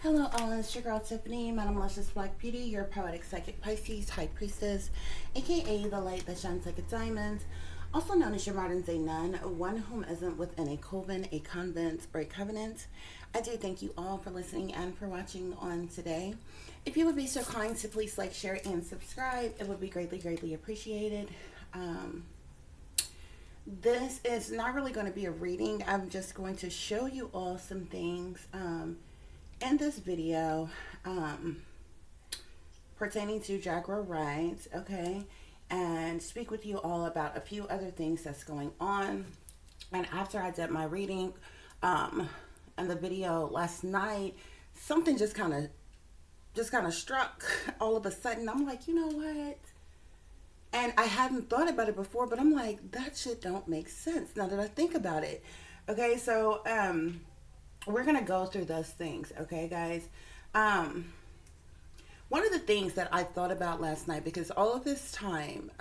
Hello all, it's your girl Tiffany, Madam Luscious Black Beauty, your poetic psychic Pisces, High Priestess, aka the light that shines like a diamond, also known as your modern day nun, one whom isn't within a coven, a convent, or a covenant. I do thank you all for listening and for watching on today. If you would be so kind to please like, share, and subscribe, it would be greatly, greatly appreciated. This is not really going to be a reading. I'm just going to show you all some things in this video pertaining to Jaguar rides, okay, and speak with you all about a few other things that's going on. And after I did my reading in the video last night, something just kind of struck all of a sudden. I'm like, you know what? And I hadn't thought about it before, but I'm like, that shit don't make sense now that I think about it. Okay, so we're gonna go through those things, okay, guys. One of the things that I thought about last night, because all of this time,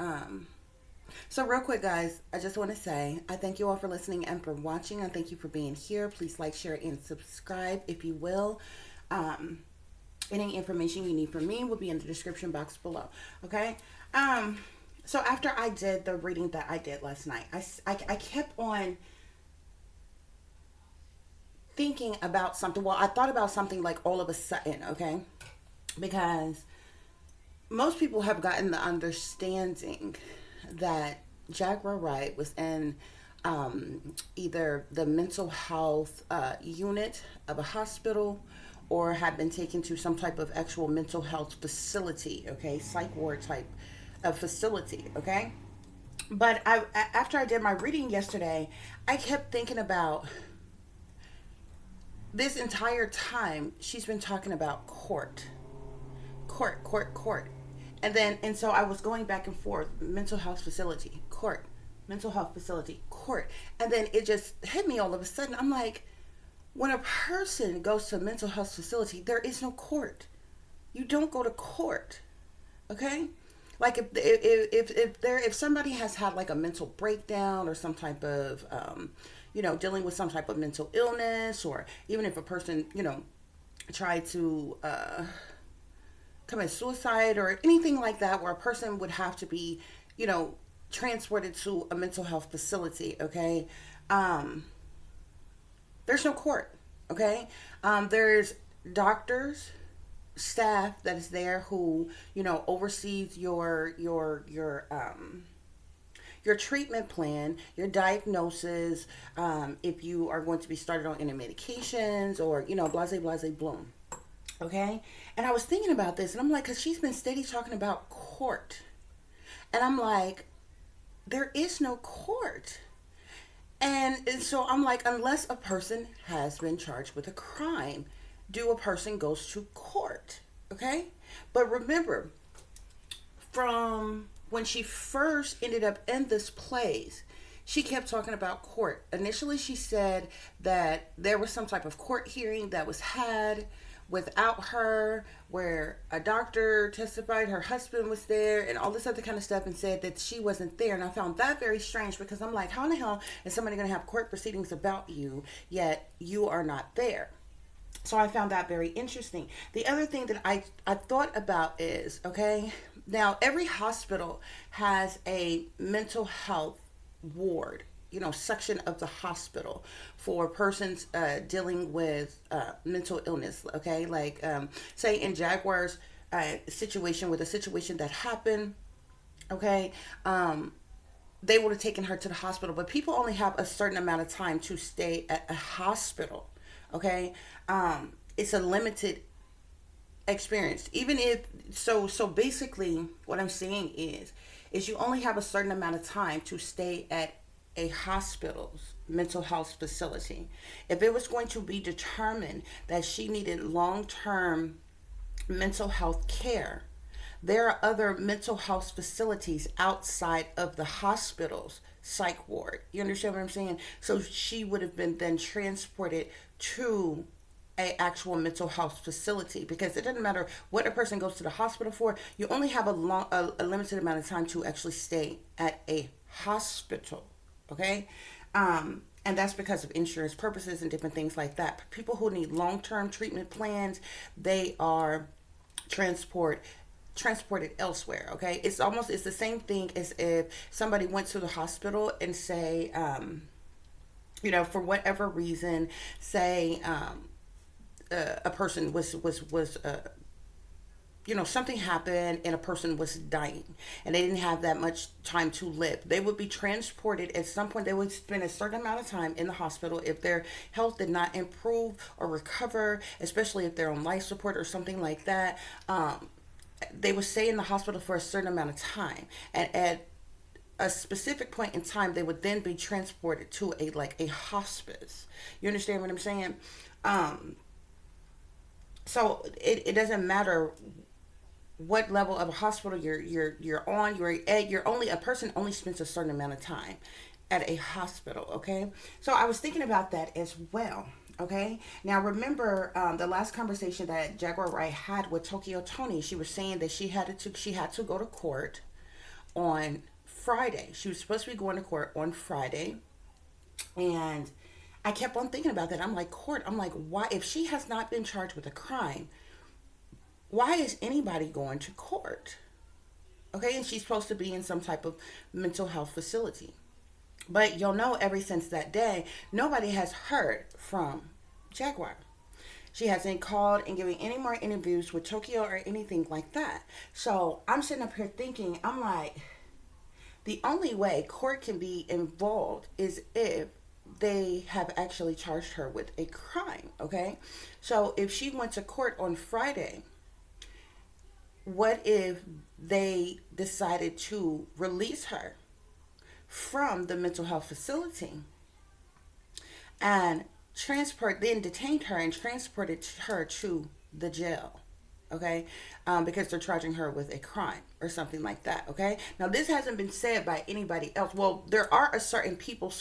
so real quick, guys, I just want to say I thank you all for listening and for watching. I thank you for being here. Please like, share, and subscribe if you will. Any information you need from me will be in the description box below, okay? So after I did the reading that I did last night, I kept on thinking about something. Well, I thought about something like all of a sudden, okay? Because most people have gotten the understanding that Jaguar Wright was in either the mental health unit of a hospital or had been taken to some type of actual mental health facility, okay? Psych ward type of facility, okay? But after I did my reading yesterday, I kept thinking about this entire time she's been talking about court. And so I was going back and forth, mental health facility, court, mental health facility, court. And then it just hit me all of a sudden. I'm like, when a person goes to a mental health facility, there is no court. You don't go to court. Okay? Like if somebody has had like a mental breakdown or some type of dealing with some type of mental illness, or even if a person tried to commit suicide or anything like that, where a person would have to be transported to a mental health facility, okay, there's no court, okay. There's doctors, staff that is there who oversees your treatment plan, your diagnosis, if you are going to be started on any medications, or blase bloom, okay. And I was thinking about this, and I'm like, because she's been steady talking about court, and I'm like, there is no court. And so I'm like, unless a person has been charged with a crime, do a person goes to court, okay? But remember, from when she first ended up in this place, she kept talking about court. Initially, she said that there was some type of court hearing that was had without her, where a doctor testified her husband was there and all this other kind of stuff, and said that she wasn't there. And I found that very strange, because I'm like, how in the hell is somebody going to have court proceedings about you, yet you are not there? So I found that very interesting. The other thing that I thought about is, okay, now every hospital has a mental health ward, section of the hospital for persons dealing with mental illness, okay? Like, say in Jaguar's situation, with a situation that happened, okay, they would have taken her to the hospital, but people only have a certain amount of time to stay at a hospital, okay? It's a limited experience. Even if so basically what I'm saying is you only have a certain amount of time to stay at a hospital's mental health facility. If it was going to be determined that she needed long-term mental health care, there are other mental health facilities outside of the hospital's psych ward. You understand what I'm saying? So she would have been then transported to a actual mental health facility, because it doesn't matter what a person goes to the hospital for. You only have a limited amount of time to actually stay at a hospital, okay. And that's because of insurance purposes and different things like that. People who need long-term treatment plans, they are transport transported elsewhere. Okay, it's the same thing as if somebody went to the hospital and say, for whatever reason, say, a person was something happened and a person was dying and they didn't have that much time to live. They would be transported at some point. They would spend a certain amount of time in the hospital if their health did not improve or recover, especially if they're on life support or something like that. They would stay in the hospital for a certain amount of time, and at a specific point in time they would then be transported to a hospice. You understand what I'm saying? So it doesn't matter what level of a hospital you're on, you're only a person only spends a certain amount of time at a hospital. Okay, so I was thinking about that as well. Okay, now remember the last conversation that Jaguar Wright had with Tokyo Tony. She was saying that she had to go to court on Friday. She was supposed to be going to court on Friday, and I kept on thinking about that. I'm like, court. I'm like, why? If she has not been charged with a crime, why is anybody going to court? Okay, and she's supposed to be in some type of mental health facility. But you'll know ever since that day, nobody has heard from Jaguar. She hasn't called and given any more interviews with Tokyo or anything like that. So I'm sitting up here thinking, I'm like, the only way court can be involved is if they have actually charged her with a crime. Okay, so if she went to court on Friday, what if they decided to release her from the mental health facility and then detained her and transported her to the jail? Okay, because they're charging her with a crime or something like that. Okay, now this hasn't been said by anybody else. Well, there are certain people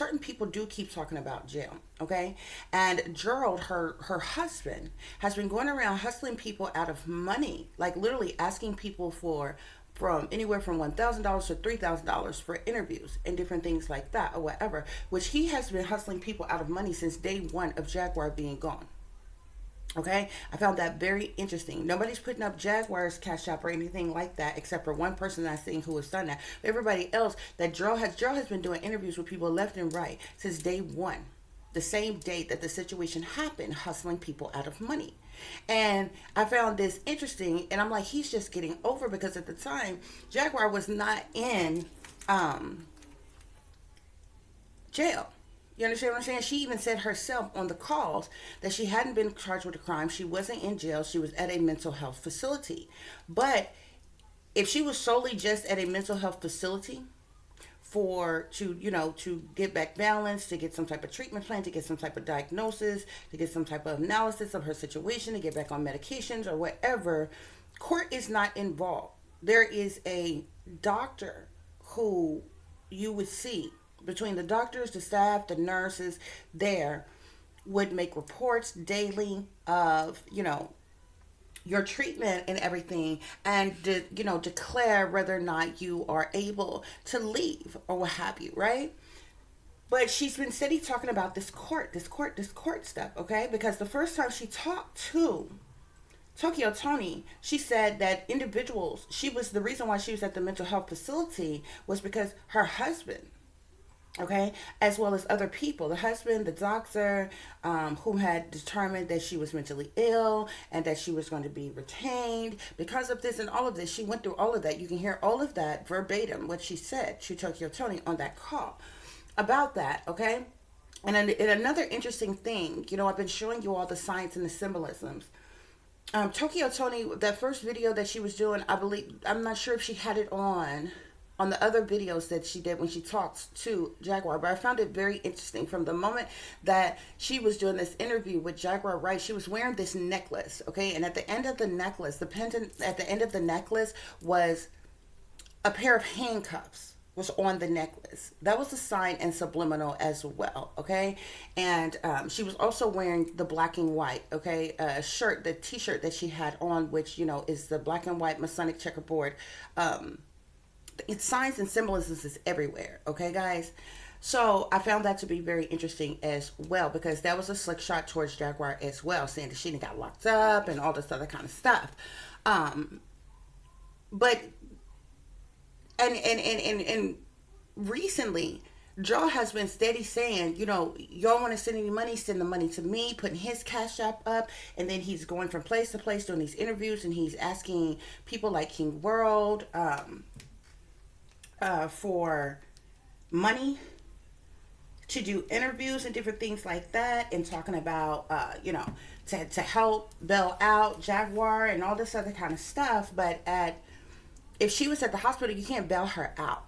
do keep talking about jail. Okay, and Gerald, her husband, has been going around hustling people out of money, like literally asking people from anywhere from $1,000 to $3,000 for interviews and different things like that or whatever, which he has been hustling people out of money since day one of Jaguar being gone. Okay, I found that very interesting. Nobody's putting up Jaguar's Cash App or anything like that, except for one person I've seen who has done that. But everybody else, Gerald has been doing interviews with people left and right since day one, the same day that the situation happened, hustling people out of money. And I found this interesting, and I'm like, he's just getting over, because at the time, Jaguar was not in jail. You understand what I'm saying? She even said herself on the calls that she hadn't been charged with a crime. She wasn't in jail. She was at a mental health facility. But if she was solely just at a mental health facility to get back balance, to get some type of treatment plan, to get some type of diagnosis, to get some type of analysis of her situation, to get back on medications or whatever, court is not involved. There is a doctor who you would see. Between the doctors, the staff, the nurses there would make reports daily of, your treatment and everything, and declare whether or not you are able to leave or what have you, right? But she's been steady talking about this court stuff, okay? Because the first time she talked to Tokyo Tony, she said that the reason why she was at the mental health facility was because her husband, okay, as well as other people, the husband, the doctor, who had determined that she was mentally ill and that she was going to be retained because of this and all of this. She went through all of that. You can hear all of that verbatim, what she said to Tokyo Tony on that call about that, okay? And another interesting thing, I've been showing you all the signs and the symbolisms. Tokyo Tony, that first video that she was doing, I'm not sure if she had it on the other videos that she did when she talked to Jaguar, but I found it very interesting. From the moment that she was doing this interview with Jaguar Wright, she was wearing this necklace, okay? And at the end of the necklace, the pendant at the end of the necklace was a pair of handcuffs was on the necklace. That was a sign and subliminal as well, okay? And she was also wearing the black and white, okay, shirt, the t-shirt that she had on, which, is the black and white Masonic checkerboard. It's signs and symbolisms is everywhere, okay, guys? So I found that to be very interesting as well, because that was a slick shot towards Jaguar as well, saying that she done got locked up and all this other kind of stuff. Um, but and recently, Joe has been steady saying, y'all want to send any money, send the money to me, putting his cash app up, and then he's going from place to place doing these interviews, and he's asking people like King World for money to do interviews and different things like that, and talking about to help bail out Jaguar and all this other kind of stuff. But if she was at the hospital, you can't bail her out.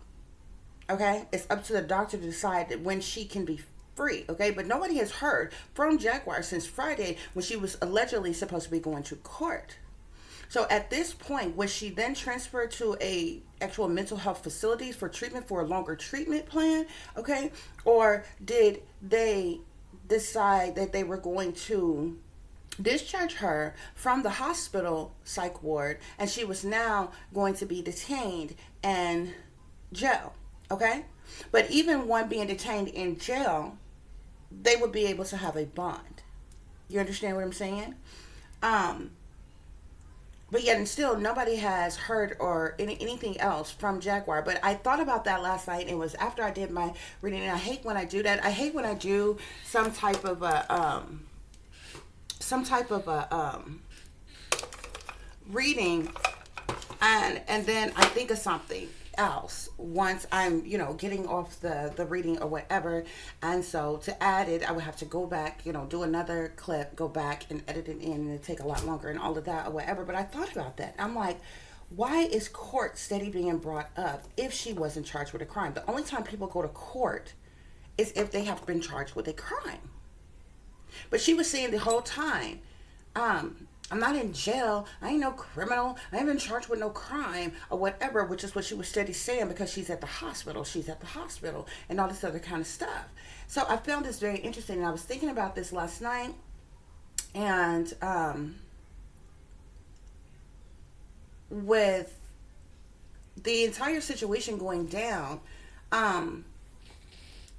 Okay, it's up to the doctor to decide that when she can be free. Okay, but nobody has heard from Jaguar since Friday, when she was allegedly supposed to be going to court. So at this point, was she then transferred to a actual mental health facility for treatment, for a longer treatment plan? Okay, or did they decide that they were going to discharge her from the hospital psych ward, and she was now going to be detained in jail? Okay, but even one being detained in jail, they would be able to have a bond. You understand what I'm saying? But yet and still, nobody has heard or anything else from Jaguar. But I thought about that last night. It was after I did my reading, and I hate when I do that. I hate when I do some type of a reading, and then I think of something else once I'm getting off the reading or whatever. And so to add it, I would have to go back, do another clip, go back and edit it in, and it'd take a lot longer and all of that or whatever. But I thought about that. I'm like, why is court steady being brought up if she wasn't charged with a crime? The only time people go to court is if they have been charged with a crime. But she was saying the whole time, I'm not in jail. I ain't no criminal. I ain't been charged with no crime or whatever, which is what she was steady saying, because she's at the hospital. She's at the hospital and all this other kind of stuff. So I found this very interesting, and I was thinking about this last night. And with the entire situation going down,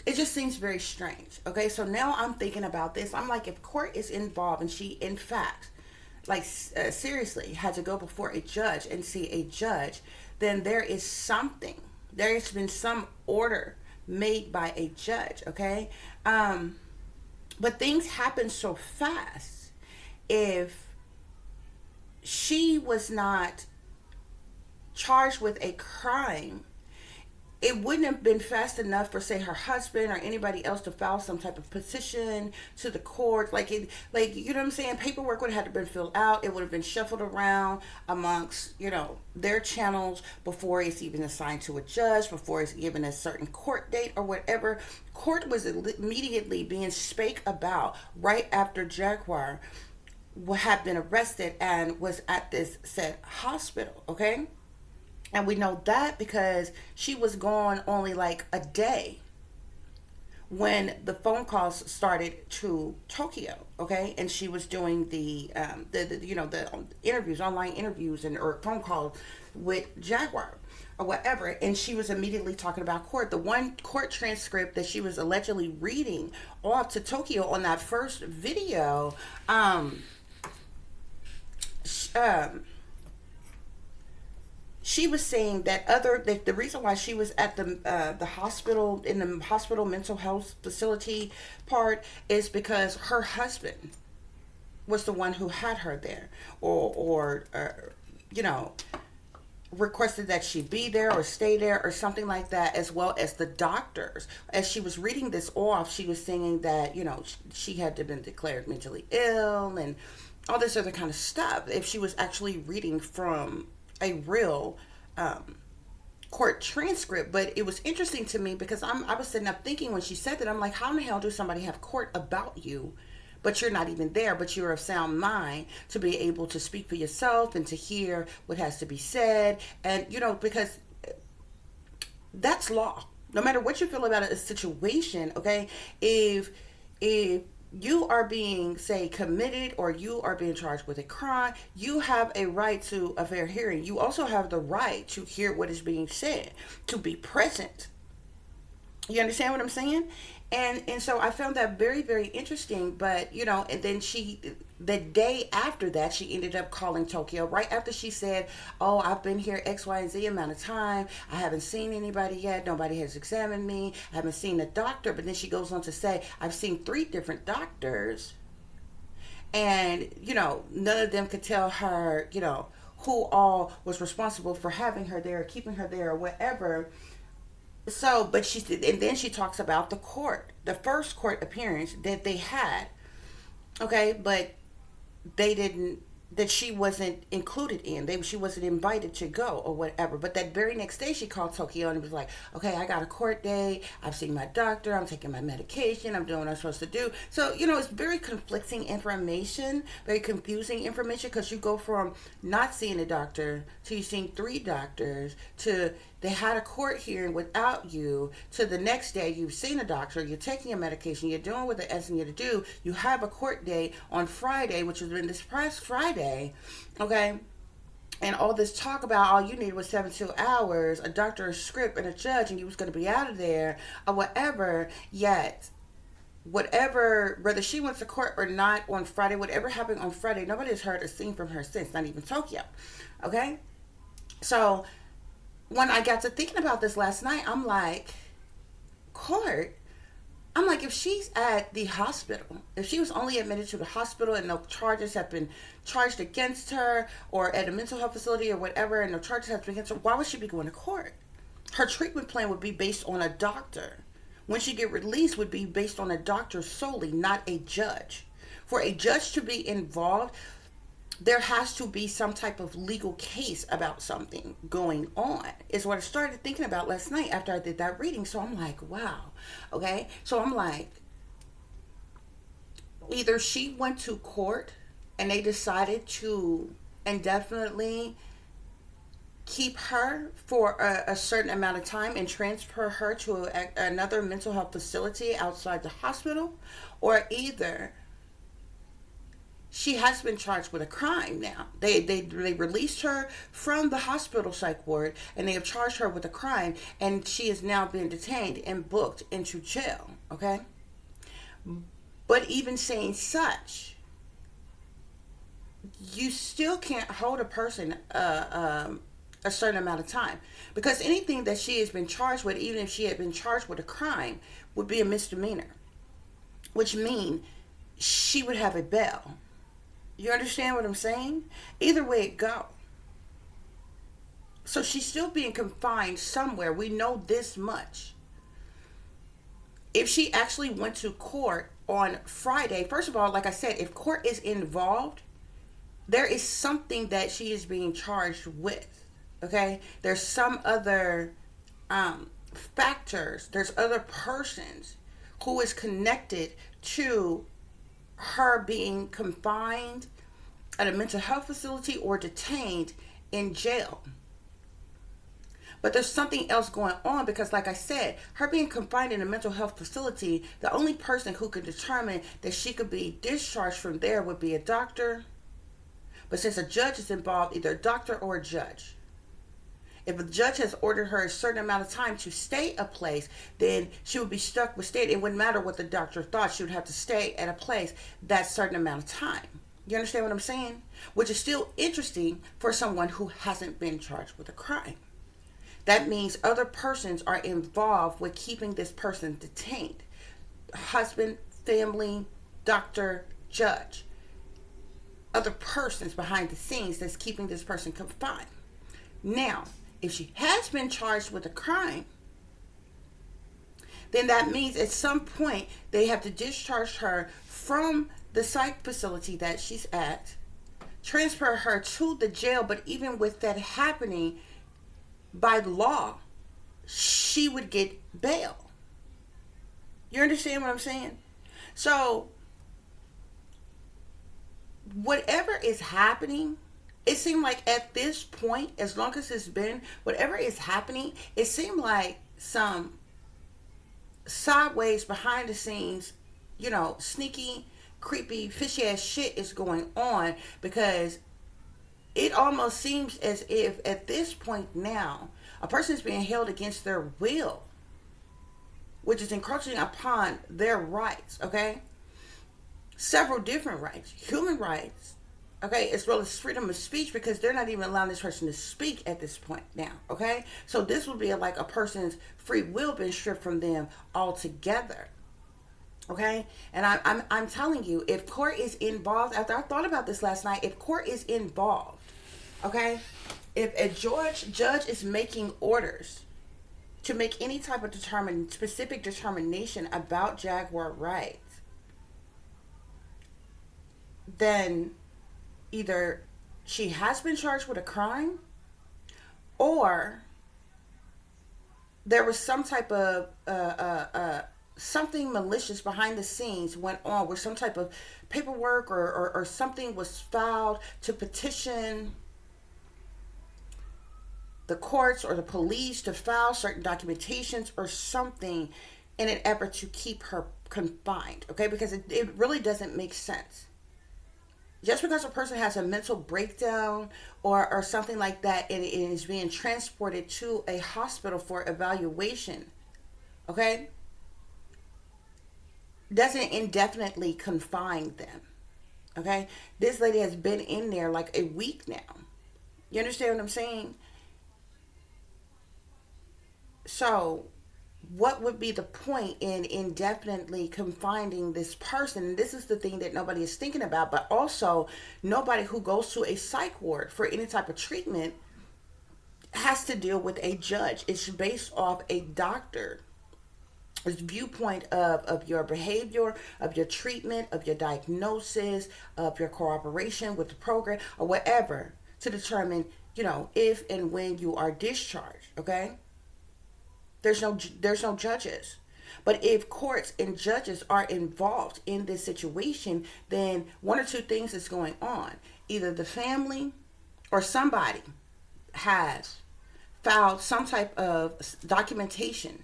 it just seems very strange. Okay, so now I'm thinking about this. I'm like, if court is involved and she, in fact, seriously had to go before a judge and see a judge, then there is something. There has been some order made by a judge, okay? But things happen so fast. If she was not charged with a crime, it wouldn't have been fast enough for, say, her husband or anybody else to file some type of petition to the court. You know what I'm saying? Paperwork would have had to been filled out. It would have been shuffled around amongst, their channels before it's even assigned to a judge, before it's given a certain court date or whatever. Court was immediately being spake about right after Jaguar had been arrested and was at this said hospital, okay? And we know that because she was gone only like a day when the phone calls started to Tokyo, okay? And she was doing the interviews, online interviews, or phone calls with Jaguar or whatever. And she was immediately talking about court. The one court transcript that she was allegedly reading off to Tokyo on that first video, she was saying that the reason why she was at the hospital, in the hospital mental health facility part, is because her husband was the one who had her there, or requested that she be there or stay there or something like that, as well as the doctors. As she was reading this off, she was saying that she had been declared mentally ill and all this other kind of stuff. If she was actually reading from a real court transcript. But it was interesting to me because I was sitting up thinking when she said that, I'm like, how in the hell do somebody have court about you, but you're not even there, but you're of sound mind to be able to speak for yourself and to hear what has to be said? And because that's law, no matter what you feel about a situation. Okay, if you are being, say, committed, or you are being charged with a crime, you have a right to a fair hearing. You also have the right to hear what is being said, to be present You understand what I'm saying? And so I found that very, very interesting. But and then the day after that, she ended up calling Tokyo right after she said, "Oh, I've been here X, Y, and Z amount of time. I haven't seen anybody yet. Nobody has examined me. I haven't seen a doctor." But then she goes on to say, "I've seen 3 different doctors, and none of them could tell her, who all was responsible for having her there, keeping her there, or whatever." So, but she and then she talks about the first court appearance that they had. Okay, but they didn't that she wasn't included in. She wasn't invited to go or whatever. But that very next day, she called Tokyo and was like, "Okay, I got a court date. I've seen my doctor. I'm taking my medication. I'm doing what I'm supposed to do." So it's very conflicting information, very confusing information, because you go from not seeing a doctor to you seeing 3 doctors to they had a court hearing without you, to the next day you've seen a doctor, you're taking your medication, you're doing what they're asking you to do, you have a court date on Friday, which has been this past Friday, okay? And all this talk about all you needed was 72 hours, a doctor, a script, and a judge, and you was going to be out of there, or whatever, yet whatever, whether she went to court or not on Friday, whatever happened on Friday, nobody has heard or seen from her since, not even Tokyo, okay? So when I got to thinking about this last night, I'm like, court? I'm like, if she's at the hospital, if she was only admitted to the hospital and no charges have been charged against her, or at a mental health facility or whatever, and no charges have been against her, why would she be going to court? Her treatment plan would be based on a doctor. When she get released would be based on a doctor solely, not a judge. For a judge to be involved, there has to be some type of legal case about something going on, is what I started thinking about last night after I did that reading. So I'm like, wow. Okay. So I'm like, either she went to court and they decided to indefinitely keep her for a certain amount of time and transfer her to another mental health facility outside the hospital, or either she has been charged with a crime now. They released her from the hospital psych ward, and they have charged her with a crime, and she is now being detained and booked into jail. Okay? But even saying such, you still can't hold a person a certain amount of time, because anything that she has been charged with, even if she had been charged with a crime, would be a misdemeanor, which means she would have a bail. You understand what I'm saying? Either way it go. So she's still being confined somewhere. We know this much. If she actually went to court on Friday, first of all, like I said, if court is involved, there is something that she is being charged with. Okay? There's some other factors. There's other persons who is connected to her being confined at a mental health facility or detained in jail. But there's something else going on, because like I said, her being confined in a mental health facility, the only person who could determine that she could be discharged from there would be a doctor. But since a judge is involved, either a doctor or a judge. If a judge has ordered her a certain amount of time to stay a place, then she would be stuck with staying. It wouldn't matter what the doctor thought. She would have to stay at a place that certain amount of time. You understand what I'm saying? Which is still interesting for someone who hasn't been charged with a crime. That means other persons are involved with keeping this person detained. Husband, family, doctor, judge. Other persons behind the scenes that's keeping this person confined. Now, if she has been charged with a crime, then that means at some point they have to discharge her from the psych facility that she's at, transfer her to the jail. But even with that happening, by law, she would get bail. You understand what I'm saying? So, whatever is happening, it seemed like at this point, as long as it's been, whatever is happening, it seemed like some sideways, behind the scenes, sneaky, creepy, fishy ass shit is going on, because it almost seems as if at this point now, a person is being held against their will which is encroaching upon their rights, okay? Several different rights, human rights, okay, as well as freedom of speech, because they're not even allowing this person to speak at this point now, okay? So this would be like a person's free will being stripped from them altogether, okay? And I'm telling you, if court is involved, after I thought about this last night, if court is involved, okay, if a judge is making orders to make any type of specific determination about Jaguar rights, then either she has been charged with a crime, or there was some type of something malicious behind the scenes went on, where some type of paperwork or something was filed to petition the courts or the police to file certain documentations or something in an effort to keep her confined, okay? Because it really doesn't make sense. Just because a person has a mental breakdown or something like that, and it is being transported to a hospital for evaluation, okay, doesn't indefinitely confine them, okay? This lady has been in there like a week now. You understand what I'm saying? So what would be the point in indefinitely confining this person? And this is the thing that nobody is thinking about, but also nobody who goes to a psych ward for any type of treatment has to deal with a judge. It's based off a doctor's viewpoint of your behavior, of your treatment, of your diagnosis, of your cooperation with the program or whatever, to determine, if and when you are discharged, okay? There's no judges. But if courts and judges are involved in this situation, then one or two things is going on. Either the family or somebody has filed some type of documentation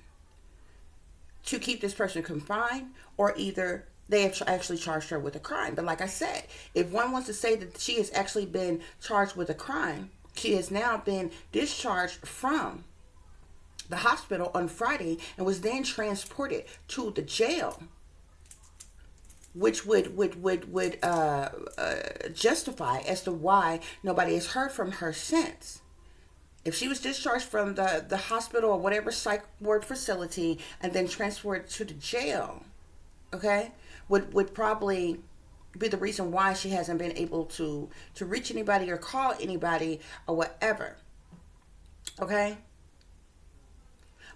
to keep this person confined, or either they have actually charged her with a crime. But like I said, if one wants to say that she has actually been charged with a crime, she has now been discharged from the hospital on Friday and was then transported to the jail, which would justify as to why nobody has heard from her since. If she was discharged from the hospital or whatever psych ward facility and then transported to the jail, okay, would probably be the reason why she hasn't been able to reach anybody or call anybody or whatever, okay?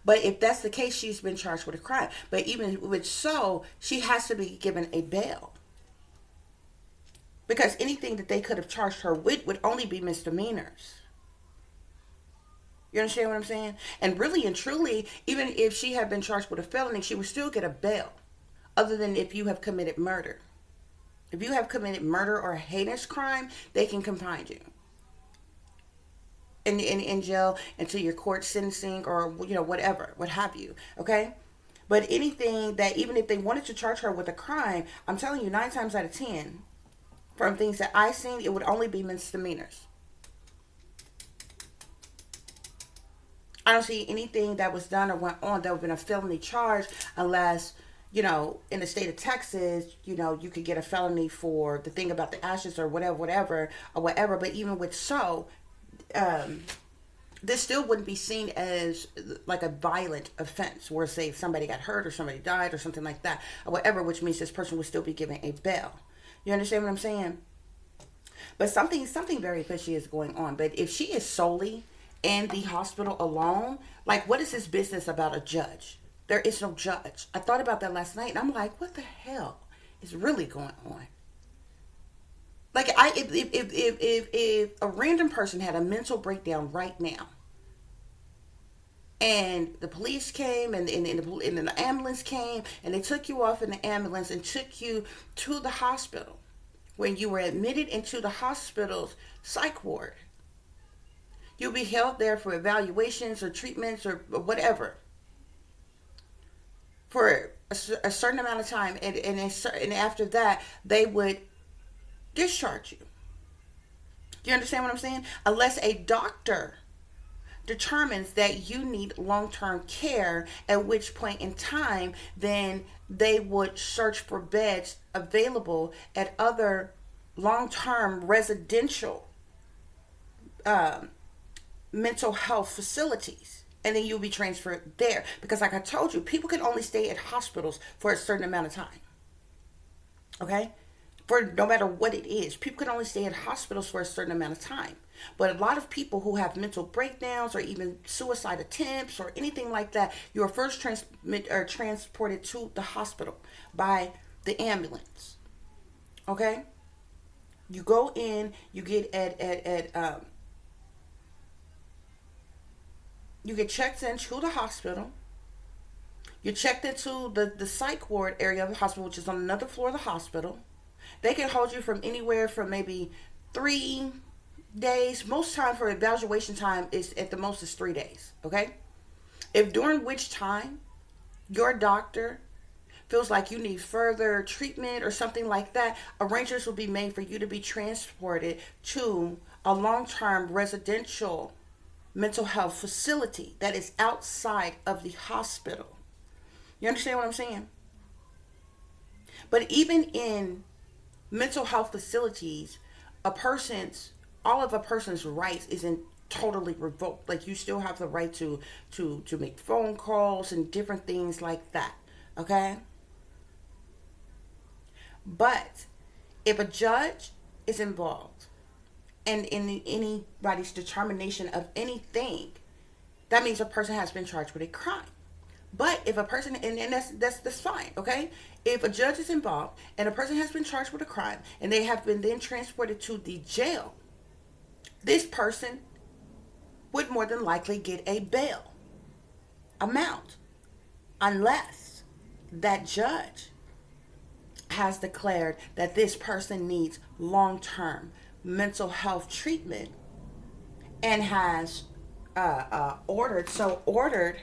But if that's the case, she's been charged with a crime. But even with so, she has to be given a bail. Because anything that they could have charged her with would only be misdemeanors. You understand what I'm saying? And really and truly, even if she had been charged with a felony, she would still get a bail. Other than if you have committed murder. If you have committed murder or a heinous crime, they can confine you in jail until your court sentencing or whatever, what have you, okay? But anything that, even if they wanted to charge her with a crime, I'm telling you, 9 times out of 10, from things that I've seen, it would only be misdemeanors. I don't see anything that was done or went on that would have been a felony charge, unless, in the state of Texas, you could get a felony for the thing about the ashes or whatever. But even with this still wouldn't be seen as like a violent offense, where say somebody got hurt or somebody died or something like that or whatever, which means this person would still be given a bail. You understand what I'm saying? But something very fishy is going on. But if she is solely in the hospital alone, like, what is this business about a judge? There is no judge. I thought about that last night and I'm like, what the hell is really going on? Like, if a random person had a mental breakdown right now, and the police came and the ambulance came and they took you off in the ambulance and took you to the hospital, when you were admitted into the hospital's psych ward, you'll be held there for evaluations or treatments or whatever for a certain amount of time, and after that they would discharge you. Do you understand what I'm saying? Unless a doctor determines that you need long-term care, at which point in time then they would search for beds available at other long-term residential um, mental health facilities, and then you'll be transferred there, because like I told you, people can only stay at hospitals for a certain amount of time. Okay, for no matter what it is, people can only stay in hospitals for a certain amount of time. But a lot of people who have mental breakdowns or even suicide attempts or anything like that, you are first transported to the hospital by the ambulance. Okay, you go in, you get you get checked into the hospital. You're checked into the psych ward area of the hospital, which is on another floor of the hospital. They can hold you from anywhere from maybe 3 days. Most time for evaluation time is at the most is 3 days. Okay? If during which time your doctor feels like you need further treatment or something like that, arrangements will be made for you to be transported to a long-term residential mental health facility that is outside of the hospital. You understand what I'm saying? But even in mental health facilities, all of a person's rights isn't totally revoked. Like, you still have the right to make phone calls and different things like that. Okay? But if a judge is involved and in anybody's determination of anything, that means a person has been charged with a crime. But if a person, and that's fine, okay? If a judge is involved and a person has been charged with a crime and they have been then transported to the jail, this person would more than likely get a bail amount, unless that judge has declared that this person needs long-term mental health treatment and has ordered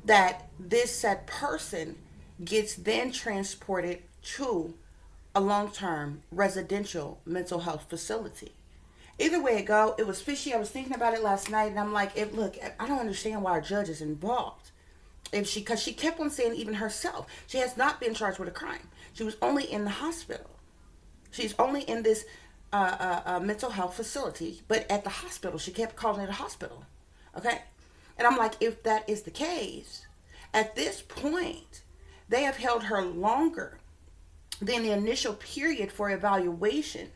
that this said person gets then transported to a long-term residential mental health facility. Either way it go, it was fishy. I was thinking about it last night, and I'm like, look, I don't understand why a judge is involved. Because she kept on saying, even herself, she has not been charged with a crime. She was only in the hospital. She's only in this mental health facility, but at the hospital, she kept calling it a hospital. Okay? And I'm like, if that is the case, at this point, they have held her longer than the initial period for evaluation,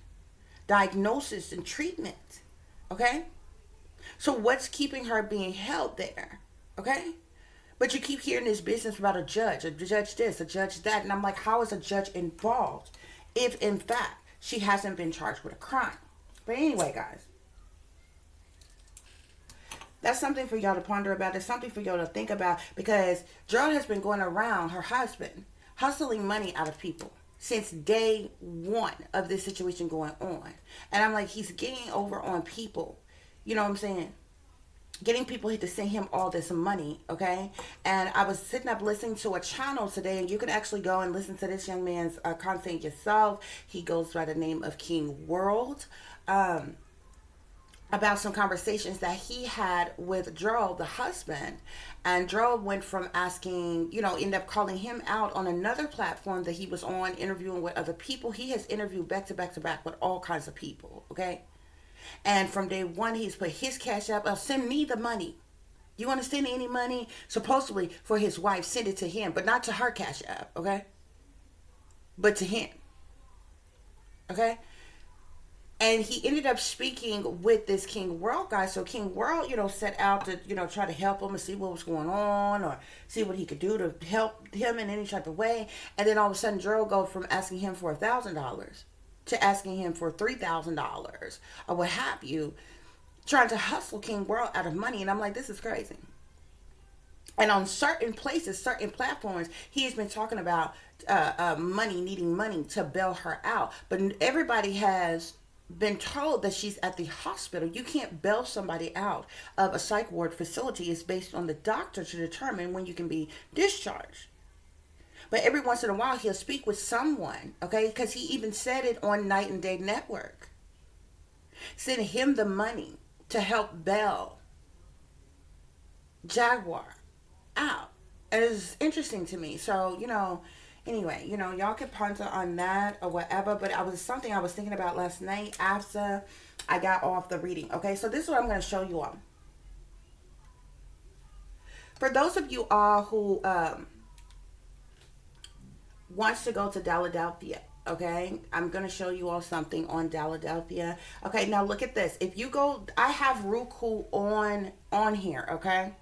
diagnosis, and treatment. Okay? So what's keeping her being held there? Okay? But you keep hearing this business about a judge this, a judge that. And I'm like, how is a judge involved if, in fact, she hasn't been charged with a crime? But anyway, guys, that's something for y'all to ponder about. It's something for y'all to think about, because Gerald has been going around, her husband, hustling money out of people since day one of this situation going on. And I'm like, he's getting over on people. You know what I'm saying? Getting people to send him all this money, okay? And I was sitting up listening to a channel today, and you can actually go and listen to this young man's content yourself. He goes by the name of King World. About some conversations that he had with Gerald, the husband. And Gerald went from asking, ended up calling him out on another platform that he was on, interviewing with other people. He has interviewed back to back to back with all kinds of people, okay? And from day one, he's put his cash app, send me the money. You want to send any money? Supposedly for his wife, send it to him, but not to her cash app, okay? But to him, okay? And he ended up speaking with this King World guy. So King World, set out to, try to help him and see what was going on, or see what he could do to help him in any type of way. And then all of a sudden, Gerald goes from asking him for $1,000 to asking him for $3,000 or what have you, trying to hustle King World out of money. And I'm like, this is crazy. And on certain places, certain platforms, he has been talking about needing money to bail her out. But everybody has been told that she's at the hospital. You can't bail somebody out of a psych ward facility. It's based on the doctor to determine when you can be discharged. But every once in a while, he'll speak with someone, okay? Because he even said it on Night and Day Network. Send him the money to help bail Jaguar out. It is interesting to me. So, anyway, y'all could ponder on that or whatever, but I was something I was thinking about last night after I got off the reading. Okay, so this is what I'm going to show you all. For those of you all who wants to go to Dalladelphia, okay, I'm going to show you all something on Dalladelphia. Okay, now look at this. If you go, I have Roku on here, okay?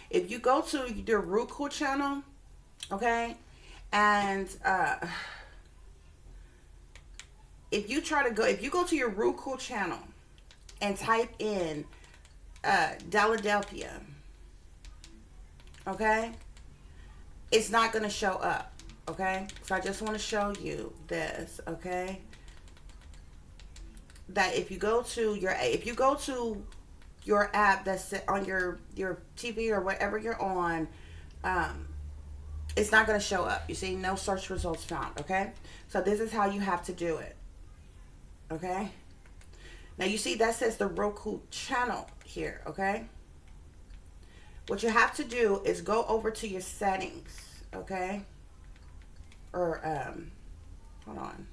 If you go to the Roku channel, okay, and if you go to your Roku channel and type in Dalladelphia, okay, it's not going to show up, okay? So I just want to show you this, okay? That if you go to your app that's on your TV or whatever you're on, it's not going to show up. You see, no search results found, okay? So this is how you have to do it, okay? Now you see that says the Roku channel here, okay? What you have to do is go over to your settings, okay? Or, hold on.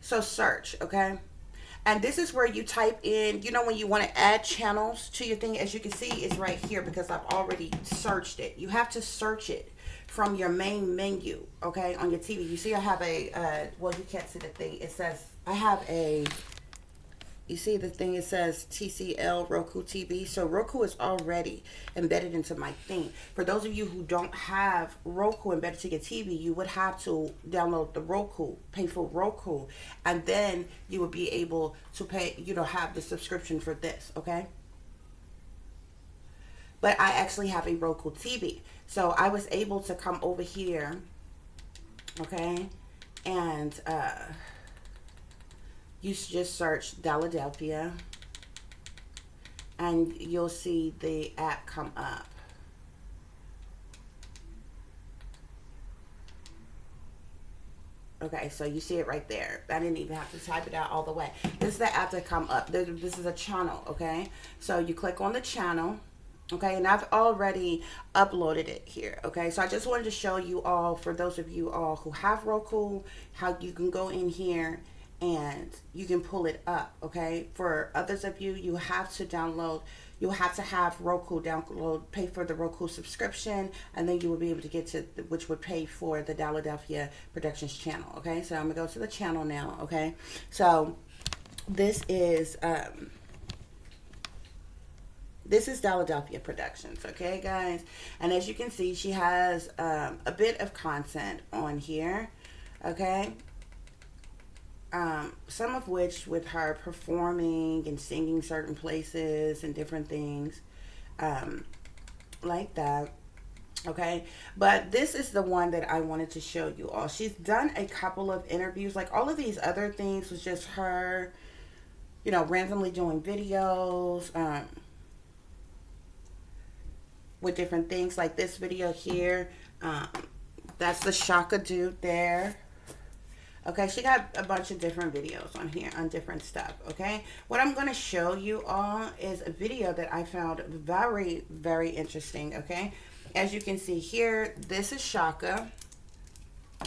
So search, okay? And this is where you type in, when you want to add channels to your thing, as you can see, it's right here because I've already searched it. You have to search it from your main menu, okay, on your TV. You see I have well, you can't see the thing. It says, you see the thing, it says TCL Roku TV. So Roku is already embedded into my thing. For those of you who don't have Roku embedded to your TV, you would have to download the Roku, pay for Roku, and then you would be able to pay, have the subscription for this, okay? But I actually have a Roku TV. So I was able to come over here, okay, and you just search Dalladelphia and you'll see the app come up. Okay, so you see it right there. I didn't even have to type it out all the way. This is the app that come up. This is a channel, okay? So you click on the channel, okay? And I've already uploaded it here, okay? So I just wanted to show you all, for those of you all who have Roku, how you can go in here and you can pull it up, okay? For others of you, you have to have Roku pay for the Roku subscription, and then you will be able to get to, which would pay for the Dalladelphia Productions channel, okay? So I'm gonna go to the channel now, okay? So this is Dalladelphia Productions, okay, guys? And as you can see, she has a bit of content on here, okay? Some of which with her performing and singing certain places and different things like that, okay? But this is the one that I wanted to show you all. She's done a couple of interviews. Like, all of these other things was just her, randomly doing videos with different things. Like this video here, that's the Shaka dude there. Okay, she got a bunch of different videos on here on different stuff, okay? What I'm going to show you all is a video that I found very, very interesting, okay? As you can see here, this is Shaka,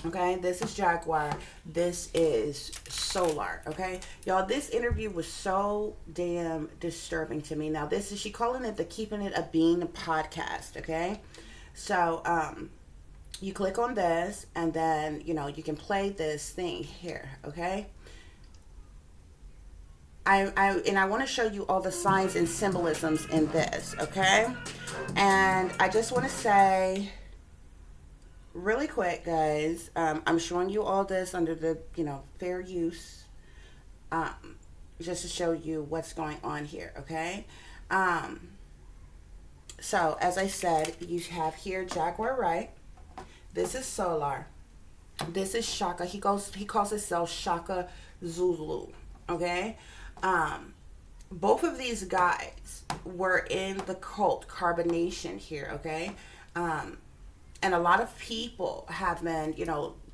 okay? This is Jaguar. This is Solar, okay? Y'all, this interview was so damn disturbing to me. Now, she calling it the Keeping It a Bean podcast, okay? So, you click on this, and then, you can play this thing here, okay? I want to show you all the signs and symbolisms in this, okay? And I just want to say really quick, guys, I'm showing you all this under the, fair use, just to show you what's going on here, okay? So, as I said, you have here Jaguar, right? This is Solar. This is Shaka. He calls himself Shaka Zulu. Okay? Both of these guys were in the cult Carbonation here, okay? And a lot of people have been,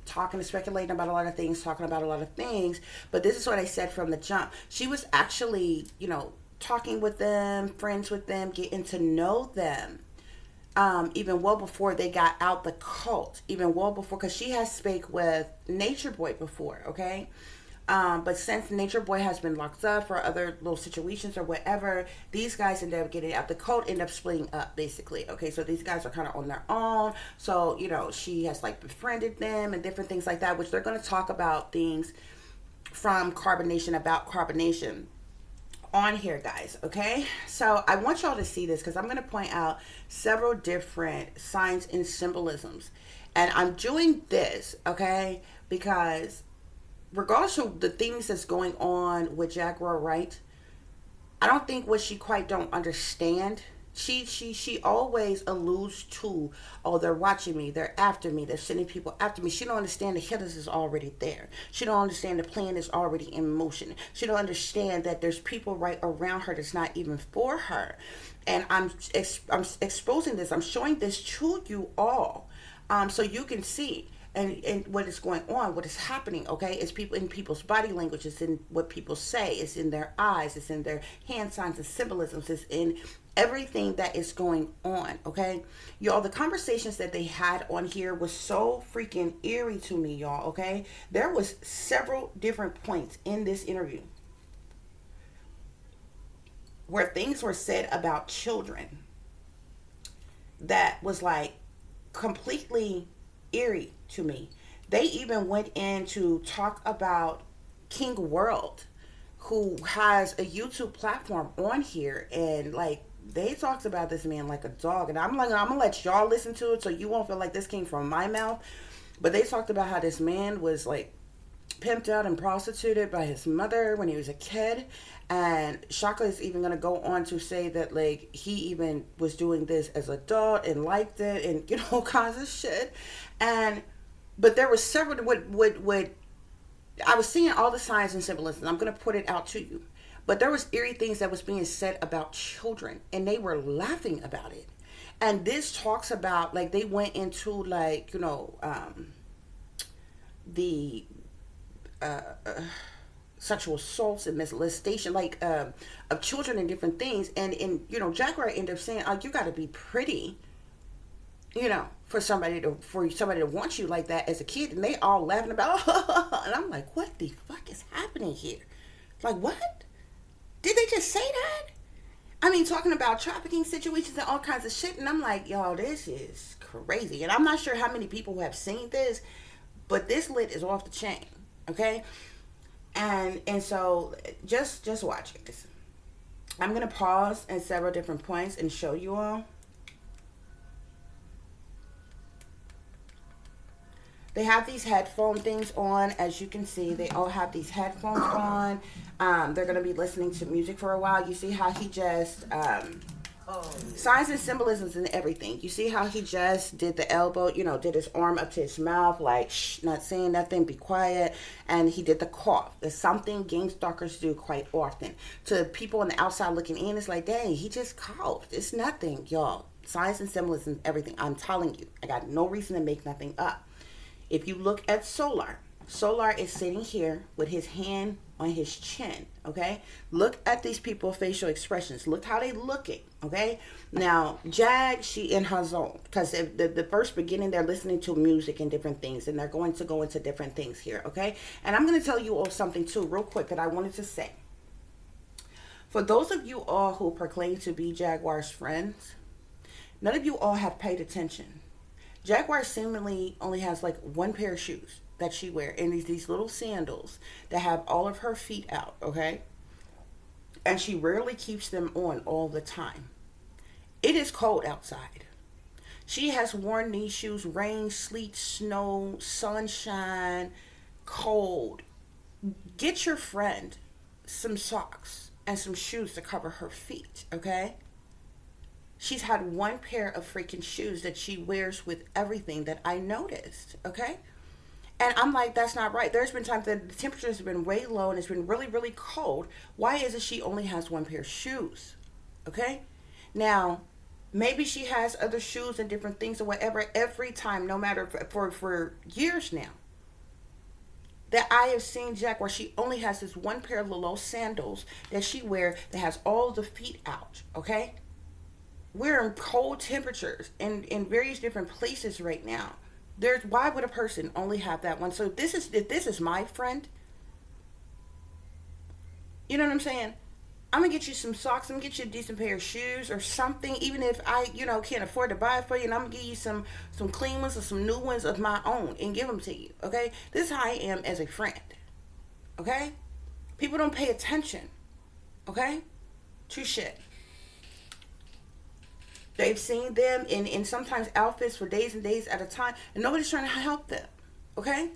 talking and speculating about a lot of things, talking about a lot of things, but this is what I said from the jump. She was actually, talking with them, friends with them, getting to know them even well before they got out the cult, even well before, because she has spake with Nature Boy before, okay? But since Nature Boy has been locked up for other little situations or whatever, these guys end up getting out. The cult end up splitting up, basically. Okay, so these guys are kind of on their own. So, she has like befriended them and different things like that, which they're going to talk about things from Carbonation, about Carbonation on here, guys. Okay, so I want y'all to see this because I'm going to point out several different signs and symbolisms. And I'm doing this, okay, because regardless of the things that's going on with Jaguar, right? I don't think what she quite don't understand. She always alludes to, oh, they're watching me, they're after me, they're sending people after me. She don't understand the hitters is already there. She don't understand the plan is already in motion. She don't understand that there's people right around her that's not even for her. And I'm exposing this. I'm showing this to you all, so you can see. And what is going on, what is happening, okay? It's people in people's body language, it's in what people say, it's in their eyes, it's in their hand signs and symbolisms, it's in everything that is going on, okay? Y'all, the conversations that they had on here was so freaking eerie to me, y'all, okay? There was several different points in this interview where things were said about children that was like completely eerie to me. They even went in to talk about King World, who has a YouTube platform on here, and like they talked about this man like a dog. And I'm gonna let y'all listen to it so you won't feel like this came from my mouth. But they talked about how this man was like pimped out and prostituted by his mother when he was a kid. And Shaka is even going to go on to say that like he even was doing this as an adult and liked it and all kinds of shit. But there was several what I was seeing all the signs and symbolism. I'm going to put it out to you. But there was eerie things that was being said about children, and they were laughing about it. And this talks about like they went into like the sexual assaults and molestation, like of children and different things. And Jaguar ended up saying, "Oh, you got to be pretty, for somebody to want you like that as a kid." And they all laughing about, and I'm like, what the fuck is happening here? Like, what? Did they just say that? I mean, talking about trafficking situations and all kinds of shit. And I'm like, y'all, this is crazy. And I'm not sure how many people who have seen this, but this lit is off the chain. Okay? And so just watch this. I'm going to pause at several different points and show you all. They have these headphone things on, as you can see. They all have these headphones on. They're going to be listening to music for a while. You see how he just... signs and symbolisms and everything. You see how he just did the elbow, did his arm up to his mouth, like, shh, not saying nothing, be quiet. And he did the cough. It's something game stalkers do quite often. To people on the outside looking in, it's like, dang, he just coughed. It's nothing, y'all. Signs and symbolisms, everything. I'm telling you, I got no reason to make nothing up. If you look at Solar is sitting here with his hand on his chin, okay? Look at these people's facial expressions. Look how they looking, okay? Now, Jag, she in her zone. Because the first beginning, they're listening to music and different things. And they're going to go into different things here, okay? And I'm going to tell you all something, too, real quick, that I wanted to say. For those of you all who proclaim to be Jaguar's friends, none of you all have paid attention. Jaguar seemingly only has like one pair of shoes that she wear, and these little sandals that have all of her feet out, okay? And she rarely keeps them on all the time. It is cold outside. She has worn these shoes rain, sleet, snow, sunshine, cold. Get your friend some socks and some shoes to cover her feet, okay? She's had one pair of freaking shoes that she wears with everything that I noticed, okay? And I'm like, that's not right. There's been times that the temperatures have been way low and it's been really, really cold. Why is it she only has one pair of shoes, okay? Now, maybe she has other shoes and different things or whatever every time, no matter for years now, that I have seen Jack where she only has this one pair of little sandals that she wears that has all the feet out, okay? we're in cold temperatures in various different places right now. There's why would a person only have that one? So if this is my friend, you know what I'm saying? I'm gonna get you some socks. I'm gonna get you a decent pair of shoes or something. Even if I can't afford to buy it for you, and I'm gonna give you some clean ones or some new ones of my own and give them to you. Okay, this is how I am as a friend. Okay, people don't pay attention. Okay, true shit. They've seen them in sometimes outfits for days and days at a time, and nobody's trying to help them. Okay?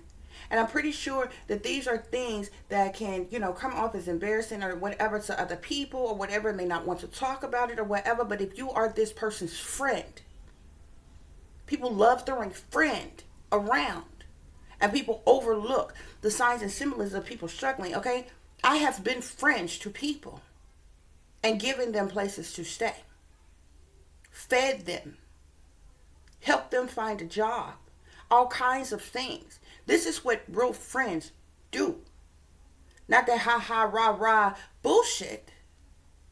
And I'm pretty sure that these are things that can, come off as embarrassing or whatever to other people or whatever, may not want to talk about it or whatever. But if you are this person's friend, people love throwing friend around, and people overlook the signs and symbolisms of people struggling. Okay? I have been friends to people and given them places to stay, fed them, helped them find a job, all kinds of things. This is what real friends do. Not that ha ha rah rah bullshit.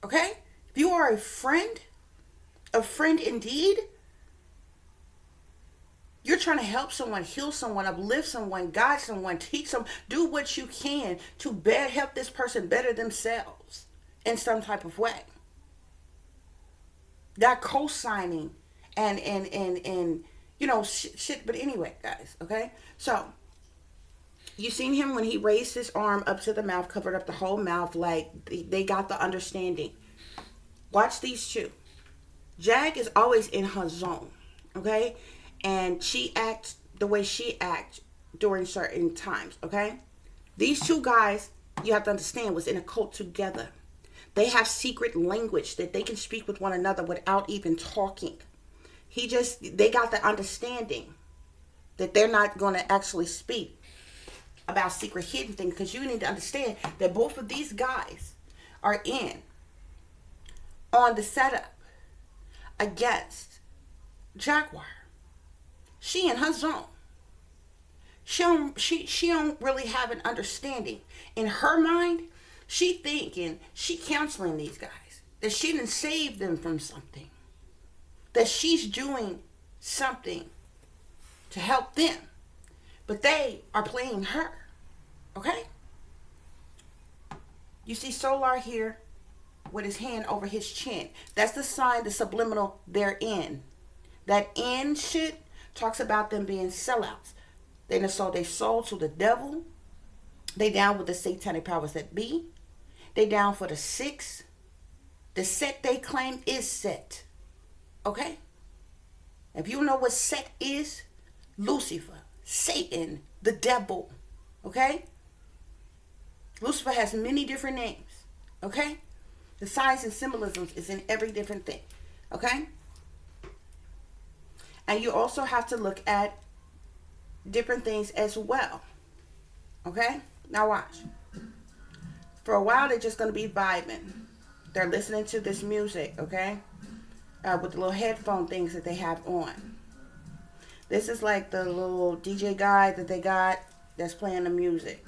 Okay? If you are a friend indeed, you're trying to help someone, heal someone, uplift someone, guide someone, teach them, do what you can to help this person better themselves in some type of way. That co-signing and shit. But anyway, guys, okay? So, you seen him when he raised his arm up to the mouth, covered up the whole mouth, like they got the understanding. Watch these two. Jag is always in her zone, okay? And she acts the way she acts during certain times, okay? These two guys, you have to understand, was in a cult together. They have secret language that they can speak with one another without even talking. They got the understanding that they're not going to actually speak about secret hidden things, because you need to understand that both of these guys are on the setup against Jaguar. She in her zone. She don't really have an understanding. In her mind, she thinking she counseling these guys, that she didn't save them from something, that she's doing something to help them, but they are playing her. Okay? You see Solar here with his hand over his chin. That's the sign, the subliminal they're in. That in shit talks about them being sellouts. They done sold their soul to the devil. They down with the satanic powers that be. They down for the six. The set they claim is set. Okay? If you know what set is, Lucifer, Satan, the devil. Okay? Lucifer has many different names. Okay? The signs and symbolisms is in every different thing. Okay? And you also have to look at different things as well. Okay? Now watch. For a while, they're just going to be vibing. They're listening to this music, okay? With the little headphone things that they have on. This is like the little DJ guy that they got that's playing the music.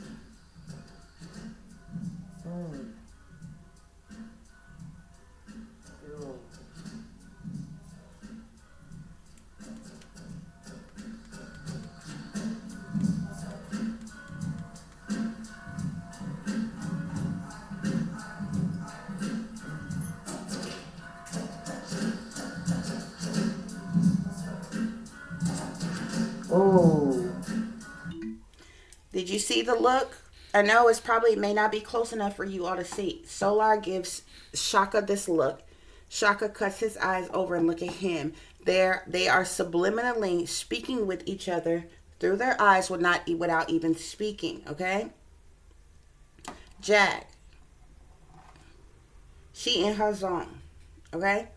Oh. Did you see the look? I know it's probably may not be close enough for you all to see. Solar gives Shaka this look. Shaka cuts his eyes over and look at him. They are subliminally speaking with each other through their eyes without even speaking, okay? Jag. She in her zone, okay?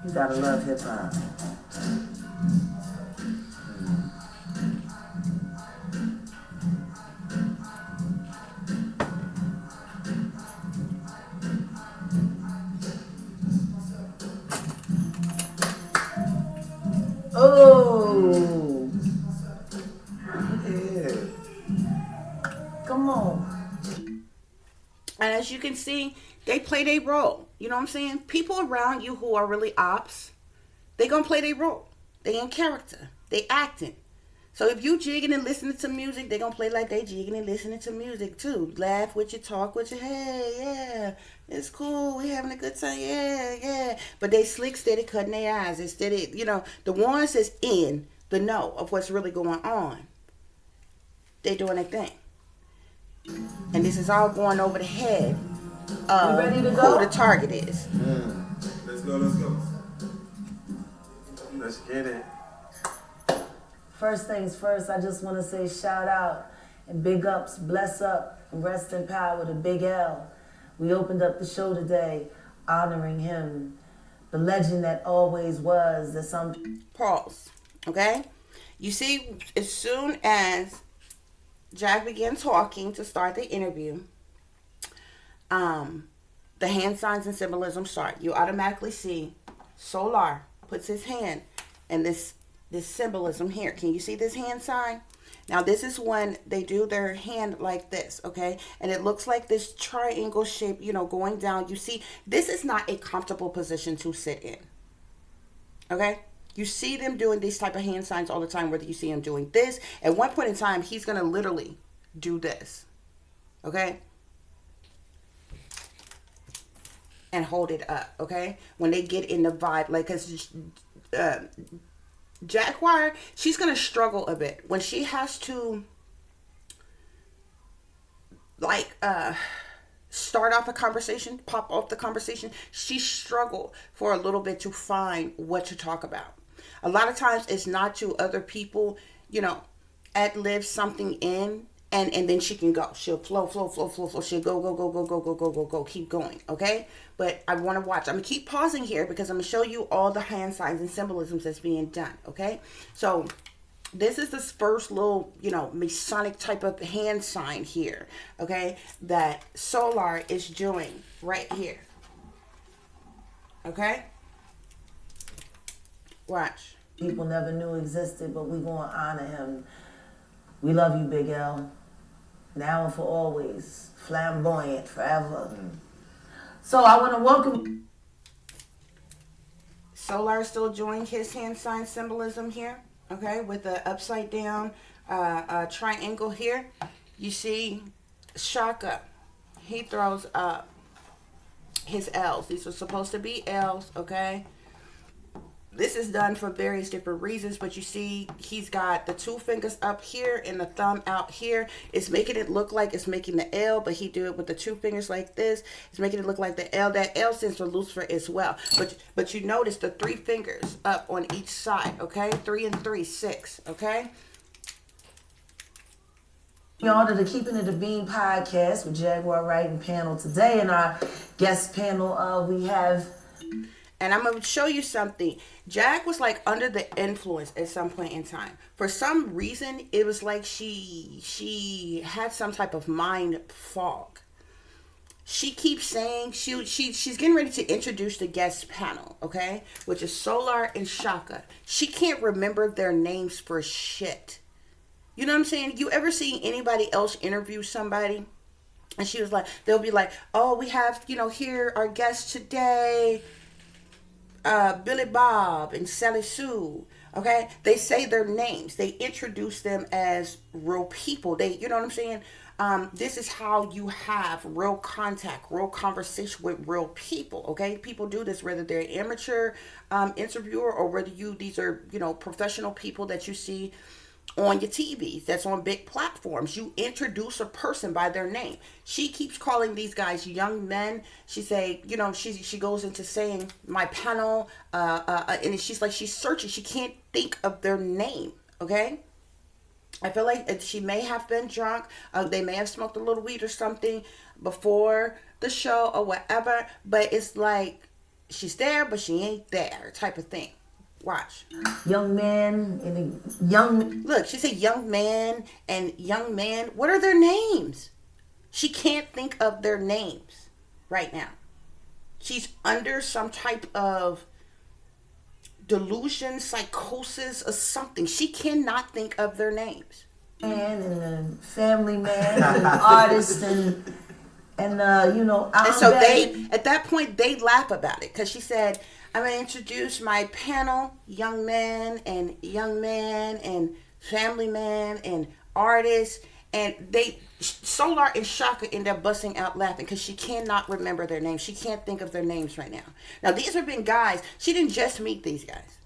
You gotta love hip hop. Oh, yeah. Come on. And as you can see, They play their role. You know what I'm saying? People around you who are really ops, they gonna play their role. They in character. They acting. So if you jigging and listening to music, they gonna play like they jigging and listening to music too. Laugh with you, talk with you. Hey, yeah, it's cool. We having a good time. Yeah, yeah. But they slick, steady cutting their eyes. They steady, the ones that's in the know of what's really going on. They doing their thing. And this is all going over the head of ready to go? who the target is. Let's go. Let's get it. First things first, I just want to say shout out and big ups, bless up, and rest in power to Big L. We opened up the show today honoring him, the legend that always was. Pause. Okay? You see, as soon as Jack began talking to start the interview, the hand signs and symbolism start. You automatically see Solar puts his hand in this symbolism here. Can you see this hand sign? Now this is when they do their hand like this, okay? And it looks like this triangle shape, going down. You see, this is not a comfortable position to sit in, okay? You see them doing these type of hand signs all the time, whether you see him doing this. At one point in time, he's going to literally do this, okay? And hold it up, okay? When they get in the vibe, like, because Jaguar, she's going to struggle a bit. When she has to, like, start off a conversation, pop off the conversation, she struggled for a little bit to find what to talk about. A lot of times it's not to other people, ad-lib something in, and then she can go. She'll flow. She'll go, keep going, okay? But I want to watch. I'm going to keep pausing here because I'm going to show you all the hand signs and symbolisms that's being done, okay? So this is this first little, Masonic type of hand sign here, okay, that Solar is doing right here, okay? Watch. People never knew existed, but we gonna honor him. We love you, Big L. Now and for always. Flamboyant forever. So I want to welcome... Solar still joined his hand sign symbolism here, okay, with the upside down triangle here. You see Shaka, he throws up his L's. These are supposed to be L's, okay? This is done for various different reasons, but you see he's got the two fingers up here and the thumb out here. It's making it look like it's making the L, but he do it with the two fingers like this. It's making it look like the L. That L stands for Lucifer as well. But you notice the three fingers up on each side, okay? 3 and 3, 6, okay? Y'all to the Keeping It a Bean podcast with Jaguar Wright and panel today. In our guest panel, we have... And I'm going to show you something. Jack was like under the influence at some point in time. For some reason, it was like she had some type of mind fog. She keeps saying she's getting ready to introduce the guest panel, okay? Which is Solar and Shaka. She can't remember their names for shit. You know what I'm saying? You ever seen anybody else interview somebody? And she was like, they'll be like, oh, we have, here our guest today, Billy Bob and Sally Sue, okay? They say their names. They introduce them as real people. You know what I'm saying? This is how you have real contact, real conversation with real people, okay? People do this whether they're amateur interviewer or whether these are, professional people that you see on your TVs, that's on big platforms. You introduce a person by their name. She keeps calling these guys young men. She say, she goes into saying my panel, and she's like, she's searching. She can't think of their name, okay? I feel like she may have been drunk. They may have smoked a little weed or something before the show or whatever, but it's like she's there, but she ain't there type of thing. Watch. Young man and a young... Look, she said young man and young man. What are their names? She can't think of their names right now. She's under some type of delusion, psychosis, or something. She cannot think of their names. Man and a family man and an artist and And, you know, And I'm so very... at that point, they laugh about it because she said, I'm going to introduce my panel, young men and family men and artists. And Solar and Shaka end up busting out laughing because she cannot remember their names. She can't think of their names right now. Now, these have been guys. She didn't just meet these guys.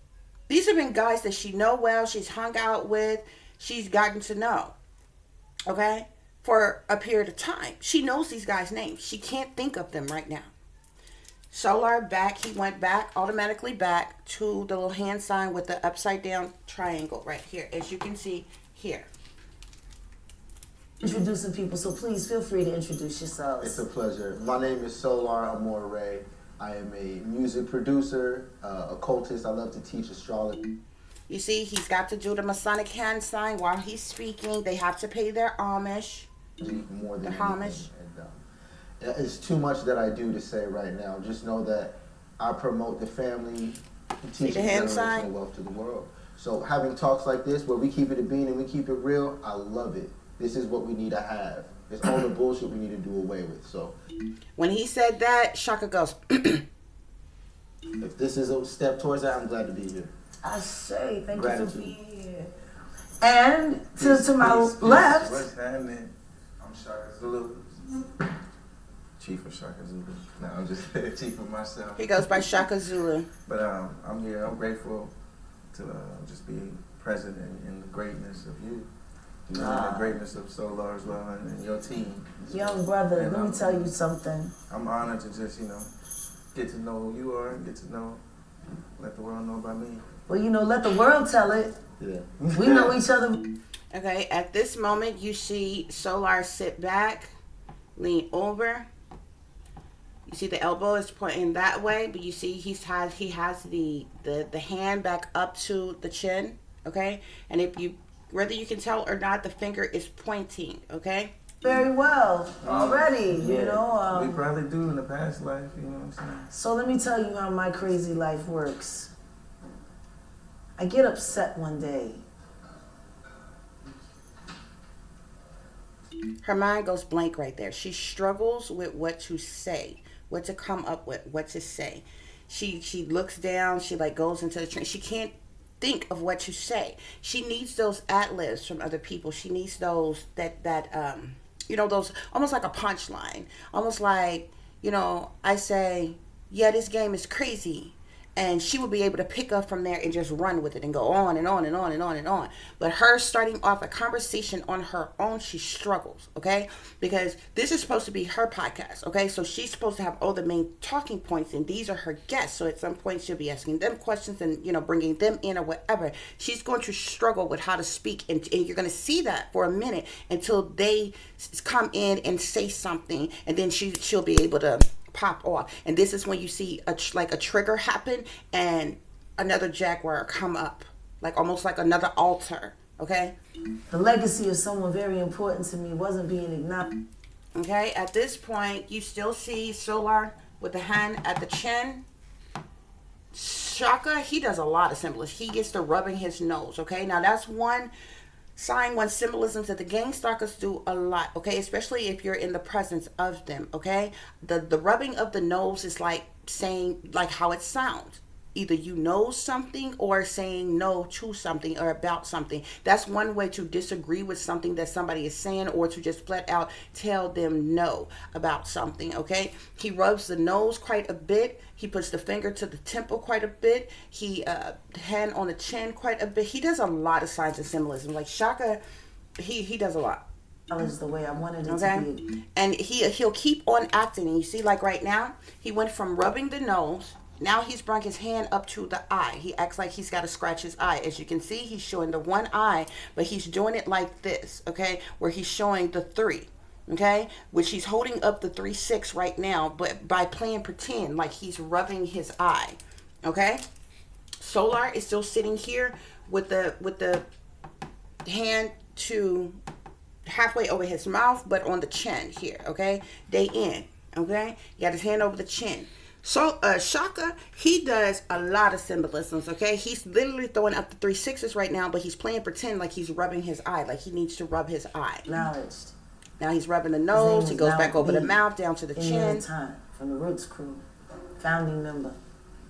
These have been guys that she know well, she's hung out with, she's gotten to know. Okay? For a period of time. She knows these guys' names. She can't think of them right now. Solar he went back, automatically back to the little hand sign with the upside down triangle right here, as you can see here. Introducing people, so please feel free to introduce yourselves. It's a pleasure. My name is Solar Amore. I am a music producer, occultist. I love to teach astrology. You see, he's got to do the Masonic hand sign while he's speaking. They have to pay their homage. More than the homage. And, it's too much that I do to say right now. Just know that I promote the family and teach generational wealth to the world. So having talks like this where we keep it a bean and we keep it real, I love it. This is what we need to have. It's all the bullshit we need to do away with. So when he said that, Shaka goes, if this is a step towards that, I'm glad to be here. I say, thank you for being here. And to my left. What's happening? I'm Shaka Zulu. Chief of Shaka Zulu. No, I'm just chief of myself. He goes by Shaka Zulu. But I'm here. I'm grateful to just be present in the greatness of you. And the greatness of Solar as well and your team. Young brother, and let me tell you something. I'm honored to just, get to know who you are and get to let the world know about me. Well, let the world tell it. Yeah. We know each other. Okay, at this moment, you see Solar sit back, lean over. You see the elbow is pointing that way, but you see he has the hand back up to the chin, okay? And whether you can tell or not, the finger is pointing, okay? Very well, already, we probably do in the past life, you know what I'm saying? So let me tell you how my crazy life works. I get upset one day. Her mind goes blank right there. She struggles with what to say, what to come up with, what to say. She looks down, she goes into the train. She can't think of what to say. She needs those ad-libs from other people. She needs those those almost like a punchline. Almost like, I say, yeah, this game is crazy. And she would be able to pick up from there and just run with it and go on and on and on and on and on. But her starting off a conversation on her own, she struggles, okay? Because this is supposed to be her podcast, okay? So she's supposed to have all the main talking points, and these are her guests. So at some point, she'll be asking them questions and, bringing them in or whatever. She's going to struggle with how to speak, and you're going to see that for a minute until they come in and say something, and then she'll be able to pop off. And this is when you see a trigger happen and another Jaguar come up, almost like another altar, okay? The legacy of someone very important to me wasn't being acknowledged. Okay, at this point, you still see Solar with the hand at the chin. Shaka, he does a lot of symbolism. He gets to rubbing his nose, okay? Now, that's one symbolisms that the gang stalkers do a lot, okay? Especially if you're in the presence of them, okay? The rubbing of the nose is like saying, how it sounds. Either you know something or saying no to something or about something. That's one way to disagree with something that somebody is saying, or to just flat out tell them no about something, okay? He rubs the nose quite a bit. He puts the finger to the temple quite a bit. He hand on the chin quite a bit. He does a lot of signs and symbolism. Like Shaka, he does a lot. That was the way I wanted it to be. And he'll keep on acting. And you see, right now, he went from rubbing the nose. Now he's brought his hand up to the eye. He acts like he's got to scratch his eye. As you can see, he's showing the one eye, but he's doing it like this, okay? Where he's showing the 3, okay? Which he's holding up the 3-6 right now, but by playing pretend, like he's rubbing his eye, okay? Solar is still sitting here with the hand to halfway over his mouth, but on the chin here, okay? Day in, okay? He got his hand over the chin. So Shaka, he does a lot of symbolisms, okay? He's literally throwing up the 3-6s right now, but he's playing pretend like he's rubbing his eye, like he needs to rub his eye. Acknowledged. Now he's rubbing the His nose. name He is goes Mount back over the B. mouth, down to the In chin. real time, from the Roots crew, founding member,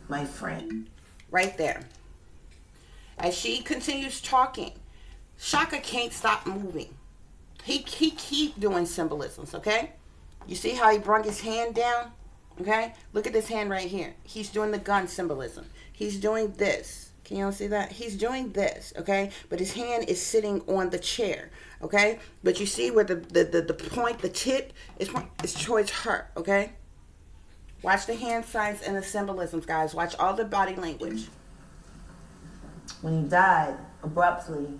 my friend. Right there. As she continues talking, Shaka can't stop moving. He keep doing symbolisms, okay? You see how he brought his hand down? Okay? Look at this hand right here. He's doing the gun symbolism. He's doing this. Can you all see that? He's doing this, okay? But his hand is sitting on the chair, okay? But you see where the point, the tip is towards her, okay? Watch the hand signs and the symbolisms, guys. Watch all the body language. When he died abruptly,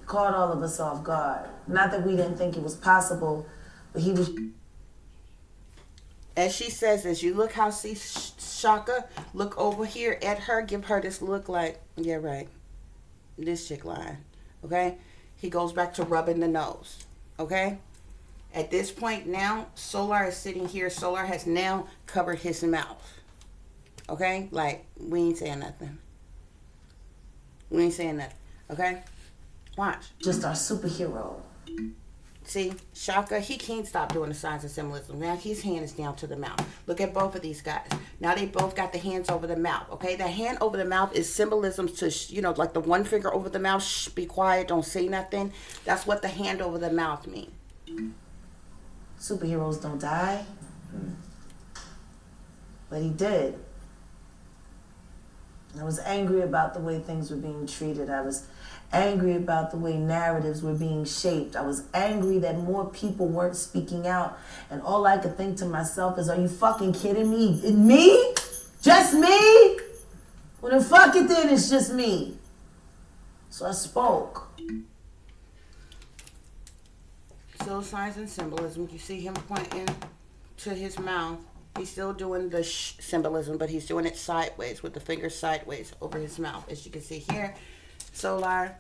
caught all of us off guard. Not that we didn't think it was possible, but he was. As she says this, you look how see Shaka, look over here at her, give her this look like, yeah, right, this chick lying, okay? He goes back to rubbing the nose, okay? At this point now, Solar is sitting here. Solar has now covered his mouth, okay? Like, we ain't saying nothing. We ain't saying nothing, okay? Watch. Just our superhero. See, Shaka, he can't stop doing the signs of symbolism. Now his hand is down to the mouth. Look at both of these guys. Now they both got the hands over the mouth, okay? The hand over the mouth is symbolism to, you know, like the one finger over the mouth, shh, be quiet, don't say nothing. That's what the hand over the mouth means. Superheroes don't die. But he did. I was angry about the way things were being treated. I was angry about the way narratives were being shaped. I was angry that more people weren't speaking out. And all I could think to myself is, are you fucking kidding me? Me? Just me? Well, then fuck it then, it's just me. So I spoke. So signs and symbolism. You see him pointing to his mouth. He's still doing the shh symbolism, but he's doing it sideways with the fingers sideways over his mouth. As you can see here, Solar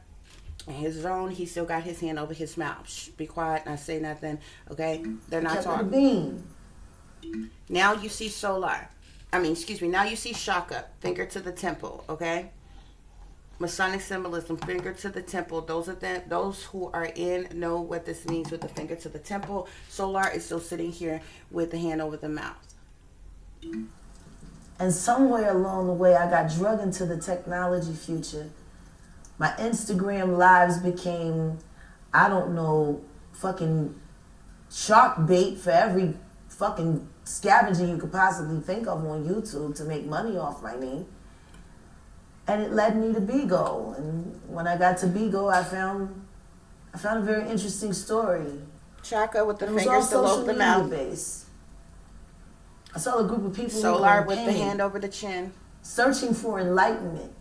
and his zone, he still got his hand over his mouth. Shh, be quiet, not say nothing. Okay, they're not talking. Being. Now you see Solar. Now you see Shaka, finger to the temple. Okay. Masonic symbolism, finger to the temple. Those who are in know what this means with the finger to the temple. Solar is still sitting here with the hand over the mouth. And somewhere along the way, I got drug into the technology future. My Instagram lives became, I don't know, fucking shark bait for every fucking scavenger you could possibly think of on YouTube to make money off my name. And it led me to Bigo. And when I got to Bigo, I found a very interesting story. Shaka with the It was fingers all below social the media mouth. based. I saw a group of people who were Solar in with the pain, hand over the chin. searching for enlightenment.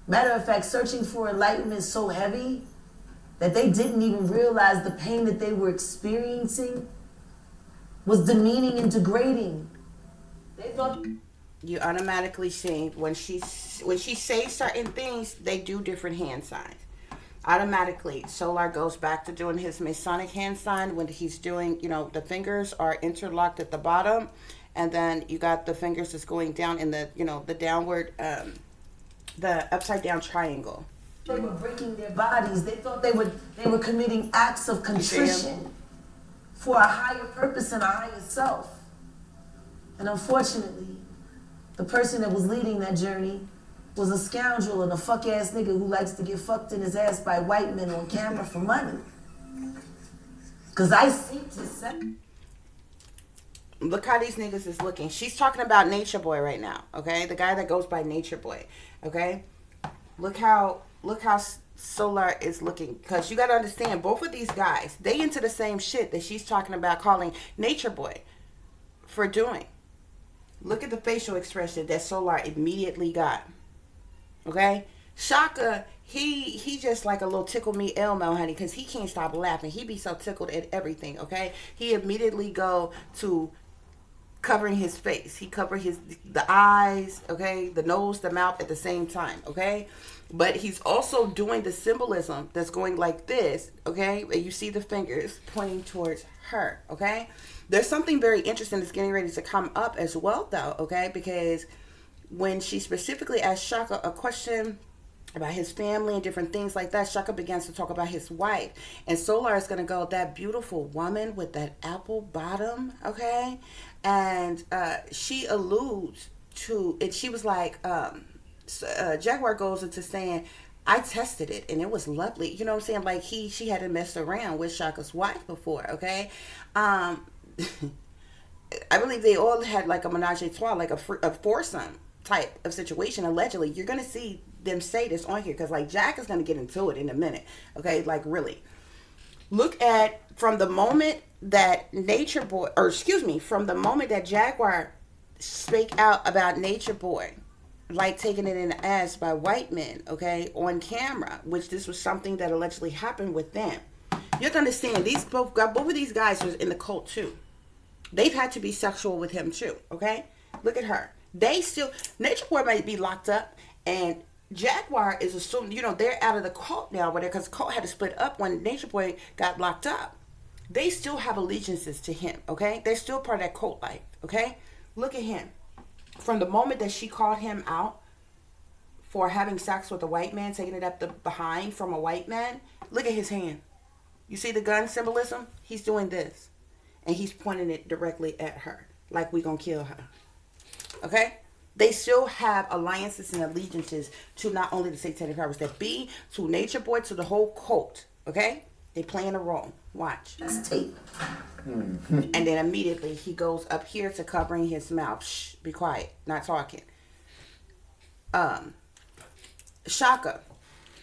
Matter of fact, searching for enlightenment so heavy that they didn't even realize the pain that they were experiencing was demeaning and degrading. They thought You automatically see when she says certain things, they do different hand signs. Automatically, Solar goes back to doing his Masonic hand sign when he's doing, the fingers are interlocked at the bottom, and then you got the fingers that's going down in the, the downward, the upside down triangle. they were breaking their bodies. They thought they were committing acts of contrition for a higher purpose and a higher self. And unfortunately, the person that was leading that journey was a scoundrel and a fuck-ass nigga who likes to get fucked in his ass by white men on camera for money. Because I see to say... Look how these niggas is looking. She's talking about Nature Boy right now, okay? The guy that goes by Nature Boy, okay? Look how Solar is looking. Because you got to understand, both of these guys, they into the same shit that she's talking about calling Nature Boy for doing. Look at the facial expression that Solar immediately got. Okay? Shaka, he just like a little tickle me Elmo, honey, because he can't stop laughing. He be so tickled at everything, okay? He immediately go to covering his face. He cover the eyes, okay? The nose, the mouth at the same time, okay? But he's also doing the symbolism that's going like this, okay? And you see the fingers pointing towards her, okay? There's something very interesting that's getting ready to come up as well, though, okay? Because when she specifically asked Shaka a question about his family and different things like that, Shaka begins to talk about his wife. And Solar is going to go, that beautiful woman with that apple bottom, okay? And she alludes to it. She was like, Jaguar goes into saying, I tested it and it was lovely. You know what I'm saying? Like she hadn't messed around with Shaka's wife before, okay? I believe they all had like a menage a trois, like a foursome type of situation, allegedly. You're going to see them say this on here because like Jack is going to get into it in a minute, okay? Like really. Look at from the moment that from the moment that Jaguar spake out about Nature Boy, like taking it in the ass by white men, okay, on camera, which this was something that allegedly happened with them. You have to understand, both of these guys was in the cult too. They've had to be sexual with him too, okay? Look at her. Nature Boy might be locked up, and Jaguar is assumed, they're out of the cult now, because the cult had to split up when Nature Boy got locked up. They still have allegiances to him, okay? They're still part of that cult life, okay? Look at him. From the moment that she called him out for having sex with a white man, taking it up the behind from a white man, look at his hand. You see the gun symbolism? He's doing this. And he's pointing it directly at her, like we gonna kill her. Okay? They still have alliances and allegiances to not only the satanic powers that be, to Nature Boy, to the whole cult. Okay? They playing a role. Watch. Tape. And then immediately he goes up here to covering his mouth. Shh, be quiet, not talking. Shaka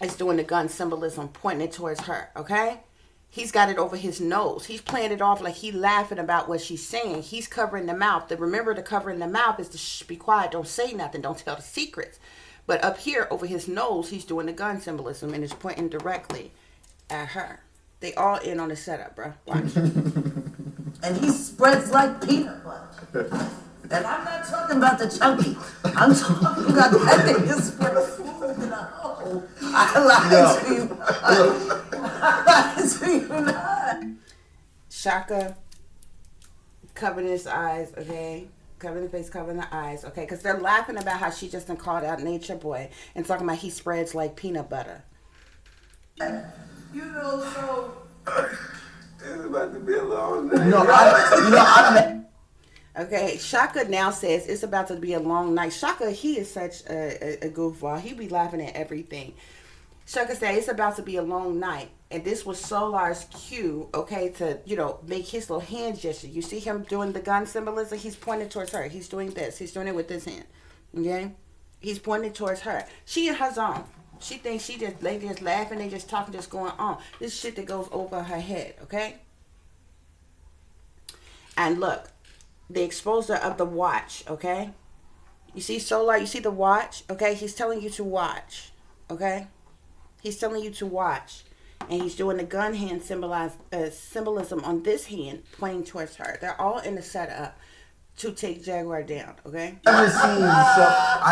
is doing the gun symbolism, pointing it towards her. Okay? He's got it over his nose. He's playing it off like he's laughing about what she's saying. He's covering the mouth. Remember, the covering the mouth is to shh, be quiet, don't say nothing, don't tell the secrets. But up here over his nose, he's doing the gun symbolism and is pointing directly at her. They all in on the setup, bro. Watch. And he spreads like peanut butter. And I'm not talking about the chunky. I'm talking about that thing that spreads smooth in a hole. I lied to you. I lied to you not. Shaka covering his eyes, okay? Covering the face, covering the eyes, okay? Because they're laughing about how she just done called out Nature Boy and talking about he spreads like peanut butter. So... It's about to be a long night. Okay, Shaka now says it's about to be a long night. Shaka, he is such a goofball. He be laughing at everything. Shaka said it's about to be a long night. And this was Solar's cue, okay, to, make his little hand gesture. You see him doing the gun symbolism? He's pointing towards her. He's doing this. He's doing it with this hand. Okay? He's pointing towards her. She in her zone. She thinks they just laughing, they just talking, just going on. This shit that goes over her head, okay? And look, the exposure of the watch, okay? You see Solar, you see the watch, okay? He's telling you to watch, okay? He's telling you to watch. And he's doing the gun hand symbolism on this hand, pointing towards her. They're all in the setup to take Jaguar down, okay? I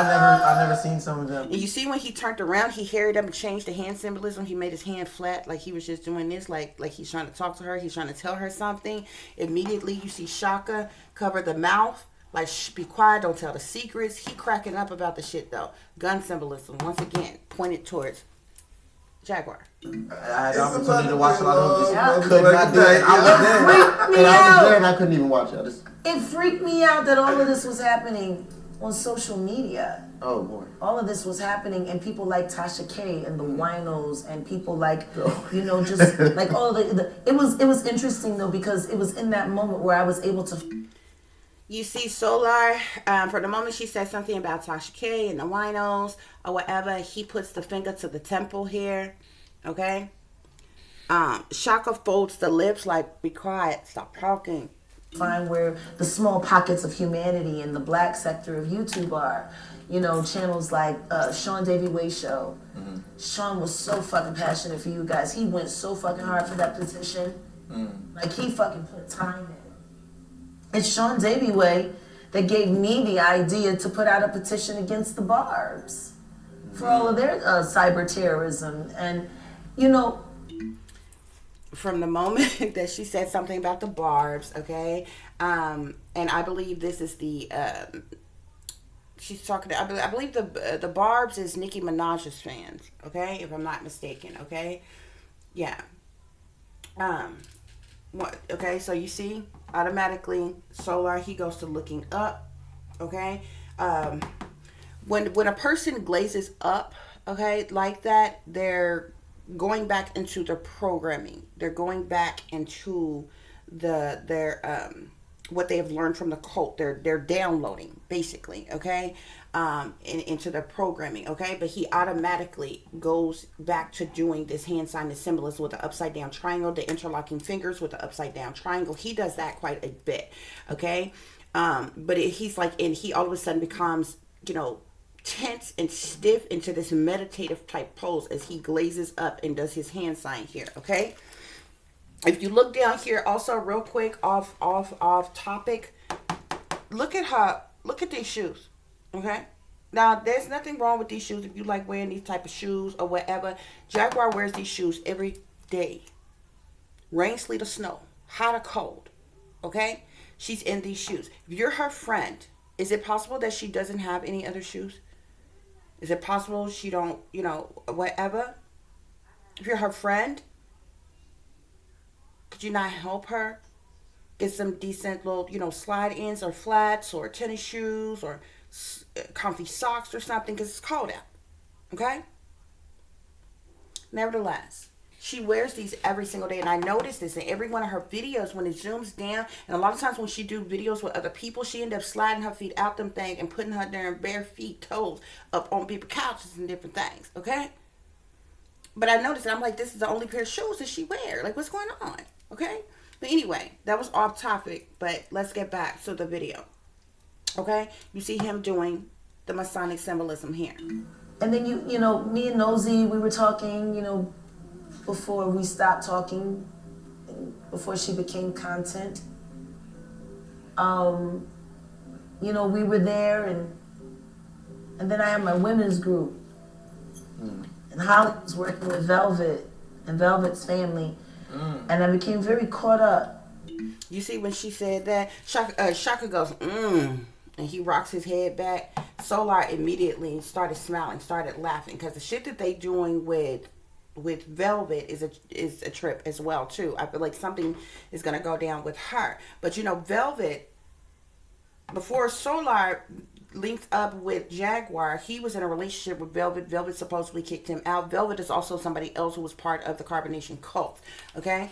never seen some of them. And you see when he turned around, he hurried up and changed the hand symbolism. He made his hand flat, like he was just doing this, like he's trying to talk to her. He's trying to tell her something. Immediately, you see Shaka cover the mouth, like, shh, be quiet, don't tell the secrets. He cracking up about the shit, though. Gun symbolism, once again, pointed towards Jaguar. I had the opportunity to watch a lot of this. Yeah. Could not do it. I was there. Freaked me And I was out. there and I couldn't even watch it. It freaked me out that all of this was happening on social media. Oh, boy. All of this was happening, and people like Tasha K and the Winos, and people like, just like all the it was interesting though, because it was in that moment where I was able to. You see Solar, for the moment she said something about Tasha K and the Winos or whatever, he puts the finger to the temple here, okay? Shaka folds the lips like, be quiet, stop talking. Find where the small pockets of humanity in the black sector of YouTube are. Channels like Sean Davey Way Show. Mm-hmm. Sean was so fucking passionate for you guys. He went so fucking hard for that petition. Like, he fucking put time in. It's Sean Davey Way that gave me the idea to put out a petition against the Barbs for all of their cyber terrorism. And, from the moment that she said something about the Barbs, okay? And I believe this is the she's talking to, I believe the Barb's is Nicki Minaj's fans, okay, if I'm not mistaken, okay, yeah. What? Okay, so you see, automatically, Solar, he goes to looking up, okay. When a person glazes up, okay, like that, they're going back into their programming. They're going back into their what they have learned from the cult. They're downloading basically, okay, into their programming, okay. But he automatically goes back to doing this hand sign, the symbolism with the upside down triangle, the interlocking fingers with the upside down triangle. He does that quite a bit, okay. But he's like, and he all of a sudden becomes, tense and stiff into this meditative type pose as he glazes up and does his hand sign here, okay. If you look down here also real quick off topic, look at these shoes, okay. Now there's nothing wrong with these shoes if you like wearing these type of shoes or whatever. Jaguar wears these shoes every day, rain, sleet, or snow, hot or cold, okay. She's in these shoes. If you're her friend, is it possible that she doesn't have any other shoes? Is it possible she don't, whatever? If you're her friend, could you not help her get some decent little, slide ins or flats or tennis shoes or comfy socks or something, because it's cold out, okay? Nevertheless, she wears these every single day, and I noticed this in every one of her videos when it zooms down. And a lot of times when she do videos with other people, she end up sliding her feet out them things and putting her damn bare feet, toes up on people's couches and different things, okay? But I noticed that I'm like, this is the only pair of shoes that she wear. Like, what's going on, okay? But anyway, that was off topic, but let's get back to the video, okay? You see him doing the Masonic symbolism here. And then me and Nosy, we were talking, before we stopped talking, before she became content. We were there, and then I had my women's group. And Holly was working with Velvet and Velvet's family. And I became very caught up. You see when she said that, Shaka goes, and he rocks his head back. Solar immediately started smiling, started laughing, because the shit that they doing with Velvet is a trip as well too. I feel like something is gonna go down with her. But Velvet, before Solar linked up with Jaguar, he was in a relationship with Velvet. Velvet supposedly kicked him out. Velvet is also somebody else who was part of the Carbonation cult. Okay.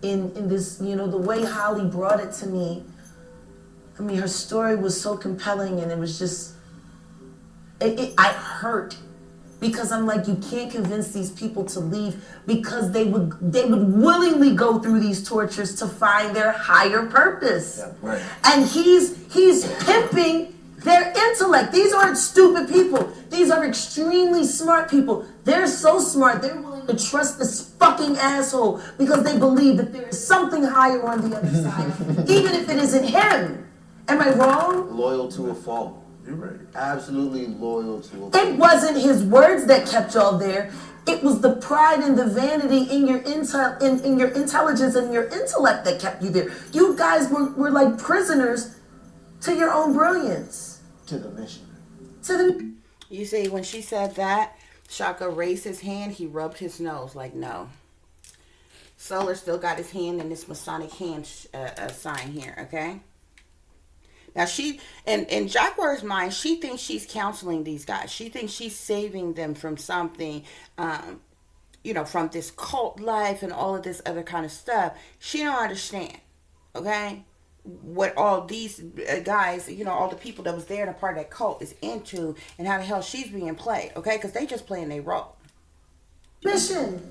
In this, the way Holly brought it to me, I mean, her story was so compelling, and it was just, I hurt. Because I'm like, you can't convince these people to leave, because they would willingly go through these tortures to find their higher purpose. Yeah, right. And he's pimping their intellect. These aren't stupid people. These are extremely smart people. They're so smart, they're willing to trust this fucking asshole because they believe that there is something higher on the other side, even if it isn't him. Am I wrong? Loyal to a fault. You're right. Absolutely loyal to a fault. It wasn't his words that kept y'all there. It was the pride and the vanity in your in your intelligence and your intellect that kept you there. You guys were like prisoners to your own brilliance. To the mission. You see, when she said that, Shaka raised his hand, he rubbed his nose like, no. Solar still got his hand in this Masonic hand sign here, okay? Now she, in Jaguar's mind, she thinks she's counseling these guys. She thinks she's saving them from something, from this cult life and all of this other kind of stuff. She don't understand, okay, what all these guys, all the people that was there and a part of that cult is into, and how the hell she's being played, okay? Because they just playing their role. Mission.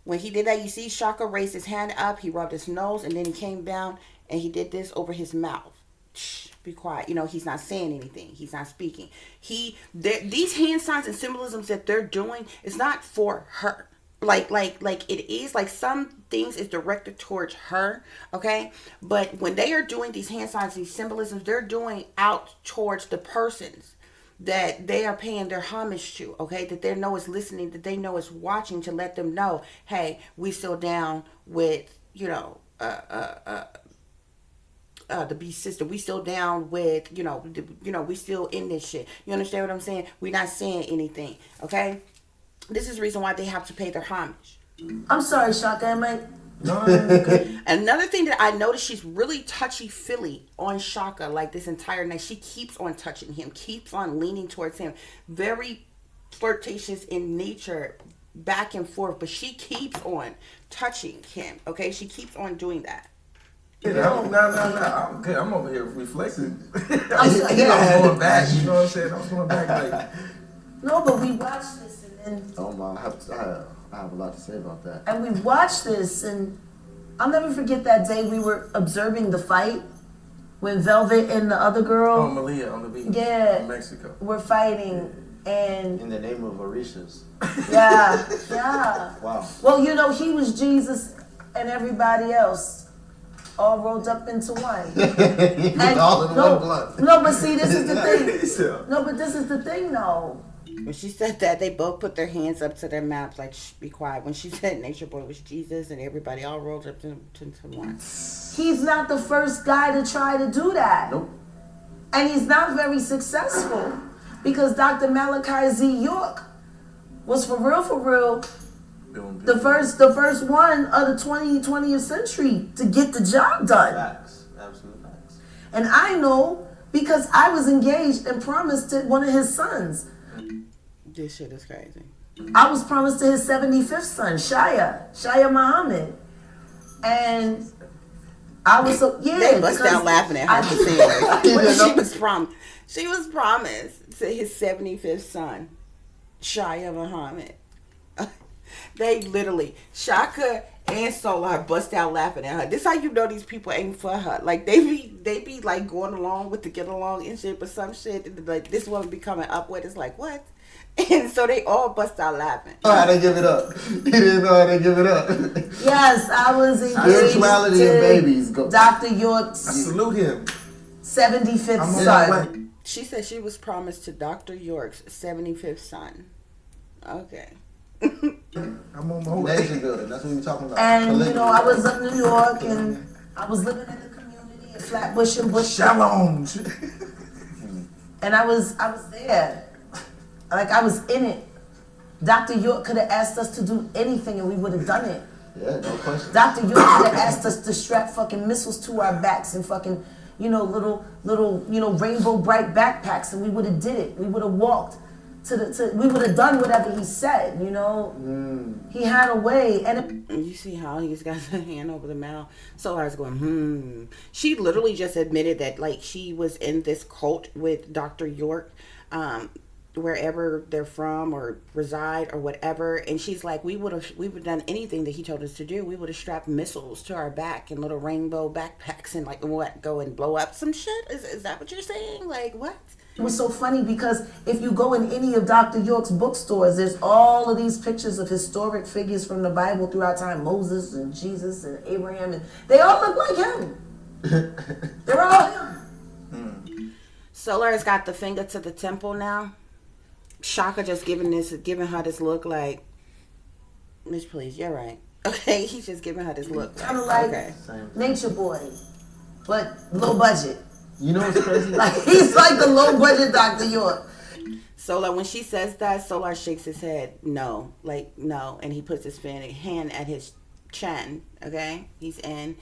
When he did that, you see Shaka raised his hand up, he rubbed his nose, and then he came down and he did this over his mouth. Shh, be quiet. He's not saying anything. He's not speaking. These hand signs and symbolisms that they're doing is not for her. Like it is, like some things is directed towards her, okay? But when they are doing these hand signs, these symbolisms, they're doing out towards the persons that they are paying their homage to, okay? That they know is listening, that they know is watching, to let them know, hey, we still down with, the Beast sister. We still down with, we still in this shit. You understand what I'm saying? We're not saying anything, okay? This is the reason why they have to pay their homage. I'm sorry, Shaka. Am I? No, okay. Another thing that I noticed, she's really touchy-feely on Shaka, like this entire night. She keeps on touching him, keeps on leaning towards him. Very flirtatious in nature, back and forth, but she keeps on touching him, okay? She keeps on doing that. No. I'm good. I'm over here reflecting. I'm going back. You know what I'm saying? I'm going back. Like, No, but we watched this and then. Oh my, I have a lot to say about that. And we watched this, and I'll never forget that day we were observing the fight when Velvet and the other girl. oh, Malia on the beach. Yeah. In Mexico. Were fighting, and In the name of Orishas. yeah. Wow. Well, he was Jesus and everybody else all rolled up into one. He was all in one blood. No, but see, this is the thing. Yeah. No, but this is the thing, though. When she said that, they both put their hands up to their mouths like, shh, be quiet. When she said Nature Boy was Jesus and everybody all rolled up to one. He's not the first guy to try to do that. Nope. And he's not very successful. Because Dr. Malachi Z. York was for real, the first one of the 20th century to get the job done. Facts. Absolute facts. And I know because I was engaged and promised to one of his sons. This shit is crazy. I was promised to his 75th son, Shia Muhammad. And I was They bust out laughing at her for saying that. She was promised to his 75th son, Shia Muhammad. They literally, Shaka and Solar bust out laughing at her. This how you know these people ain't for her. Like they be like going along with the get along and shit, but some shit like this woman be coming up with is like what? And so they all bust out laughing. Oh, how to give it up. He didn't know how to give it up. Yes, I was engaged Spirituality to and babies. Go. Dr. York's I salute him. 75th I'm on son. my way. She said she was promised to Dr. York's 75th son. Okay. I'm on my way. Nation building. That's what we talking about. And I was up in New York and I was living in the community in Flatbush and Bush. Shalom. And I was there. Like I was in it. Dr. York could have asked us to do anything and we would have done it. Yeah, no question. Dr. York could have asked us to strap fucking missiles to our backs and fucking, little, rainbow bright backpacks and we would have did it. We would have walked we would have done whatever he said, He had a way and You see how he's got the hand over the mouth? Solar's going, She literally just admitted that like she was in this cult with Dr. York, wherever they're from or reside or whatever, and she's like, we would have done anything that he told us to do. We would have strapped missiles to our back and little rainbow backpacks and like go and blow up some shit. Is that what you're saying? Like what? it was so funny because if you go in any of Dr. York's bookstores, there's all of these pictures of historic figures from the Bible throughout time, Moses and Jesus and Abraham, and they all look like him. They're all him. Solar's got the finger to the temple now. Shaka just giving her this look like, Miss, please, you're right. Okay, he's just giving her this look. Kind of like okay. Nature Boy, but low budget. You know what's crazy? Like he's like the low budget Dr. York. Solar, when she says that, Solar shakes his head, no, and he puts his hand at his chin. Okay, he's in.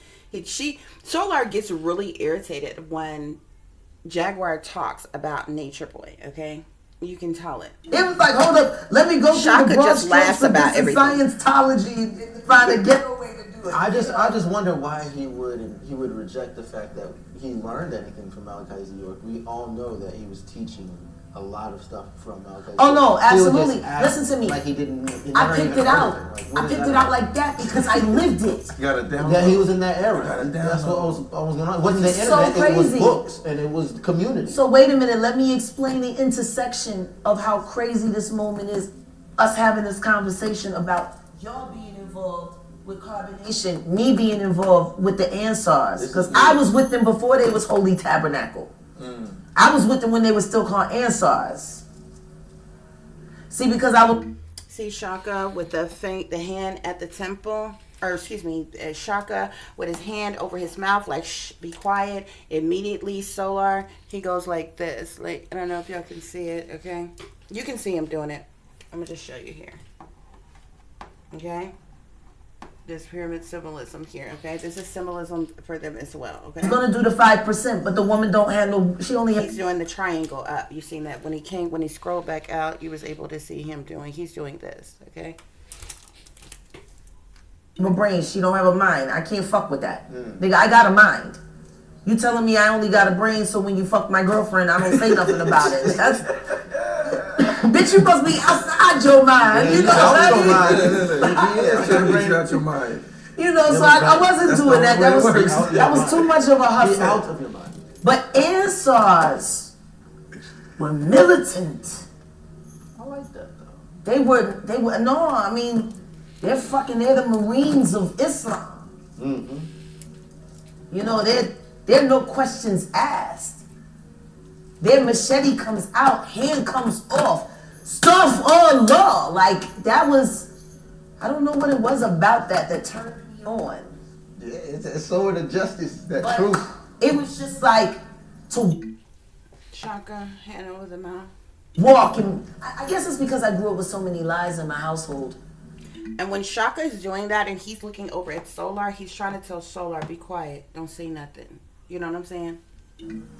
Solar gets really irritated when Jaguar talks about Nature Boy. Okay. You can tell it. It was like, hold up, let me go Shaka through the broad just laughs strokes of about this everything. Scientology and find a getaway to do it. I just wonder why he would reject the fact that he learned anything from Malachi Z. York. We all know that he was teaching a lot of stuff from Malachi Z. Oh no, He would absolutely. just act Listen to me. Like he didn't. He I never picked even it heard out. of it. Like, what I is picked that it out about? like that because I lived it. You got it down. Yeah, he was in that era. Got it down. That's what was going on. It wasn't the So internet. It was crazy. books and it was community. So wait a minute, let me explain the intersection of how crazy this moment is. Us having this conversation about y'all being involved with carbonation, me being involved with the Ansars. Because I was with them before they was Holy Tabernacle. I was with them when they were still called Ansars. See, because I was... See Shaka with the hand at the temple. Shaka with his hand over his mouth, like, shh, be quiet. Immediately, Solar, he goes like this. Like, I don't know if y'all can see it, okay? You can see him doing it. I'm going to just show you here. Okay? There's pyramid symbolism here, okay? This is symbolism for them as well, okay? He's gonna do the 5%, but the woman don't handle. She only. He's doing the triangle up. You seen that when he scrolled back out, you was able to see him doing. He's doing this, okay? No brain. She don't have a mind. I can't fuck with that. Nigga, I got a mind. You telling me I only got a brain, so when you fuck my girlfriend, I don't say nothing about it. That's, bitch, you must be outside your mind. You know what I mean? Out your mind. You know, so I wasn't doing that. That was too much of a hustle. Out of your mind. But Ansars were militant. I like that though. They were no, I mean, they're the Marines of Islam. You know, they're no questions asked. Their machete comes out, hand comes off, stuff on law. Like, that was, I don't know what it was about that turned me on. Yeah, it's a sword of justice, that But truth. it was just like to Shaka, hand over the mouth. walk, and I guess it's because I grew up with so many lies in my household. And when Shaka is doing that and he's looking over at Solar, he's trying to tell Solar, be quiet, don't say nothing. You know what I'm saying?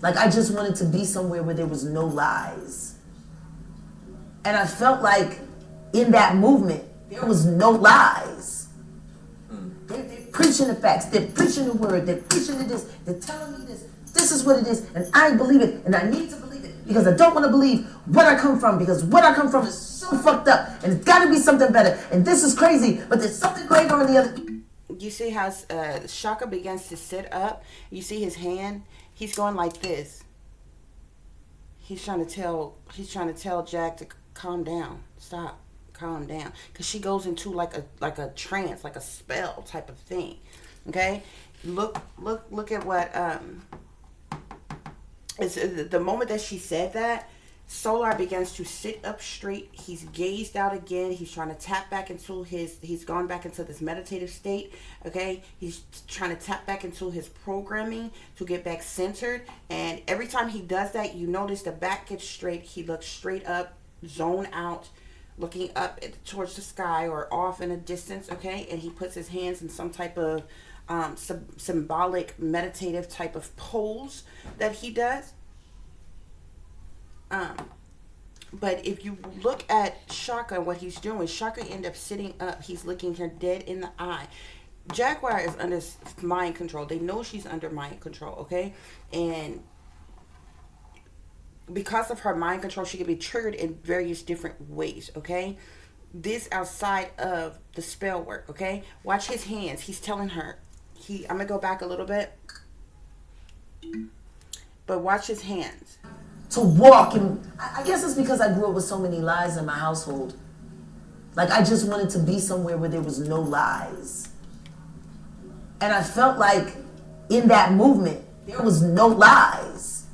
Like, I just wanted to be somewhere where there was no lies. And I felt like in that movement, there was no lies. They're preaching the facts. They're preaching the word. They're preaching this. They're telling me this. This is what it is. And I believe it. And I need to believe it. Because I don't want to believe where I come from. Because what I come from is so fucked up. And it's got to be something better. And this is crazy. But there's something greater on the other. You see how Shaka begins to sit up? You see his hand? He's going like this. He's trying to tell Jack to calm down. Stop. Calm down. Because she goes into like a trance, like a spell type of thing. Okay? Look at what it's the moment that she said that, Solar begins to sit up straight. He's gazed out again. He's trying to tap back into he's gone back into this meditative state. Okay. He's trying to tap back into his programming to get back centered. And every time he does that, you notice the back gets straight. He looks straight up, zone out, looking up towards the sky or off in a distance. Okay. And he puts his hands in some type of symbolic meditative type of pose that he does. But if you look at Shaka, what he's doing, Shaka end up sitting up. He's looking her dead in the eye. Jaguar is under mind control. They know she's under mind control, okay? And because of her mind control, she can be triggered in various different ways, okay? This outside of the spell work, okay? Watch his hands. He's telling her. I'm going to go back a little bit. But watch his hands. To walk, and I guess it's because I grew up with so many lies in my household. Like, I just wanted to be somewhere where there was no lies. And I felt like in that movement, there was no lies.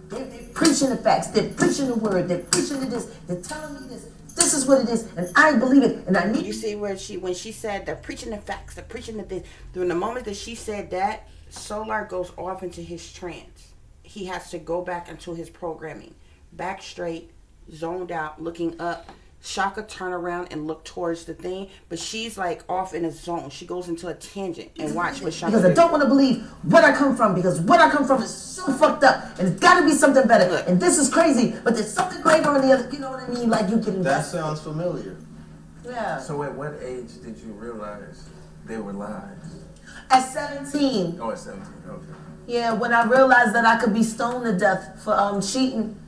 They're preaching the facts. They're preaching the word. They're preaching this. They're telling me this. This is what it is, and I believe it, and I need. You see where when she said they're preaching the facts, they're preaching the this. During the moment that she said that, Solar goes off into his trance. He has to go back into his programming. Back straight, zoned out, looking up. Shaka turn around and look towards the thing, but she's like off in a zone. She goes into a tangent and watch what Shaka Because I don't want to believe where I come from, because what I come from is so fucked up, and it's got to be something better. Look. And this is crazy, but there's something greater on the other. You know what I mean? Like, you can. That sounds familiar. Yeah. So at what age did you realize they were lies? At 17. Oh, at 17. Okay. Yeah, when I realized that I could be stoned to death for cheating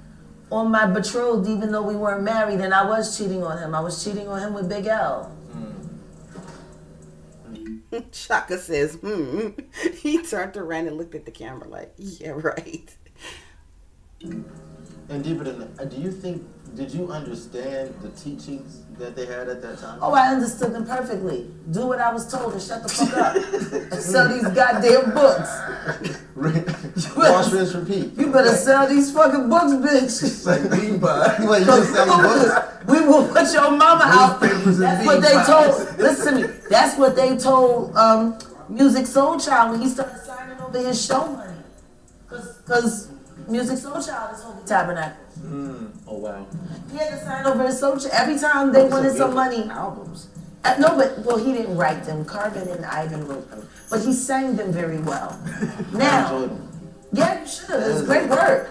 on my betrothed, even though we weren't married, and I was cheating on him. I was cheating on him with Big L. Shaka says, He turned around and looked at the camera like, yeah, right. And deeper than that, do you think Did you understand the teachings that they had at that time? Oh, I understood them perfectly. Do what I was told and shut the fuck up. And sell these goddamn books. Wash, rinse, repeat. You better sell these fucking books, bitch. It's like Beanbot. Wait, you just selling books? We will put your mama out. Newspapers and That's what they bean told. pies. Listen to me. That's what they told Music Soul Child when he started signing over his show money. Cause Music Soul Child is Holy Tabernacle. Oh wow. He had to sign over his soul child every time they wanted some money. Albums. No, but well, he didn't write them. Carvin and Ivan wrote them, but he sang them very well. I Now, enjoyed them. yeah, you should have. It was great work.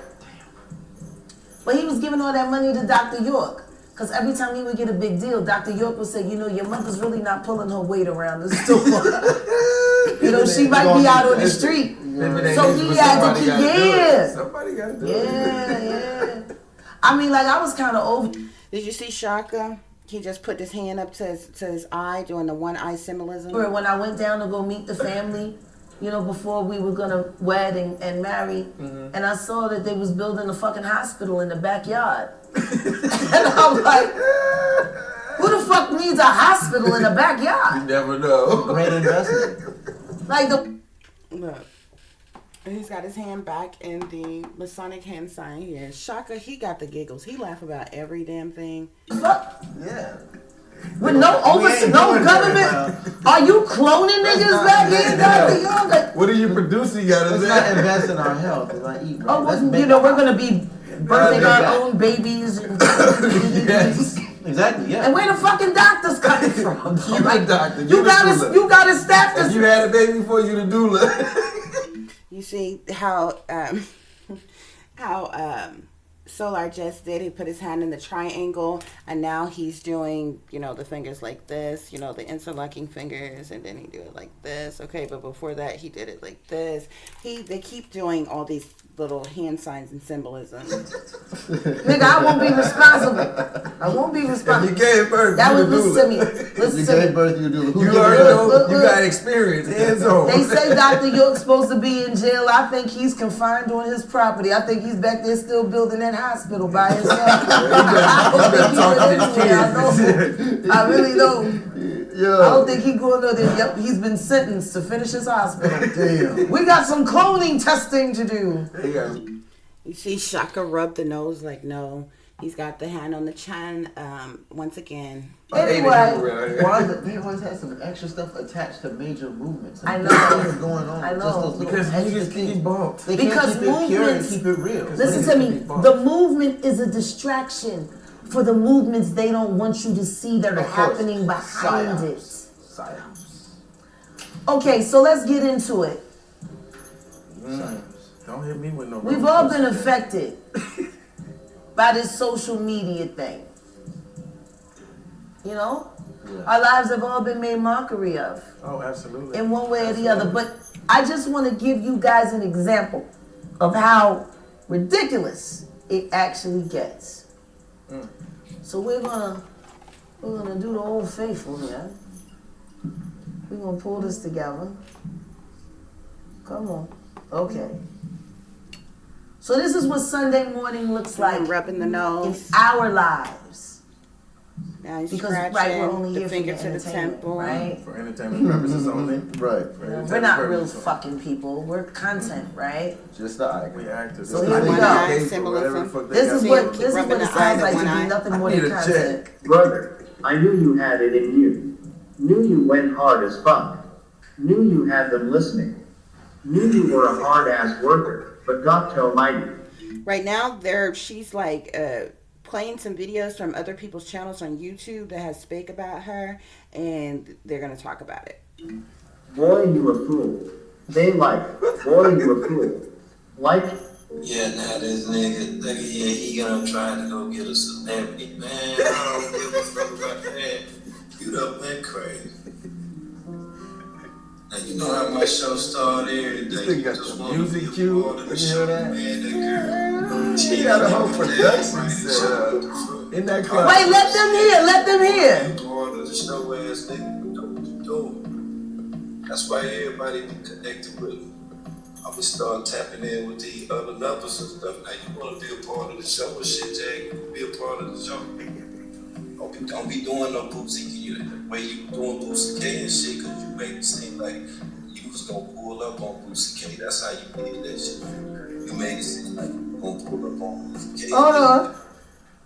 But he was giving all that money to Dr. York. Because every time he would get a big deal, Dr. York would say, you know, your mother's really not pulling her weight around the store. You know, she might be out on the street. So he had to keep, Somebody got to do it. Yeah. I mean, like, I was kind of over. Did you see Shaka? He just put his hand up to his eye, doing the one eye symbolism. When I went down to go meet the family, you know, before we were gonna wed and marry, and I saw that they was building a fucking hospital in the backyard. And I'm like, who the fuck needs a hospital in the backyard? You never know. Great investment. Like the Look, he's got his hand back in the Masonic hand sign here. Shaka, he got the giggles. He laugh about every damn thing. fuck? Yeah. With no oversight, no government? Are you cloning niggas back in, Dr. Young? Like, What are you producing? Got Let's to not invest in our health. Let's not eat right. oh, Let's well, make you know, we're gonna be birthing Yeah. our own babies and Yes. Exactly, yeah. and where the fucking doctors coming from? You the doctor. You the doula. you got to staff If this. you had a baby before, you the doula. You see how Solar just did. He put his hand in the triangle, and now he's doing, you know, the fingers like this, you know, the interlocking fingers, and then he do it like this. Okay, but before that, he did it like this. They keep doing all these little hand signs and symbolism. Nigga, I won't be responsible. I won't be If responsible. you gave birth, That you was the listen doula. to me. You Listen to gave me. birth, you do. Who You gave already birth? know. You got experience. Hands on. They say Dr. York's supposed to be in jail. I think he's confined on his property. I think he's back there still building that hospital by himself. I don't think he talk to went his into it. I know. I really don't. I Yo. don't think he going to there. Yep, he's been sentenced to finish his hospital. Damn. We got some cloning testing to do. They got- You see Shaka rub the nose like no. He's got the hand on the chin. Once again, Anyway, Wanda, they always had some extra stuff attached to major movements. I know. Things going on. I know. Just those little Because extra niggas things. get bumped. They Because can't keep it pure and movements- keep it real. Listen to me. The movement is a distraction for the movements they don't want you to see that are Of course. happening behind it. Psyops. Okay, so let's get into it. Don't hit me with no. We've all been affected by this social media thing. You know? Yeah. Our lives have all been made mockery of Oh, absolutely. in one way or the other. But I just want to give you guys an example of how ridiculous it actually gets. So we're gonna do the old faithful here. We're gonna pull this together. Come on. Okay. So this is what Sunday morning looks like I'm rubbing the in nose. our lives. Now he's Because scratching right, we're only the here for finger the to the entertainment, temple. right? For entertainment purposes only. Right. For entertainment We're not real purposes fucking people. We're content, right? Just the icon. only. We actors. So It's here we not go. even paid for whatever the fuck they This is got what going on. this is what rubbing it the eye sounds to like one to eye. be nothing more I need than a content. check. Brother, I knew you had it in you. Knew you went hard as fuck. Knew you had them listening. Knew you were a hard-ass worker, but God almighty. Right now, she's like playing some videos from other people's channels on YouTube that has spake about her, and they're gonna talk about it. Boy, you a fool. They like, boy, you a fool. Like, Yeah, now this nigga, yeah, he gonna try to go get a celebrity. Man, I don't give a fuck about that. You done went crazy. Now, you know how my show started. This They nigga got just the wanna music be a cue. part of the You hear show, that? man, that girl. He got a whole She production right, set up in that club. Wait, let them hear. Let them hear. Part of the show ass nigga, know what you doing. That's why everybody be connected with him. I'm gonna start tapping in with the other numbers and stuff. Now you wanna be a part of the show and shit, Jag, you be a part of the show. Don't be doing no Boosie K. The way you doing Boosie K and shit, cause you made it seem like you was gonna pull up on Boosie K. That's how you did that shit. You made it seem like you were gonna pull up on Boosie K. Hold on.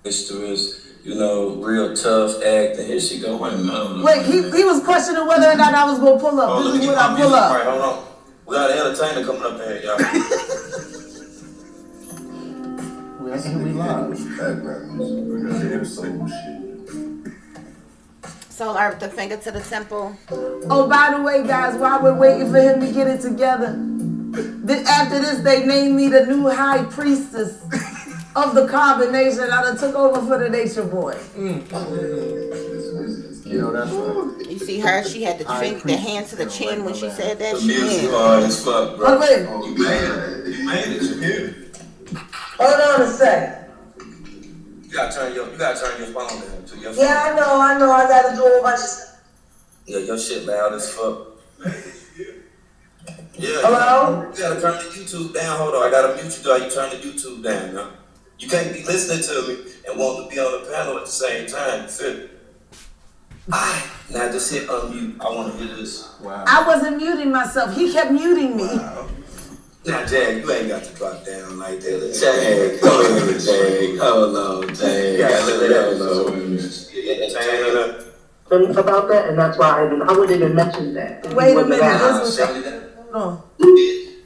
Mr. is, real tough acting. Here she go. Wait a minute. Wait, he was questioning whether or not I was gonna pull up. Oh, This let is me what get I my pull music up. right. Hold on. We got an entertainer coming up here, y'all. We live. Background music. We got the soul shit. So the finger to the temple. Oh, by the way, guys, while we're waiting for him to get it together, after this, they named me the new high priestess of the combination. I done took over for the Nature Boy. That's right. You see her? She had the hand to the chin when she said that. The She music did. hard as fuck, bro. Oh, wait. You made it. You made it. You here. Hold on a sec. You gotta turn your phone down to your phone. Yeah, I know. I gotta do a whole bunch of stuff. Yeah, your shit loud as fuck. Yeah. Hello? You gotta turn the YouTube down. Hold on, I gotta mute you while you turn the YouTube down, man. You can't be listening to me and want to be on the panel at the same time. You feel me? Alright, now just hit unmute. I wanna hear this. Wow. I wasn't muting myself. He kept muting me. Now, Jag, you ain't got to drop down like that. Jag, hold on, Jag. Hold on, Jag. Yeah, About that, and that's why I wouldn't even mention that. Wait a minute. Hold This was. on.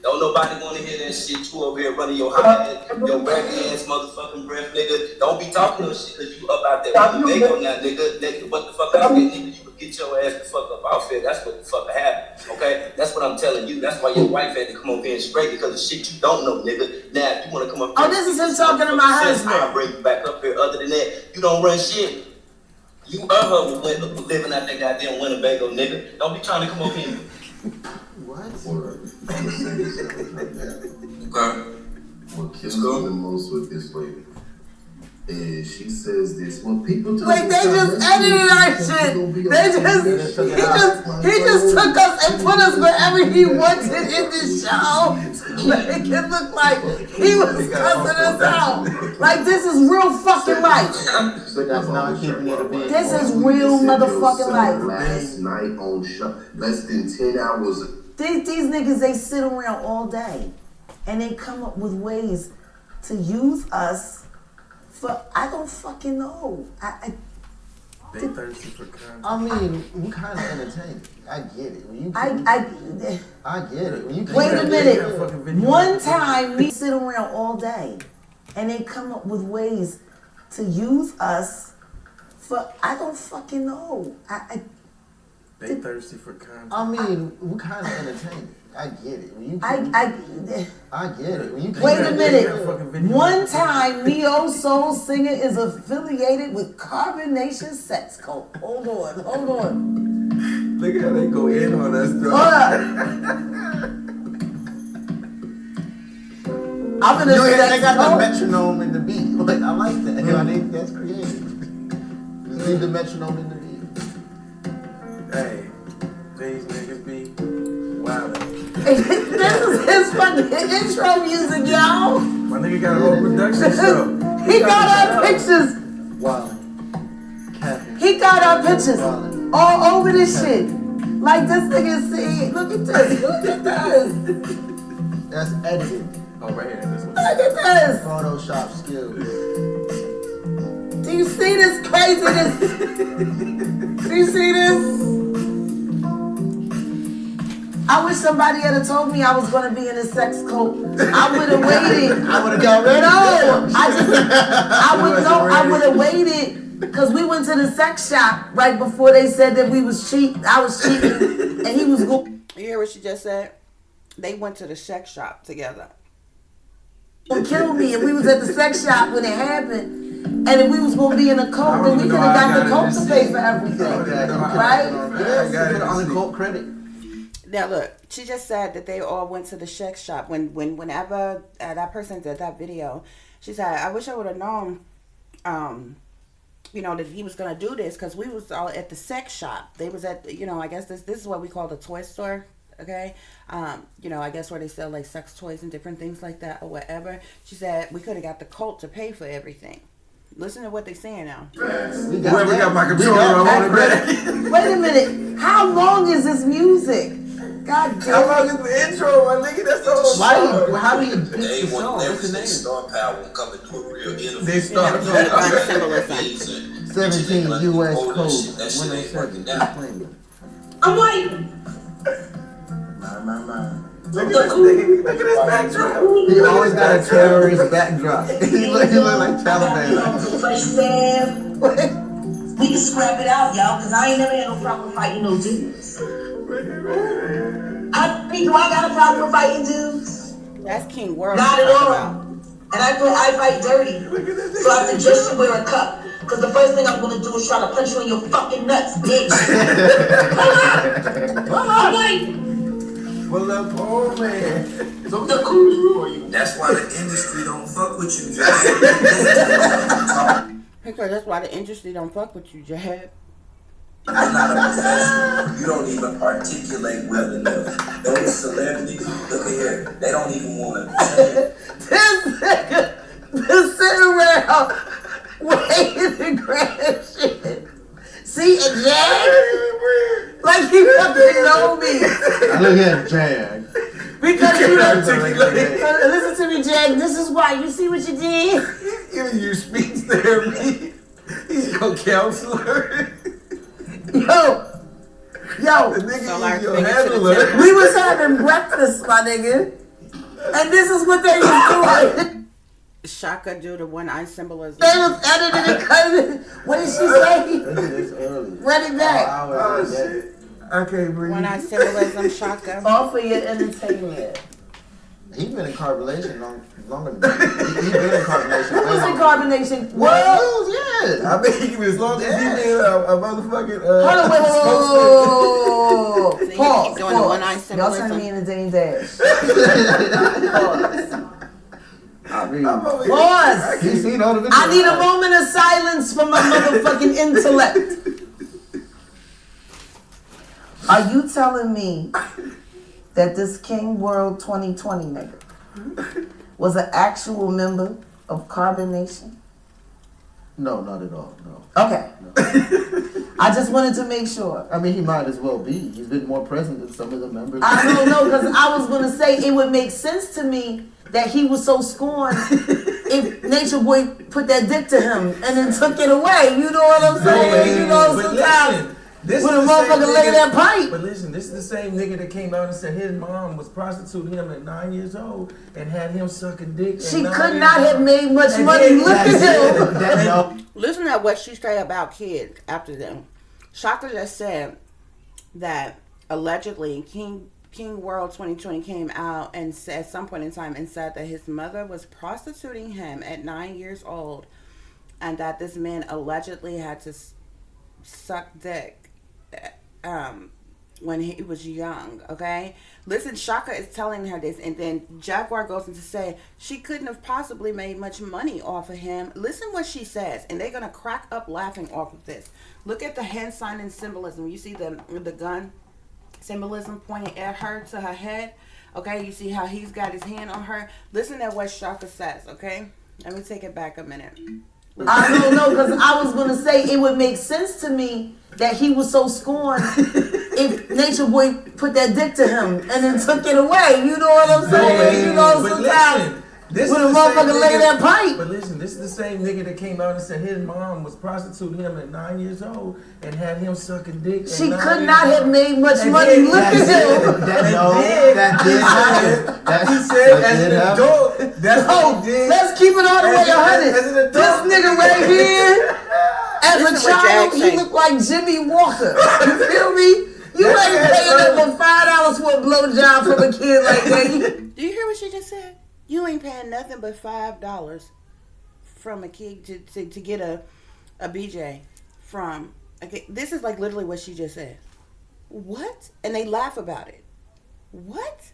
Don't nobody want to hear that shit. You over here running your high your ragged ass motherfucking breath, nigga. Don't be talking no shit because you up out there with the go now, nigga. What the fuck out there, nigga? You would get your ass the fuck up out there. That's what the fuck happened, okay? That's what I'm telling you. That's why your wife had to come up here and straight because of shit you don't know, nigga. Now, if you want to come up here. Oh, this is him talking to my husband. I'll bring you back up here. Other than that, you don't run shit. You her living out that goddamn Winnebago, nigga. Don't be trying to come up here. What? Okay. What kills me the most with this lady is she says this. When people tell Like, they just edited our shit. He just took us and put us wherever he wanted in this show to make it look like he was cussing us out. Like, this is real fucking life. But that's not keeping it a being. This is real motherfucking life. Last night on show, less than 10 hours. These niggas, they sit around all day and they come up with ways to use us for, I don't fucking know. They thirsty for content. I mean, we kind of entertaining. I get it. When you, I get it. When you wait a minute. One time we sit around all day and they come up with ways to use us for, I don't fucking know. They thirsty for content. I mean, we kind of entertaining. I get it. When you, I get it. When you wait a minute. One time, Neo Soul Singer is affiliated with Carbonation Sex Cult. Hold on. Look how they go in on us, though. Hold up. I'm in a sex they got the cult. metronome in the beat. Like, I like that. That's creative. Just leave the metronome in the beat. Hey, these niggas be wild. This is his fucking intro music, y'all. My nigga got a whole production show. He got our pictures. Wow. Capping. He got our pictures all over this shit. Like, this nigga see, look at this. That's edited. Oh, right here. This one. Look at this. Photoshop skills. Do you see this craziness? Do you see this? I wish somebody had told me I was going to be in a sex cult. I would have waited. I would have got ready. No, I would have waited because we went to the sex shop right before they said that we was cheap. I was cheating, and he was going. You hear what she just said? They went to the sex shop together. To kill me, and we was at the sex shop when it happened. And if we was gonna be in a cult, then we could have got the cult to pay for everything, right? Yes, on the cult credit. Now look, she just said that they all went to the sex shop. Whenever that person did that video, she said, "I wish I would have known, that he was gonna do this because we was all at the sex shop. They was at, I guess this is what we call the toy store okay? I guess where they sell like sex toys and different things like that or whatever. She said we could have got the cult to pay for everything. Listen to what they're saying now. Whoever got my controller, I want it back. Wait a minute. How long is this music? God damn. How long is the intro, my nigga? That's the whole song. How do you pick They the song? want What's the everything name? star power will come and do a real interview. They start Symbolism. 17 U.S. code. That shit ain't working out. I'm waiting. Look at this nigga. Look at this backdrop. He always got a terrorist backdrop. he look like Taliban. We can scrap it out, y'all, because I ain't never had no problem fighting no dudes. How many do I got a problem with fighting dudes? That's King World. Not at all. And I fight dirty. So I suggest you wear a cup. Because the first thing I'm going to do is try to punch you in your fucking nuts, bitch. Come on, wait. Pull up, oh man. The cool. That's why the industry don't fuck with you, Jab. Because that's why the industry don't fuck with you, Jab. You're not a professional. You don't even articulate well enough. Those celebrities, look at here, they don't even want to. This nigga been sitting around waiting to grab shit. See, a Jag? Like you fucking know me. Look at Jag. Because you don't listen to me, Jag. This is why. You see what you did? He's giving you speech therapy. He's your counselor. Yo. The nigga is your handler. We was having breakfast, my nigga. And this is what they was doing. Shaka do the one eye symbolism. They was editing and cutting. What did she say? Run it back. Oh shit. I can't breathe. One eye symbolism, Shaka. All for your entertainment. He been in carbonation longer than that. He been in carbonation. Who was in carbonation? What? I Yeah. mean, as long as he been a motherfucking Hold on, wait. So Pause. keep doing the one eye Y'all symbolism. turning me into Dame Dash. Pause. I mean, Pause. you seen all the videos. I need a moment of silence for my motherfucking intellect. Are you telling me that this King World 2020 nigga was an actual member of Carbonation? No, not at all. No. Okay. I just wanted to make sure. I mean, he might as well be. He's been more present than some of the members. I don't know, because I was going to say it would make sense to me that he was so scorned if Nature Boy put that dick to him and then took it away. You know what I'm saying? You know, sometimes when a motherfucker lay that pipe. But listen, this is the same nigga that came out and said his mom was prostituting him at 9 years old and had him sucking dick. She could not have made much money. Look at him. Listen to what she said about kids after them. Shaka just said that allegedly King World 2020 came out and said at some point in time and said that his mother was prostituting him at 9 years old, and that this man allegedly had to suck dick when he was young. Okay, listen, Shaka is telling her this, and then Jaguar goes on to say she couldn't have possibly made much money off of him. Listen what she says, and they're gonna crack up laughing off of this. Look at the hand sign and symbolism. You see the gun symbolism pointing at her to her head. Okay, you see how he's got his hand on her. Listen to what Shaka says. Okay, let me take it back a minute. I don't know, because I was going to say it would make sense to me that he was so scorned if Nature Boy put that dick to him and then took it away. You know what I'm saying? You know, sometimes when a motherfucker lay that pipe. But listen, this is the same nigga that came out and said his mom was prostituting him at 9 years old and had him sucking dick. She could not have made much money. Look at him. He said as an adult, that's what he did. Let's keep it all the way 100. This nigga right here, as a child, he looked like Jimmy Walker. You feel me? You ain't paying over $5 for a blowjob from a kid like that. Do you hear what she just said? You ain't paying nothing but $5 from a kid to get a BJ from. Okay, this is like literally what she just said. What? And they laugh about it. What?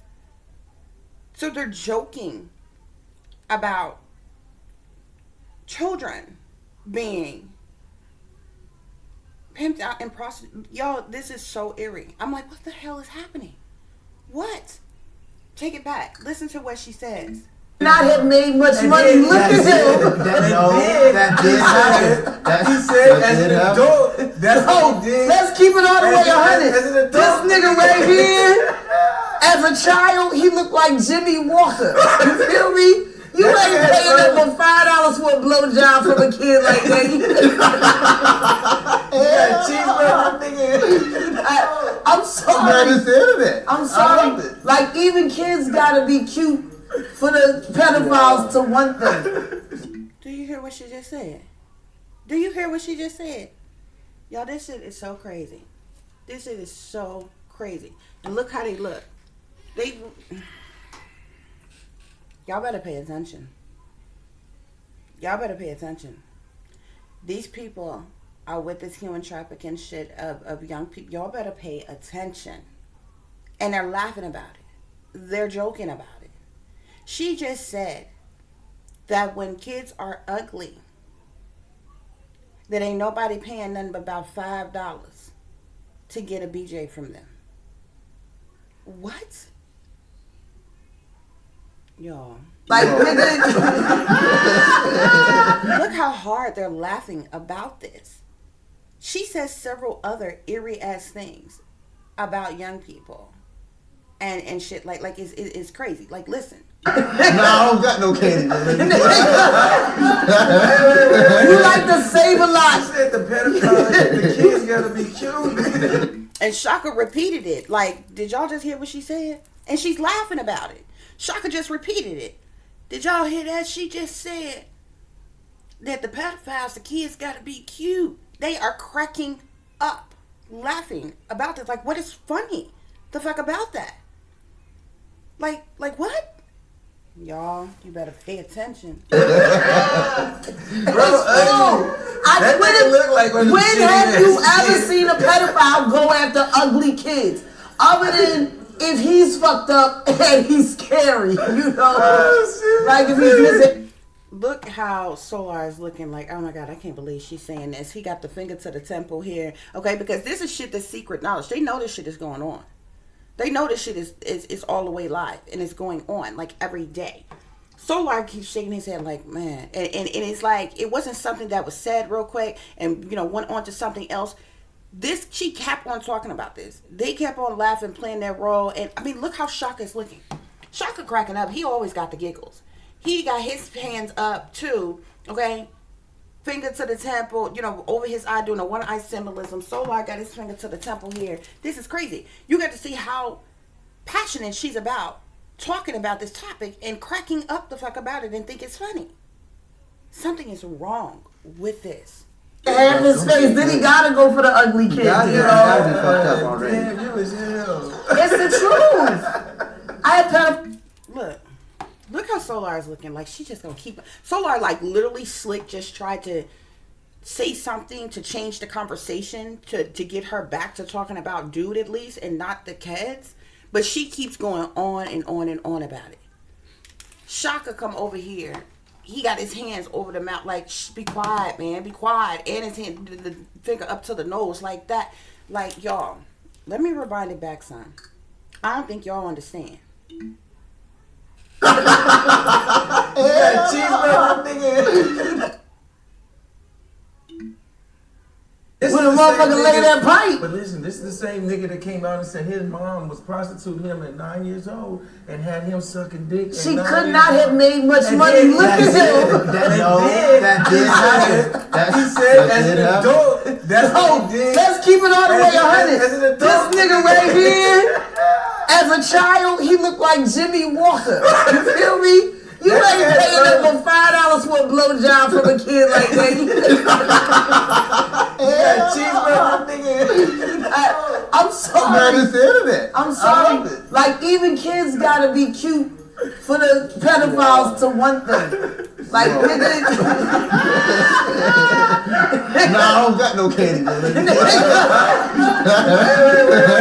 So they're joking about children being pimped out and prostituted. Y'all, this is so eerie. I'm like, what the hell is happening? What? Take it back. Listen to what she says. Not have made much money. Look at him. That did happen. He said as an adult, that's what he did. Let's keep it all the way 100. As an adult. This nigga right here, as a child, he looked like Jimmy Walker. You feel me? You ain't paying up for $5 for a blowjob from a kid like that. I'm sorry. I'm sorry. Like, even kids gotta be cute for the pedophiles to want them. Do you hear what she just said? Do you hear what she just said? Y'all, this shit is so crazy. This shit is so crazy. And look how they look. Y'all better pay attention. Y'all better pay attention. These people are with this human trafficking shit of young people. Y'all better pay attention. And they're laughing about it. They're joking about it. She just said that when kids are ugly, that ain't nobody paying nothing but about $5 to get a BJ from them. What? Y'all. Like, look how hard they're laughing about this. She says several other eerie ass things about young people and shit like it's crazy. Like, listen. No, I don't got no candy. You like to save a lot. She said the pedophiles, the kids gotta be cute. And Shaka repeated it. Like, did y'all just hear what she said? And she's laughing about it. Shaka just repeated it. Did y'all hear that? She just said that the pedophiles, the kids gotta be cute. They are cracking up, laughing about this. Like, what is funny? The fuck about that? Like what? Y'all, you better pay attention. Bro, when have you ever seen a pedophile go after ugly kids? Other than if he's fucked up and he's scary, you know? Like if he's missing. Look how Solar is looking like, oh my God, I can't believe she's saying this. He got the finger to the temple here. Okay, because this is shit that's secret knowledge. They know this shit is going on. They know this shit is all the way live and it's going on like every day. Solar keeps shaking his head like, man. And it's like, it wasn't something that was said real quick and, went on to something else. She kept on talking about this. They kept on laughing, playing their role. And I mean, look how Shaka is looking. Shaka cracking up. He always got the giggles. He got his hands up too, okay? Finger to the temple, over his eye doing a one eye symbolism. Solar got his finger to the temple here. This is crazy. You got to see how passionate she's about talking about this topic and cracking up the fuck about it and think it's funny. Something is wrong with this. Half his face, then he gotta go for the ugly kid. Gotta be fucked up already. Damn, you was hell. It's the truth. I had Look how Solar is looking. Like, she just gonna keep... Solar, like, literally slick just tried to say something to change the conversation to get her back to talking about dude at least and not the kids. But she keeps going on and on and on about it. Shaka come over here. He got his hands over the mouth like, shh, be quiet, man, be quiet. And his hand, the finger up to the nose like that. Like, y'all, let me rewind it back, son. I don't think y'all understand. Cheeseburger, nigga. when a motherfucker lay that pipe. But listen, this is the same nigga that came out and said his mom was prostituting him at 9 years old and had him sucking dick. She could not have made much money. Look at him. That did happen. He said as an adult, that's what he did. Let's keep it all the way 100. As an adult. This nigga right here, as a child, he looked like Jimmy Walker. You feel me? You ain't paying up for $5 for a blowjob from a kid like that. Cheeseburger, nigga. I'm sorry. I'm sorry. I Like, even kids gotta be cute for the pedophiles to want them. Like, nigga. No, I don't got no candy.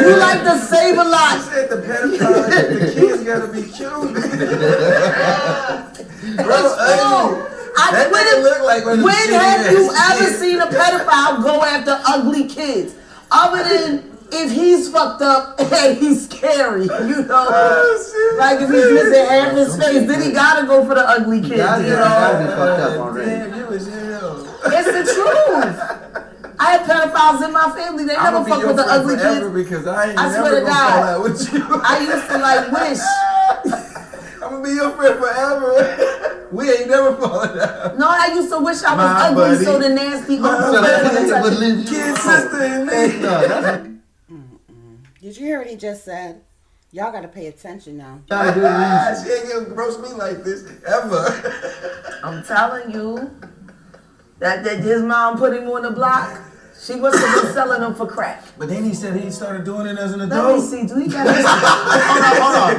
You like to save a lot. She said the pedophiles, the kids gotta be cute. Bro, when have you ever seen a pedophile go after ugly kids? Other than if he's fucked up and he's scary, you know, like if he's missing half his face, then he gotta go for the ugly kid, you know. He gotta be fucked up already. Damn, you was hell. It's the truth. I had pedophiles in my family. They never fuck with the ugly kids. Because I ain't I never swear to gonna fall God. out with you. I used to like wish. I'm gonna be your friend forever. We ain't never falling out. No, I used to wish I was My ugly buddy. so the nasty My uncle buddy. would leave you. Kid sister and me. Did you hear what he just said? Y'all gotta pay attention now. She ain't gonna roast me like this ever. I'm telling you that his mom put him on the block. She must have been selling them for crack. But then he said he started doing it as an Let me adult. see. Do he got Hold on.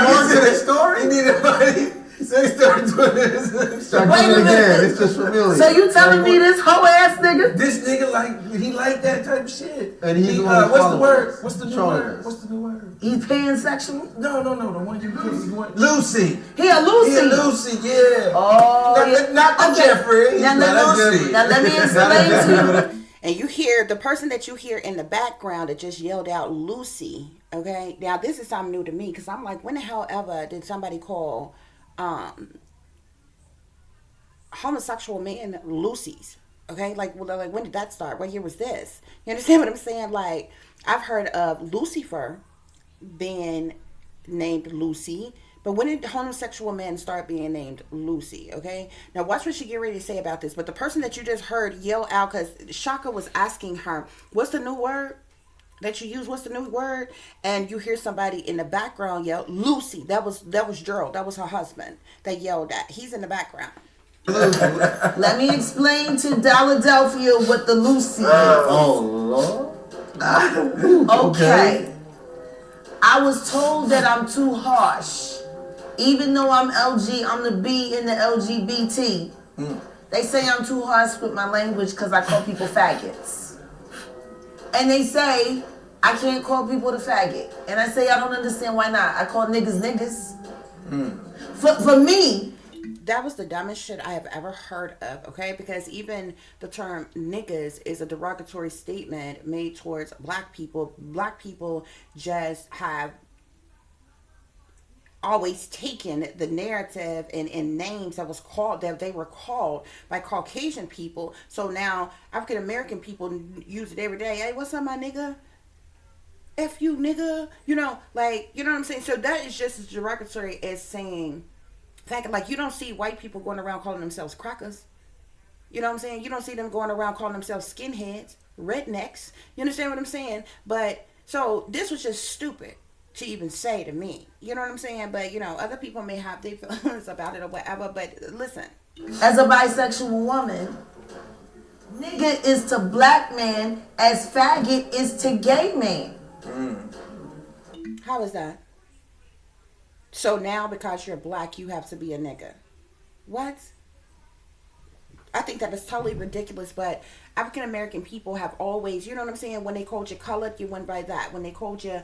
More to the story? He needed money. So he started doing it. Start Wait doing a it minute. again. It's just familiar. So you telling me this hoe ass nigga? This nigga he like that type of shit. And he's He, the one what's the following word? us. What's the new Controlling word? us. What's the new word? He's pansexual? No, the one you want. Lucy. He a Lucy. He a Lucy, yeah. Oh, Not the Jeffrey. Now, Not Lucy. Now let me explain to you. And you hear the person that you hear in the background that just yelled out Lucy. Okay, now this is something new to me because I'm like, when the hell ever did somebody call homosexual men Lucy's? Okay, like when did that start? What year was this? You understand what I'm saying? Like, I've heard of Lucifer being named Lucy, but when did homosexual men start being named Lucy? Okay, now watch what she get ready to say about this. But the person that you just heard yell out, because Shaka was asking her, what's the new word that you use? What's the new word? And you hear somebody in the background yell Lucy. That was Gerald. That was her husband that yelled at. He's in the background. Let me explain to Dalladelphia what the Lucy is. Oh, Lord. Okay. I was told that I'm too harsh. Even though I'm LG, I'm the B in the LGBT. They say I'm too harsh with my language because I call people faggots. And they say I can't call people the faggot. And I say I don't understand why not. I call niggas niggas. For me, that was the dumbest shit I have ever heard of, okay? Because even the term niggas is a derogatory statement made towards black people. Black people just have always taken the narrative and names that they were called by Caucasian people. So now African American people use it every day. Hey, what's up, my nigga? F you, nigga. You know what I'm saying? So that is just as derogatory as saying, like, you don't see white people going around calling themselves crackers. You know what I'm saying? You don't see them going around calling themselves skinheads, rednecks. You understand what I'm saying? But so this was just stupid to even say to me. You know what I'm saying? But, other people may have their feelings about it or whatever. But listen. As a bisexual woman, nigga is to black man as faggot is to gay man. How is that? So now because you're black, you have to be a nigga. What? I think that is totally ridiculous, but African American people have always, you know what I'm saying? When they called you colored, you went by that. When they called you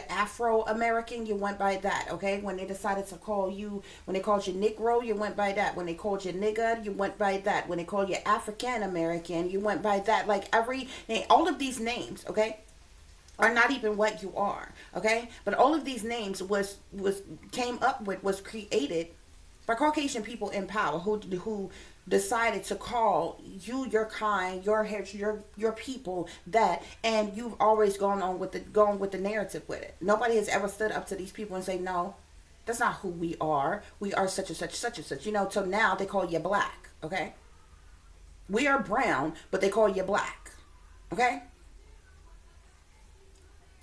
Afro American, you went by that. Okay? When they decided to call you, when they called you Negro, you went by that. When they called you nigger, you went by that. When they called you African American, you went by that. Like all of these names, okay, are not even what you are, okay? But all of these names was created by Caucasian people in power who decided to call you, your kind, your people that, and you've always gone with the narrative with it. Nobody has ever stood up to these people and say, no, that's not who we are. We are such and such, such and such. So now they call you black, okay? We are brown, but they call you black, okay?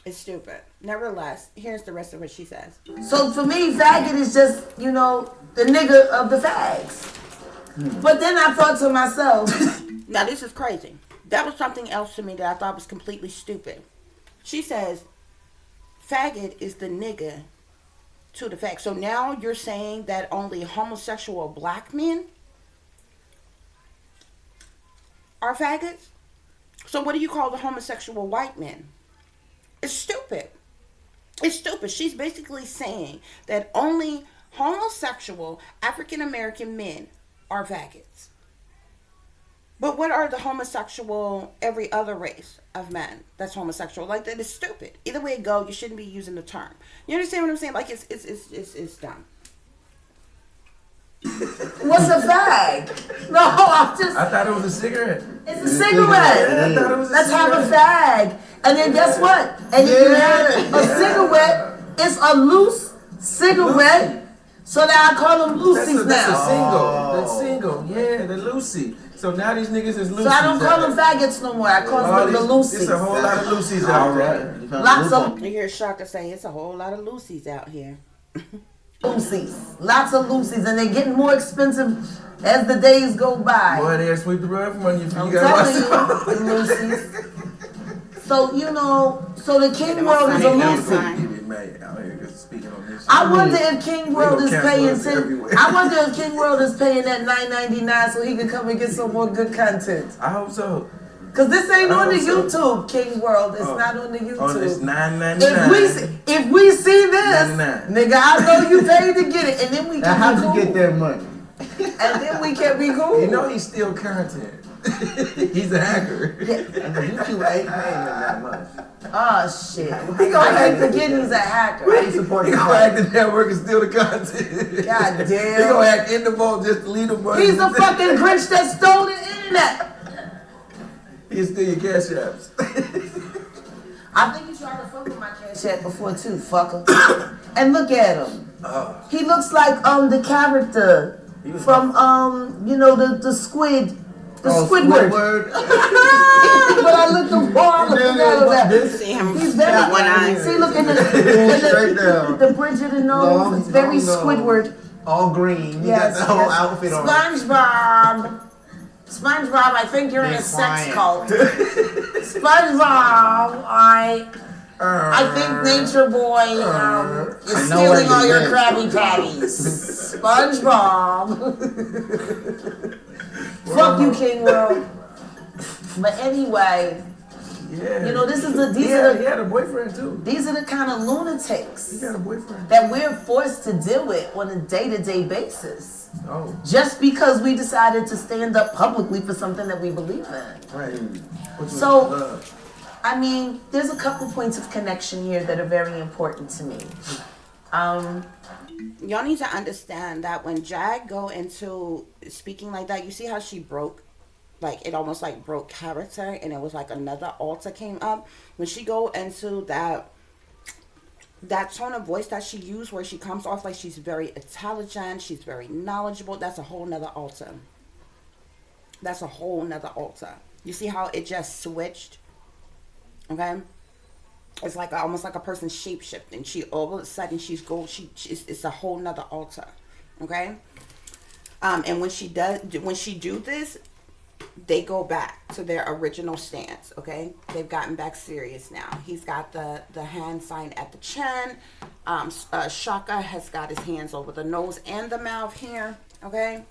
It's stupid. Nevertheless, here's the rest of what she says. So for me, faggot is just, the nigga of the fags. But then I thought to myself. Now this is crazy. That was something else to me that I thought was completely stupid. She says, faggot is the nigga to the fag. So now you're saying that only homosexual black men are faggots? So what do you call the homosexual white men? It's stupid. It's stupid. She's basically saying that only homosexual African American men are faggots. But what are the homosexual, every other race of men that's homosexual? Like, that is stupid. Either way it go, you shouldn't be using the term. You understand what I'm saying? Like, it's dumb. What's a fag? No, I'm just. I thought it was a cigarette. It's a cigarette. Yeah, I thought it was a Let's have a cigarette. fag. And then guess what? And if you have a cigarette, it's a loose cigarette. So now I call them Lucy's That's a now. single. That's single. Yeah, the Lucy. So now these niggas is Lucy's. So I don't call them faggots no more. I call them the Lucy's. It's a whole lot of Lucy's out there. Lots of You hear Shaka say it's a whole lot of Lucy's out here. Lucy's. Lots of Lucy's. And they're getting more expensive as the days go by. Boy, they'll sweep the rug from under you if I'm you got telling you, the Lucy's. So, you know, so the King World is a Lucy. I wonder if King World is paying I wonder if King World is paying that $9.99 so he can come and get some more good content. I hope so. Cause this ain't on the YouTube, King World. It's not on the YouTube. Oh, it's $9.99. If we see this, $9.99. nigga, I know you paid to get it, and then we can Now, how'd be cool. you get their money? And then we can be cool. You know he's still content. He's a hacker. And YouTube ain't paying him that much. Oh shit! I keep forgetting he's a hacker. Why you supporting He him? gonna hack the network and steal the content. God He damn. gonna hack in the vault just to leave the money. He's a fucking Grinch that stole the internet. He'll steal your cash apps. I think you tried to fuck with my cash app before too, fucker. And look at him. He looks like the character from you know the squid. The Squidward. But I looked the ball. See him He's very one eye. See, look in Straight down. the bridge of the nose. It's very long nose. Squidward. All green. You Yes, got the whole yes. outfit on. SpongeBob, I think you're in a Be sex quiet. cult. SpongeBob, I think Nature Boy is I know stealing what all you your meant. Krabby Patties. SpongeBob. Fuck you, King World. But anyway, Yeah. you know, these He are had a boyfriend too. these are the kind of lunatics He got a boyfriend. that we're forced to deal with on a day-to-day basis. Oh, Just because we decided to stand up publicly for something that we believe in. right. Which was So- love. I mean, there's a couple points of connection here that are very important to me. Y'all need to understand that when Jag go into speaking like that, you see how she broke, like it almost like broke character, and it was like another altar came up. When she go into that tone of voice that she used, where she comes off like she's very intelligent, she's very knowledgeable, that's a whole nother altar. That's a whole nother altar. You see how it just switched? Okay? It's like almost like a person shape shifting. She all of a sudden it's a whole nother altar. Okay? And when she do this, they go back to their original stance. Okay? They've gotten back serious now. He's got the hand sign at the chin. Shaka has got his hands over the nose and the mouth here. Okay?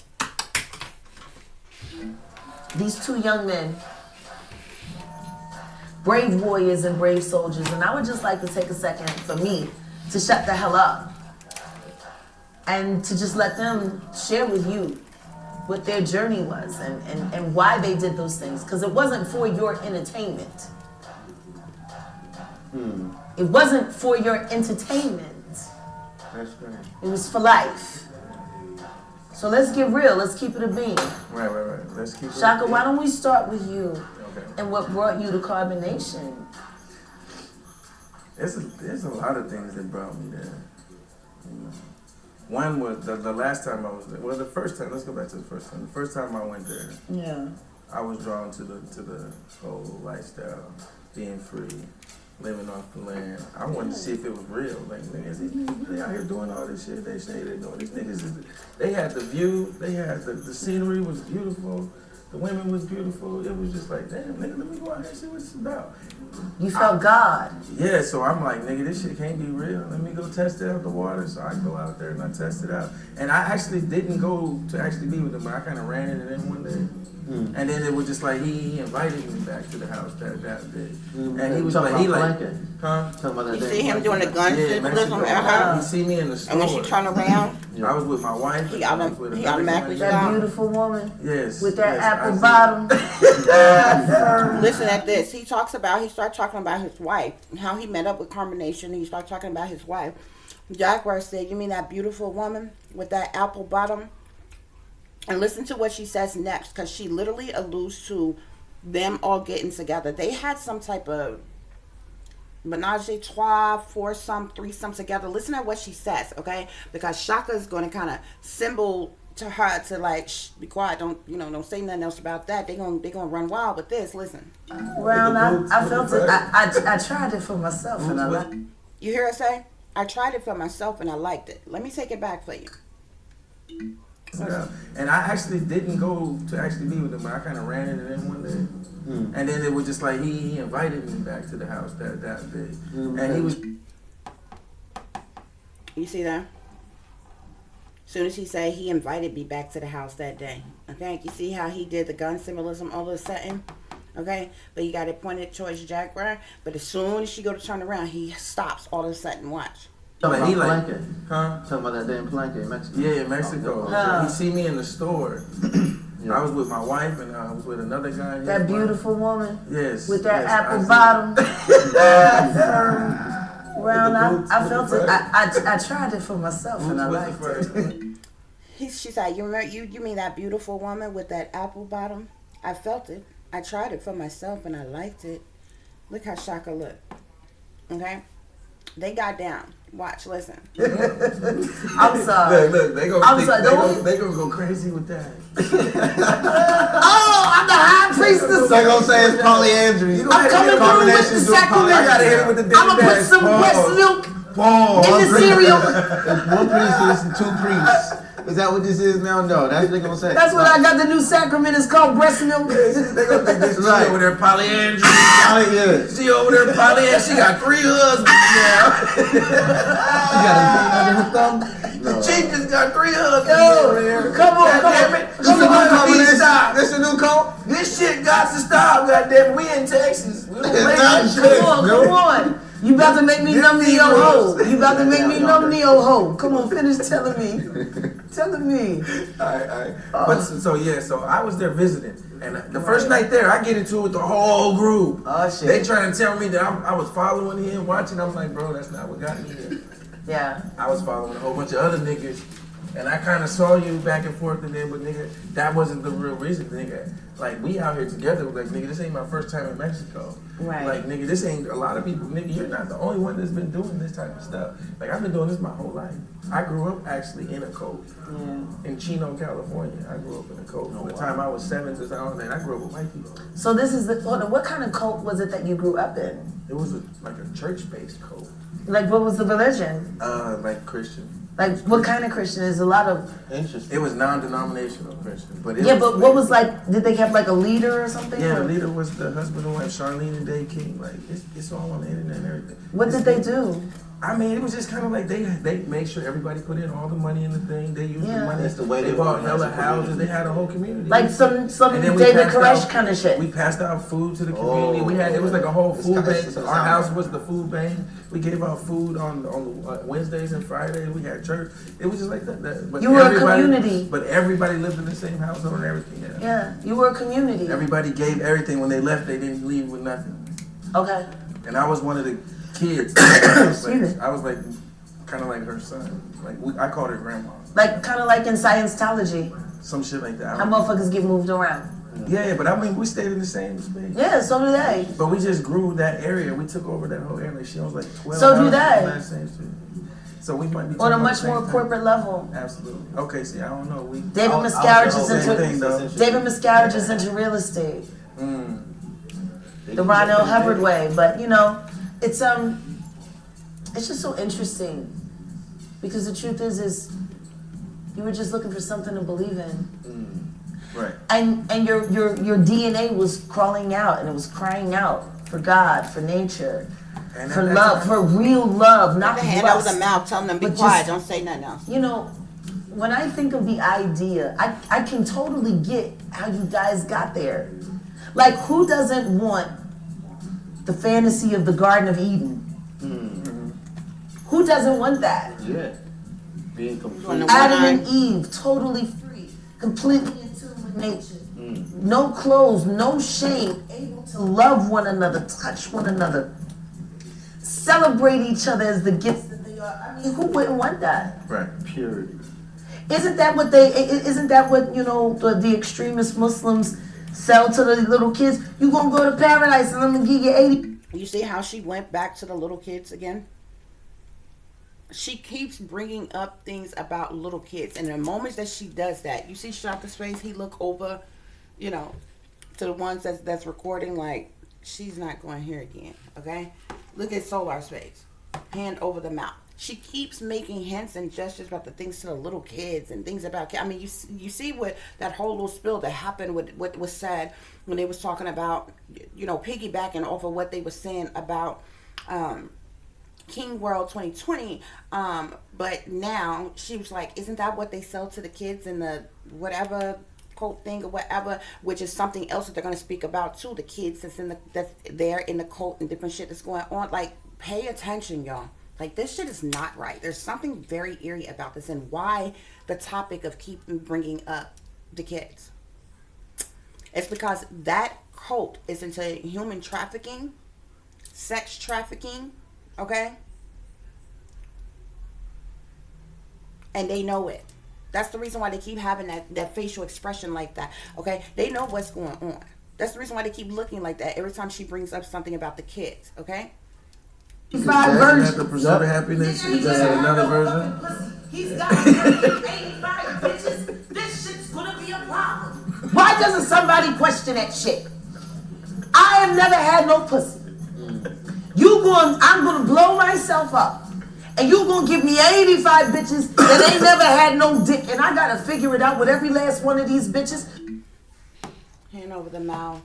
These two young men, brave warriors and brave soldiers, and I would just like to take a second for me to shut the hell up and to just let them share with you what their journey was and why they did those things, because it wasn't for your entertainment. It wasn't for your entertainment. That's great. It was for life. So let's get real. Let's keep it a bean. Right. Let's keep it. Shaka, why don't we start with you Okay. and what brought you to Carbonation? There's a lot of things that brought me there. You know. One was the last time I was there. Well, the first time. Let's go back to the first time. The first time I went there, Yeah. I was drawn to the whole lifestyle, being free, living off the land. I wanted to see if it was real. Like, niggas, these niggas really out here doing all this shit. They say they're doing. These niggas, they had the view. They had the scenery was beautiful. The women was beautiful. It was just like, damn, nigga, let me go out here and see what it's about. You felt God. Yeah, so I'm like, nigga, this shit can't be real. Let me go test it out the water. So I go out there and I test it out. And I actually didn't go to actually be with him, but I kind of ran into him one day. And then it was just like he invited me back to the house that day. And he was like, Huh? Talking about that You damn see him blanket. doing the gun Yeah, symbolism Mexico. at her? He see me in the store. And when she turned around, I was with my wife. He and I was with another automatically guy. That beautiful woman Yes. with that yes, apple I see. bottom. listen at this. He started talking about his wife, and how he met up with Carmination, and he started talking about his wife. Jaguar said, "You mean that beautiful woman with that apple bottom?" And listen to what she says next, because she literally alludes to them all getting together. They had some type of menage a trois, foursome, threesome together. Listen to what she says, okay? Because Shaka is going to kind of symbol to her to like, shh, be quiet, don't say nothing else about that. They gonna run wild with this. Listen, Well, I felt it. I tried it for myself, and I liked it. you hear her say, "I tried it for myself and I liked it." Let me take it back for you. Yeah. And I actually didn't go to actually be with him, but I kind of ran into them one day. And then it was just like he invited me back to the house that day. And he was... You see that? As soon as he said he invited me back to the house that day. Okay, you see how he did the gun symbolism all of a sudden? Okay, but he got it pointed towards Jaguar. But as soon as she go to turn around, he stops all of a sudden. Watch. Talking Like, he about like- Palenque. Huh? Talking about that damn Palenque in Mexico. Yeah, in Mexico. Oh. He see me in the store. I was with my wife and I was with another guy. and That his wife. beautiful woman Yes. with that yes, apple I see. bottom. Well, I felt it. I tried it for myself, and I What's liked the it. first? She said, you mean that beautiful woman with that apple bottom? I felt it. I tried it for myself and I liked it. Look how Shaka looked. Okay? They got down. Watch, listen. I'm sorry. Look, they I'm sorry, don't- gonna go crazy with that. Oh, I'm the high priestess. They gonna say it's polyandry. I'm coming through with the sacrament. I gotta hit it with the I'm gonna put some breast milk Paul. in the cereal. One priest is two priests. Is that what this is now? No, that's what they gonna say. That's what I got. The new sacrament is called breast milk. They gonna think this Right. she over there polyandry. Yeah. She over there polyandry. She got 3 husbands now. You got a thing under her thumb? No. She just got 3 husbands Yo, over there. come on, come Damn on. it. This a new combination. Stop. This a new code? This shit got to stop, goddamn. We in Texas. We don't make It's that not shit. Come on. You about to make me numb to your hoe. You about to make me numb to your hoe. Come on, finish telling me. Telling me. Alright. But so I was there visiting, and the first night there, I get into it with the whole group. Oh, shit. They trying to tell me that I was following him, watching. I'm like, bro, that's not what got me here. Yeah. I was following a whole bunch of other niggas, and I kind of saw you back and forth, and then, but nigga, that wasn't the real reason, nigga. Like, we out here together, like, nigga, this ain't my first time in Mexico. Right. Like, nigga, this ain't a lot of people. Nigga, you're not the only one that's been doing this type of stuff. Like, I've been doing this my whole life. I grew up actually in a cult. Yeah. In Chino, California. I grew up in a cult. From the time I was 7 to I grew up with white people. So this is what kind of cult was it that you grew up in? It was like a church-based cult. Like, what was the religion? Like Christian. Like, what kind of Christian? There's a lot of... Interesting. It was non-denominational Christian. But it Yeah, was, but what was like, did they have like a leader or something? Yeah, Or the leader was the husband and wife, Charlene and Dave King. Like, it's all on the internet and everything. what did they do? I mean, it was just kind of like they made sure everybody put in all the money in the thing. They used the Yeah. money. That's the way they they bought organize hella the houses. community. They had a whole community. Like some And then we David passed Koresh out- kind of shit. We passed out food to the community. It was like a whole It's food kinda- bank. it's Our kinda- house was the food bank. We gave out food on Wednesdays and Fridays. We had church. It was just like that. But You were a everybody- community. But everybody lived in the same household and everything. Yeah. Yeah, you were a community. Everybody gave everything. When they left, they didn't leave with nothing. Okay. And I was one of the kids. Excuse me. I was like, kind of like her son. Like I called her grandma. Like, kind of like in Scientology, Some shit like that. how motherfuckers get moved around. Yeah, but I mean, we stayed in the same space. Yeah, so do they. But we just grew that area. We took over that whole area. She owns like 12 So do houses they. in that same street. So we might be On a talking about much the more same thing. corporate level. Absolutely. Okay, see, I don't know. David miscarriages Same thing, into though. David miscarriages into real estate. The Ron L. Hubbard way, but you know, it's just so interesting because the truth is you were just looking for something to believe in, Right. and your DNA was crawling out and it was crying out for God, for nature, And for that's- love, for real love, not Put the hand over lust. the mouth, telling them be But quiet, just- don't say nothing else. You know, when I think of the idea, I can totally get how you guys got there. Like, who doesn't want the fantasy of the Garden of Eden? Who doesn't want that? Yeah. Being complete. Adam and Eve, totally free, completely in tune with nature. No clothes, no shame, able to love one another, touch one another, celebrate each other as the gifts that they are. I mean, who wouldn't want that? Right. Purity. Isn't that what the extremist Muslims sell to the little kids? You gonna go to paradise and I'm gonna give you 80. You see how she went back to the little kids again? She keeps bringing up things about little kids. And the moments that she does that, you see Shaka's face, he look over, you know, to the ones that's recording like, she's not going here again, okay? Look at Solar's face. Hand over the mouth. She keeps making hints and gestures about the things to the little kids and things about, I mean, you see what that whole little spill that happened with what was said when they was talking about, you know, piggybacking off of what they were saying about King World 2020. But now she was like, isn't that what they sell to the kids in the whatever cult thing or whatever, which is something else that they're going to speak about too, the kids that's there in the cult and different shit that's going on. Like, pay attention, y'all. Like, this shit is not right. There's something very eerie about this, and why the topic of keeping bringing up the kids. It's because that cult is into human trafficking, sex trafficking, okay? And they know it. That's the reason why they keep having that facial expression like that, okay? They know what's going on. That's the reason why they keep looking like that every time she brings up something about the kids, okay? Isn't that the pursuit of happiness? Is that another version? He's got 85 bitches. This shit's gonna be a problem. Why doesn't somebody question that shit? I have never had no pussy. I'm gonna blow myself up. And you gonna give me 85 bitches that ain't never had no dick. And I gotta figure it out with every last one of these bitches. Hand over the mouth.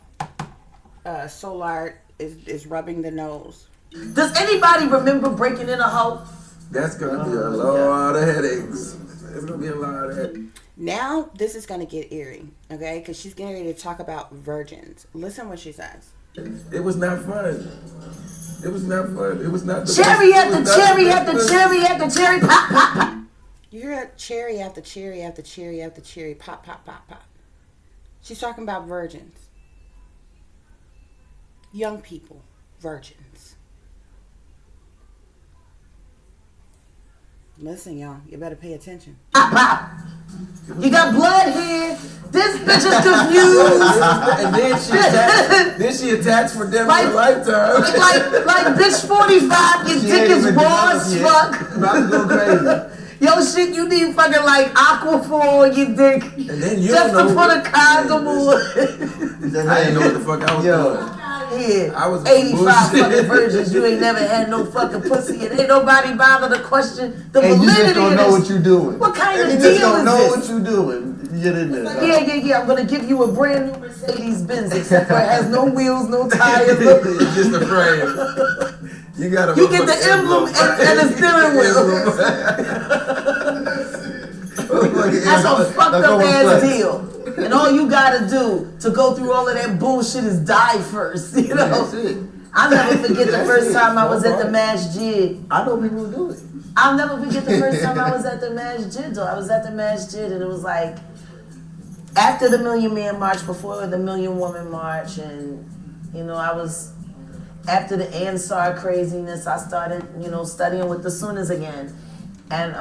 Solar is rubbing the nose. Does anybody remember breaking in a hoe? That's gonna be a lot of headaches. It's gonna be a lot of headaches. Now this is gonna get eerie, okay? Because she's getting ready to talk about virgins. Listen what she says. It was not fun. It was not fun. It was not the cherry after cherry after cherry after cherry, pop, pop, pop. You hear cherry after cherry after cherry after cherry, pop, pop, pop, pop. She's talking about virgins. Young people, virgins. Listen, y'all, you better pay attention. Pop, pop. You got blood here. This bitch is confused. And then she attached for them for a lifetime. Like bitch 45, your dick is raw as fuck. About to go crazy. Yo, shit, you need fucking like Aquaphor on your dick. And then you just don't to know put a condom on. I didn't know what the fuck I was doing. Yeah, I was 85 bullshit. fucking virgins. You ain't never had no fucking pussy, and ain't nobody bother to question the And you validity just don't of know this. what you're doing. What kind of You deal just don't is know this? what you're doing. Get in there. Yeah. I'm gonna give you a brand new Mercedes Benz, except for it has no wheels, no tires. No... It's just a frame. You got You get the emblem and the steering wheel. That's a fucked up ass deal. And all you gotta do to go through all of that bullshit is die first. You know? That's it. I'll never forget the first time I was at the masjid. I know people who do it. I'll never forget the first time I was at the masjid though. I was at the masjid and it was like after the Million Man March, before the Million Woman March, and you know, I was after the Ansar craziness, I started, you know, studying with the Sunnis again. And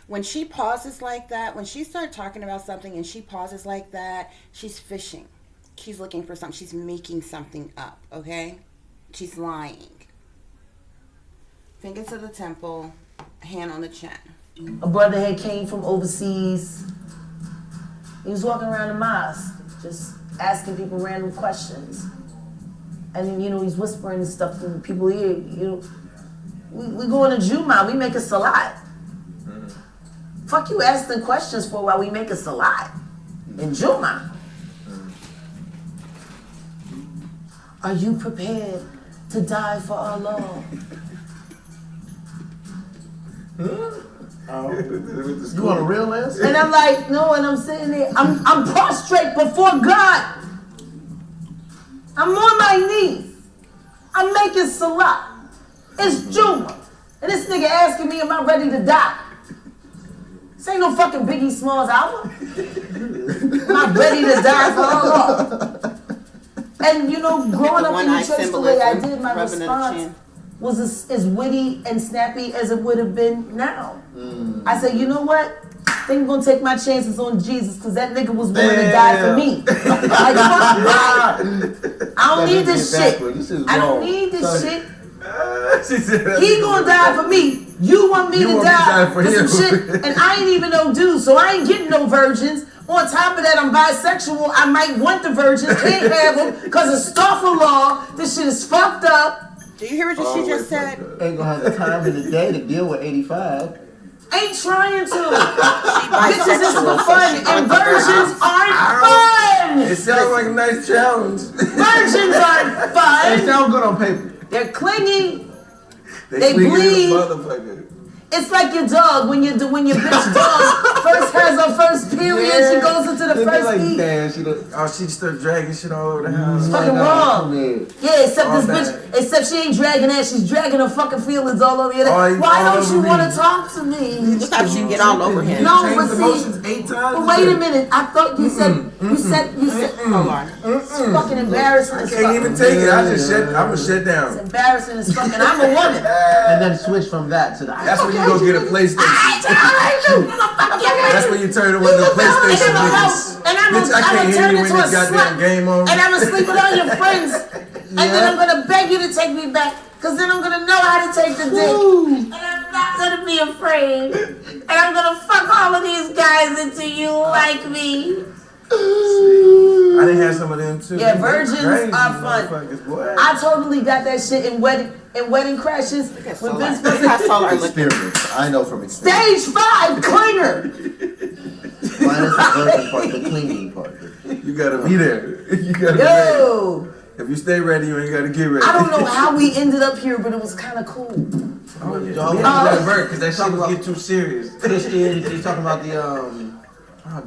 when she pauses like that, when she starts talking about something and she pauses like that, she's fishing. She's looking for something. She's making something up, okay? She's lying. Finger to the temple, hand on the chin. a brother had came from overseas. He was walking around the mosque, just asking people random questions. And then, you know, he's whispering stuff to people here. You know, we go in a Juma, we make a salat. Fuck you asking questions for while we make a salat in Juma. Are you prepared to die for Allah? You want a real answer? And I'm like, no, and I'm sitting there, I'm prostrate before God. I'm on my knees. I'm making salat. It's Juma. And this nigga asking me, am I ready to die? This ain't no fucking Biggie Smalls album. Am I ready to die for Allah? And you know, growing up in the church the way I did, my response was as witty and snappy as it would have been now. I said, you know what? I think I'm gonna take my chances on Jesus because that nigga was willing to die for me. Like, fuck that. I don't need this shit. I don't need this shit. He gonna die for me. You want me to die for some shit, and I ain't even no dude, so I ain't getting no virgins. On top of that, I'm bisexual. I might want the virgins, can't have them because of law. This shit is fucked up. Do you hear what she just said? Ain't gonna have the time in the day to deal with 85. Ain't trying to. Bitches is for fun, and virgins aren't fun. It sounds like a nice challenge. Virgins aren't fun. It sounds good on paper. They're clingy. They bleed. Motherfucker. It's like your dog when your bitch dog first has her first period. She goes into the first like, heat. Damn, she start dragging shit all over the house. It's fucking wrong. Yeah, except this bitch. Except she ain't dragging ass. She's dragging her fucking feelings all over your head. Why don't you want to talk to me? Look how she get all over him. No, but see. 8 times. But wait a minute. I thought you said. Hold on. It's fucking embarrassing. I can't even take it. I'm gonna shut down. It's embarrassing as fucking. I'm a woman. And then switch from that to the. That's when you go get a PlayStation. That's when you turn away the PlayStation niggas. And I'm Bitch, I can't hear you when this goddamn game on. And I'm gonna sleep with all your friends. And then I'm gonna beg you to take me back. Cause then I'm gonna know how to take the dick. And I'm not gonna be afraid. And I'm gonna fuck all of these guys until you like me. I didn't have some of them too. Yeah, virgins are fun. I totally got that shit in wedding crashes. When Vince Experience. I know from experience. Stage 5 clinger. Mine is the virgin part, the cleaning part. You gotta be there. You gotta be ready. If you stay ready, you ain't gotta get ready. I don't know how we ended up here, but it was kind of cool. Oh yeah. We had to let it work because that shit was get too serious. Christians, he's talking about the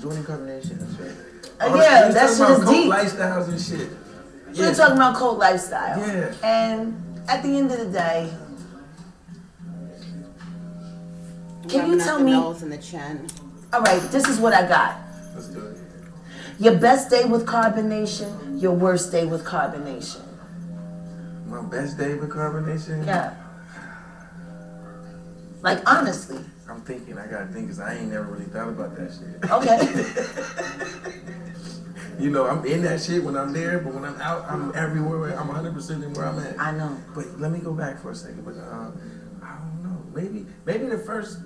joint incarnation. That's right. Yeah, that shit is deep. Lifestyles and shit. We're talking about cult lifestyle. Yeah. And at the end of the day, can you tell me? Nose and the chin. All right, this is what I got. Let's do it. Your best day with carbonation, your worst day with carbonation. My best day with carbonation? Yeah. Like, honestly. I'm thinking, I gotta think, because I ain't never really thought about that shit. Okay. You know, I'm in that shit when I'm there, but when I'm out, I'm everywhere. I'm 100% in where I'm at. I know. But let me go back for a second. But I don't know. Maybe the first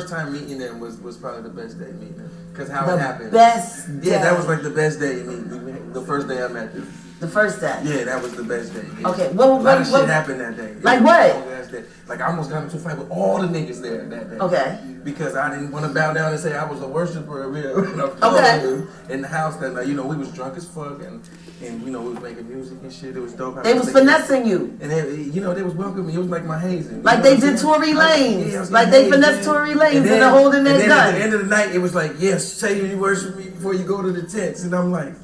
time meeting them was probably the best day meeting them. Because how it happened. Best day. Yeah, that was like the best day meeting. The first day I met them. The first day. Yeah, that was the best day. Yeah. Okay. A lot of shit happened that day. Like what? Like I almost got into a fight with all the niggas there that day. Okay. Because I didn't want to bow down and say I was a worshiper of him. Okay. In the house that night, you know, we was drunk as fuck and you know, we was making music and shit. It was dope. They was finessing you. And they, you know, they was welcoming me. It was like my hazing. Like they did Tory Lanez. Like they finessed Tory Lanez and they're holding their gun. At the end of the night, it was like, yes, say you worship me before you go to the tents. And I'm like,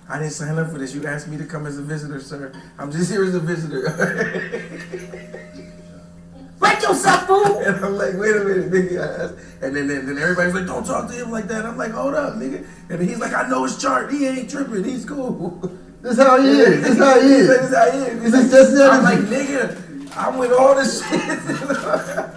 I didn't sign up for this. You asked me to come as a visitor, sir. I'm just here as a visitor. Break yourself, fool! And I'm like, wait a minute, nigga. And then everybody's like, don't talk to him like that. I'm like, hold up, nigga. And he's like, I know his chart. He ain't tripping. He's cool. This is how he is. This is how he is. This is how he is. This is just I'm like, nigga, I'm with all this shit.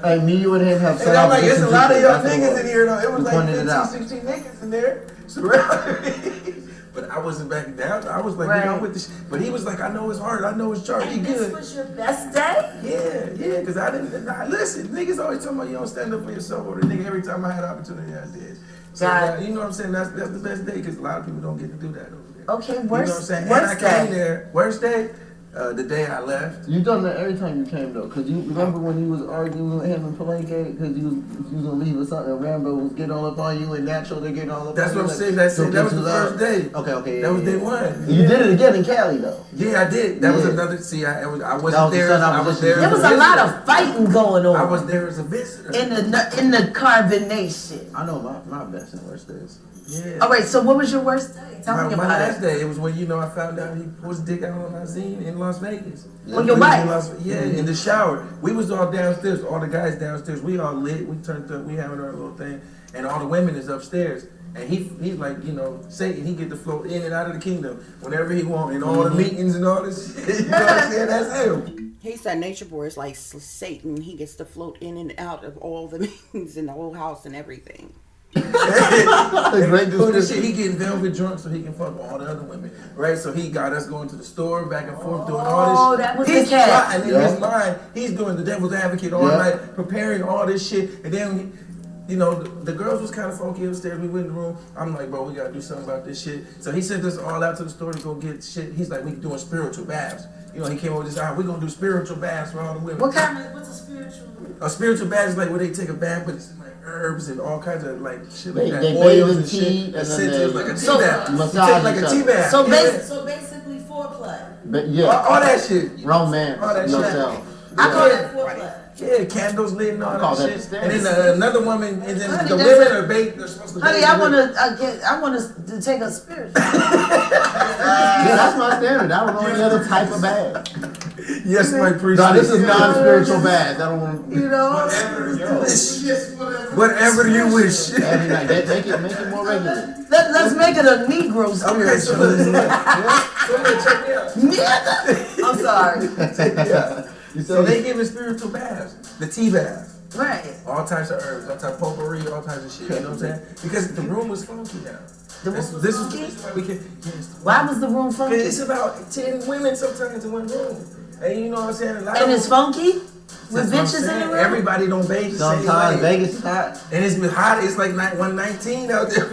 Hey, me, you and him have And I'm like, there's a lot of y'all niggas all. in here, though. It was like 15, 16 niggas in there surrounding me. But I wasn't backing down. I was like, right. nigga, I'm with this. But he was like, I know his heart. I know his chart. He And good. this was your best day? Yeah, because I didn't. Listen, niggas always talking about you don't stand up for yourself. Or the nigga, every time I had opportunity, I did. So, you know what I'm saying? That's the best day because a lot of people don't get to do that over there. Okay, You know what I'm saying? And I came there, worst day, The day I left. You done that every time you came though, cause you remember when you was arguing with him in Palenque, cause you was gonna leave or something, and Rambo was getting all up on you, and Natural they getting all up That's on you. what I'm saying. That was the first day. Okay. That was day one. You did it again in Cali though. Yeah, I did. That was another. See, I wasn't there. I was there. There was a lot of fighting going on. I was there as a visitor. In the carbonation. I know my best and worst days. Yeah. All right. So what was your worst day? Tell me My about last it. day, it was when I found out he put his dick out on our zine in Las Vegas. On your wife? In the shower. We was all downstairs, all the guys downstairs. We all lit. We turned up. We having our little thing, and all the women is upstairs. And he's like, Satan. He get to float in and out of the kingdom whenever he want, in all the meetings and all this shit. You know what I'm saying? That's him. He said Nature Boy is like Satan. He gets to float in and out of all the meetings in the whole house and everything. Great He getting velvet drunk so he can fuck all the other women, right? So he got us going to the store back and forth doing all this. Oh, that was he's the cat. plotting in his mind. He's doing the devil's advocate all night, preparing all this shit, and then. The girls was kind of funky upstairs. We went in the room. I'm like, bro, we gotta do something about this shit. So he sent us all out to the store to go get shit. He's like, we doing spiritual baths. He came over with this, we're gonna do spiritual baths for all the women. What's a spiritual? A spiritual bath is like where they take a bath, but it's like herbs and all kinds of like shit like that. They Oils bathe in and tea, shit. and That's then it. It's like a tea bath. massage You take like a tea bath. So, Yeah. so basically foreplay. But yeah, all that shit. Romance, All that shit. yourself. I call that foreplay. Yeah, candles lit and all Call that that shit. the And then another woman, and then Honey, the that's women a- are baked. They're supposed to. Honey, bathe I in want us to take a spiritual. Yeah, that's my standard. I don't know any other type of bad. Yes, my priest. No, this is non-spiritual bad. I don't want. You know. Whatever you wish. Every night, make it more regular. Let's make it a Negro Okay, so spiritual. check me out. I'm sorry. Yeah. So they giving spiritual baths, the tea bath, Right. all types of herbs, all types of potpourri, all types of shit. You know what I'm saying? Because the room was funky now. The room was This funky? is why we can. Yes. Why was the room funky? It's about 10 women sometimes in one room, and you know what I'm saying. A lot And of it's them- funky? With That's what I'm bitches in the saying. room? Everybody don't bathe the same Sometimes way. Vegas is hot. And it's been hot. It's like 119 out there.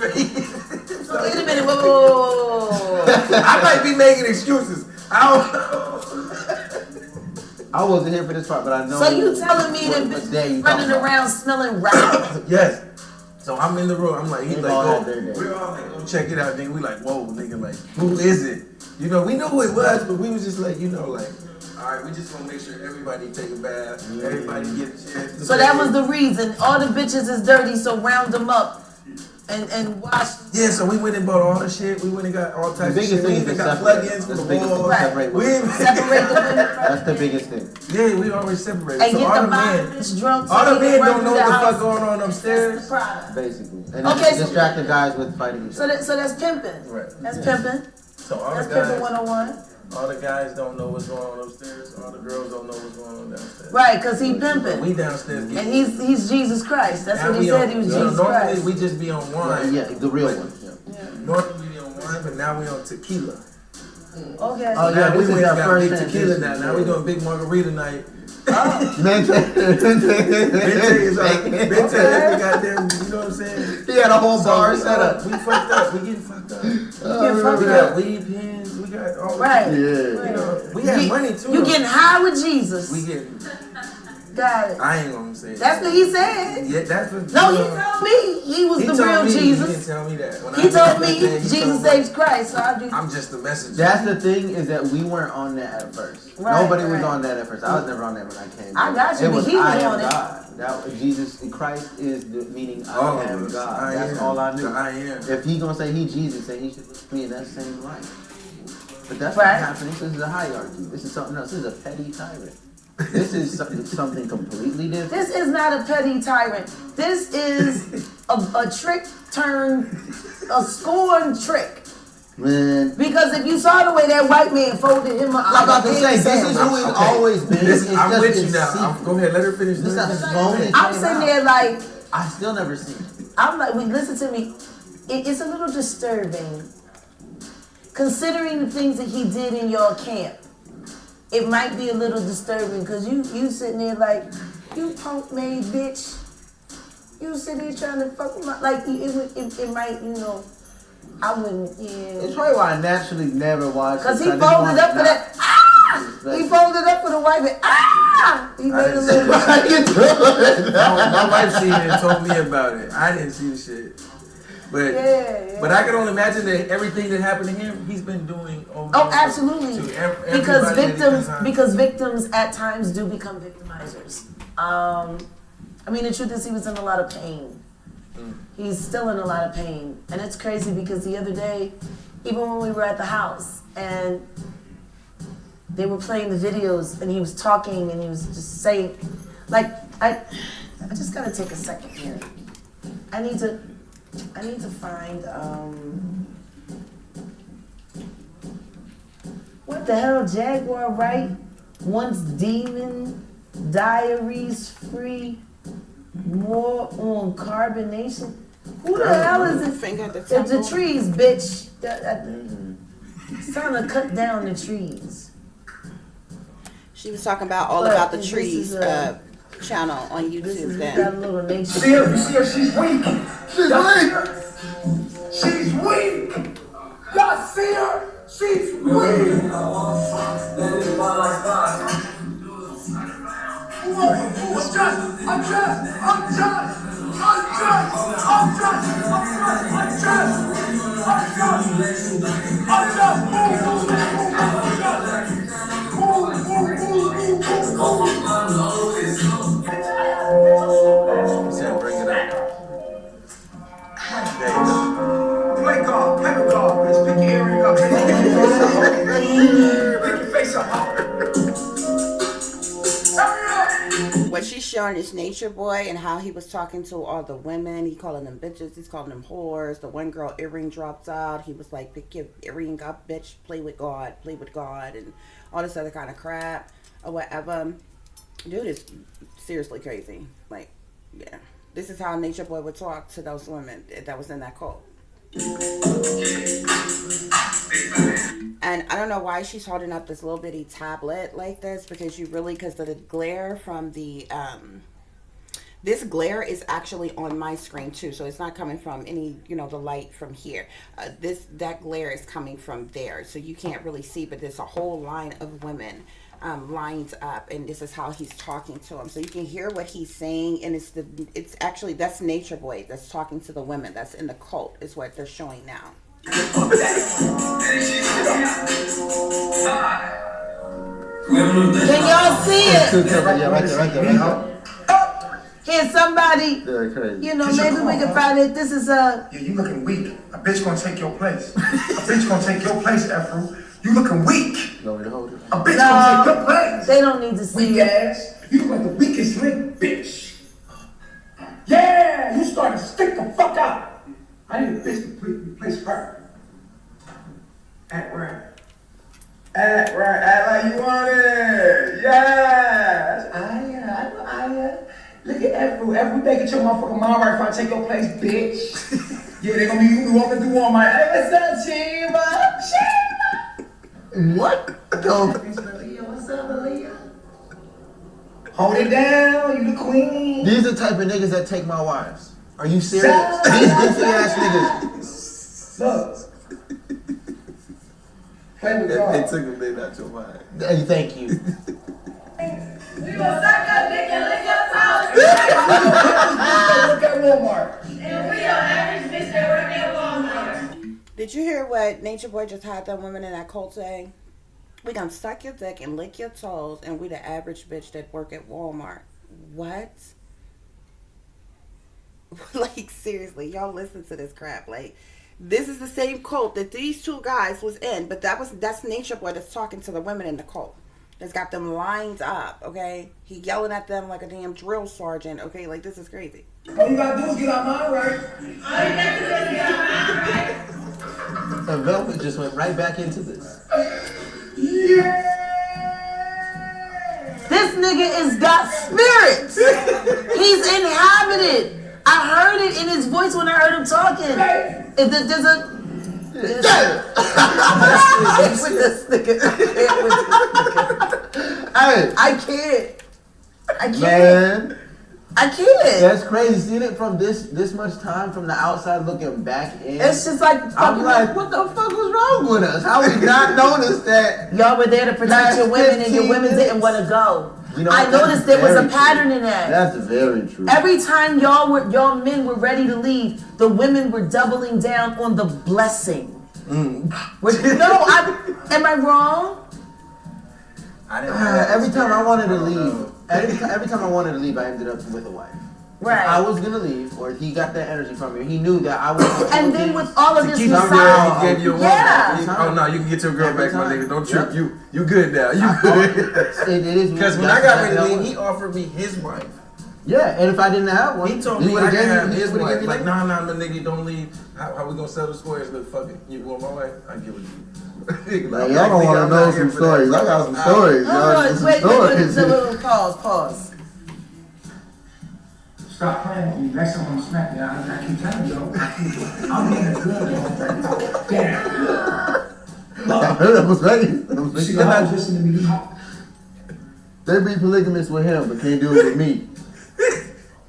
So wait a minute. Whoa. I might be making excuses. I don't know. I wasn't here for this part, but I know. So you telling me that what day you bitches running talking about. around smelling right? Yes. So I'm in the room. I'm like, he's They like, all go. had their day. We're all like, go check it out. Then we like, whoa, nigga, like, who is it? We knew who it was, but we was just like, like, all right, we just want to make sure everybody take a bath, everybody get a chance. To So that bathe. was the reason. All the bitches is dirty, so round them up and wash. Yeah, so we went and bought all the shit. We went and got all types The of biggest shit. We thing is even to got separate. plug-ins for That's the the biggest wall. thing, separate. We even, Separate the women from That's the biggest thing. yeah, we always separate. and So get all the the bottom men, bitch drunk. So all the they men can run don't know through what the house. fuck going on That's upstairs. the product. Basically. And Okay, then so- distract the guys with fighting each other. So that's pimping. Right. That's Yeah. pimping. So all That's the pimping guys, 101. all the guys don't know what's going on upstairs. All the girls don't know what's going on downstairs. Right, cause he But pimping. we downstairs And getting. he's Jesus Christ. That's now what he we said. on- He was you know, Jesus normally Christ. we just be on wine. Yeah, the real one. Yeah. Normally we on wine, but now we on tequila. Okay. Oh, Now yeah, we this is went our and got first big tequila now. transition. Now we doing big margarita night. Mente Bente is at the goddamn, you know what I'm saying? He had a whole bar we, set up. We fucked up. We getting fucked up. Get fucked We up. got weed pens. We got all Right. Yeah. You know, we have money too. You though. getting high with Jesus. We getting. Got it. I ain't gonna say That's what he said. Yeah, that's what. No, you he know, told me he was he the told real me, He didn't Jesus. tell me that. When I He met told him me that day, he Jesus told me, saves Christ. So I do. I'm just the messenger. That's the thing, is that we weren't on that at first. Right, Nobody was right. on that at first. I was never on that when I came. I got you, It but was he was I am on it. God. That was Jesus Christ is the meaning I All am of us. God. I That's am. all I knew. I am. If he gonna say he Jesus, then he should look at me in that same light. But that's Right. not happening. This is a hierarchy. This is something else. This is a petty tyrant. This is something completely different. This is not a petty tyrant. This is a trick turned a scorn trick. Man, Because if you saw the way that white man folded him up, I'm about to like a say, big this is who sandwich. he's always been. This, It's I'm just with you in now. secret. Go ahead, let her finish. This Let her is finish. moment. I'm sitting there like, I still never seen it. I'm like, listen to me. It's a little disturbing, considering the things that he did in your camp. It might be a little disturbing because you sitting there like, you punk made bitch. You sitting there trying to fuck with my, like it might, you know, I wouldn't, It's yeah. probably why I naturally never watched. Because he I just folded wanted up for not- that. Ah! the wife and he made a little. My wife seen it and told me about it. I didn't see the shit. But but I can only imagine that everything that happened to him, he's been doing. Absolutely. Because victims at times do become victimizers. I mean, the truth is, he was in a lot of pain. He's still in a lot of pain, and it's crazy because the other day, even when we were at the house and they were playing the videos, and he was talking and he was just saying, like, I just gotta take a second here. I need to find, what the hell, Jaguar, right? Once demon, diaries free, more on carbonation. Who the hell is it? It's the trees, bitch. It's time to cut down the trees. She was talking about about the trees channel on YouTube then. Got a little nature. See her? You see her? She's weak. She's weak. Y'all see her? She's weak. Bring it up. Play golf, play with golf, bitch. Pick your earring up, bitch. Pick your face up. What she's showing is Nature Boy and how he was talking to all the women. He calling them bitches. He's calling them whores. The one girl earring drops out. He was like, pick your earring up, bitch. Play with God, and all this other kind of crap or whatever. Dude is seriously crazy. Like, yeah. This is how Nature Boy would talk to those women that was in that cult. And I don't know why she's holding up this little bitty tablet like this, because because the glare from the this glare is actually on my screen too, so it's not coming from any, the light from here. That glare is coming from there, so you can't really see, but there's a whole line of women lines up, and this is how he's talking to them, so you can hear what he's saying. And it's actually, that's Nature Boy that's talking to the women that's in the cult, is what they're showing now. Can y'all see it? Yeah, right there. Can somebody, maybe we can find it. This is Yeah, you looking weak. A bitch gonna take your place. A bitch gonna take your place, Afro. You looking weak. You want me to hold it? A bitch gonna take your place. They don't need to see weak it. Ass. You look like the weakest link, bitch. Yeah, you starting to stick the fuck out. I need a bitch to replace her. Act right. Act like you want it. Yes. I Look at Afro. Afro, they get your motherfucking mind right if I take your place, bitch. Yeah, they gonna be walking through Walmart. Hey, what's up, Chiba? What? What's up, Aaliyah? Hold it down, you the queen. These are the type of niggas that take my wives. Are you serious? These goofy ass niggas. Look. Play with God. They took a bit out your mind. Hey, thank you. We gonna suck your dick and lick your toes. Look at Walmart. And we are average bitch that work at Walmart. Did you hear what Nature Boy just had them women in that cult say? We gonna suck your dick and lick your toes, and we the average bitch that work at Walmart. What? Like, seriously, y'all listen to this crap. Like, this is the same cult that these two guys was in, but that's Nature Boy that's talking to the women in the cult. That's got them lined up, okay? He yelling at them like a damn drill sergeant, okay? Like, this is crazy. All you gotta do is get our mind right. All you gotta do is get our mind right. And Velvet just went right back into this. Yeah. This nigga is got spirits. He's inhabited. I heard it in his voice when I heard him talking. There's a with this nigga. Hey, I can't. man. I can't. That's crazy. Seeing it from this much time from the outside looking back in. It's just like I'm like, what the fuck was wrong with us? How we not noticed that? Y'all were there to protect your women and your women didn't want to go. You know, I noticed there was a pattern in that. That's very true. Every time y'all men were ready to leave, the women were doubling down on the blessing. Am I wrong? I didn't every time I wanted to leave, every time I wanted to leave, I ended up with a wife. Right. I was gonna leave, or he got that energy from me. He knew that I was. And then with all of this He massage, gave you a oh no, you can get your girl back, my nigga. Don't trip. You good now. You good. It is because when I got ready to leave, he offered me his wife. Yeah, and if I didn't have one, he told me I could have his wife. Like, nah, my nigga, don't leave. How we gonna settle the squares? Look, fuck it. You want my wife? I give it to you. Like, y'all don't want to know some stories. I got some stories. Wait, pause. Stop playing with me. Next time I'm gonna smack you. I keep telling you, I'm being a good one. Damn. That was Megan. See, guys, listen to me. They be polygamous with him, but can't do it with me.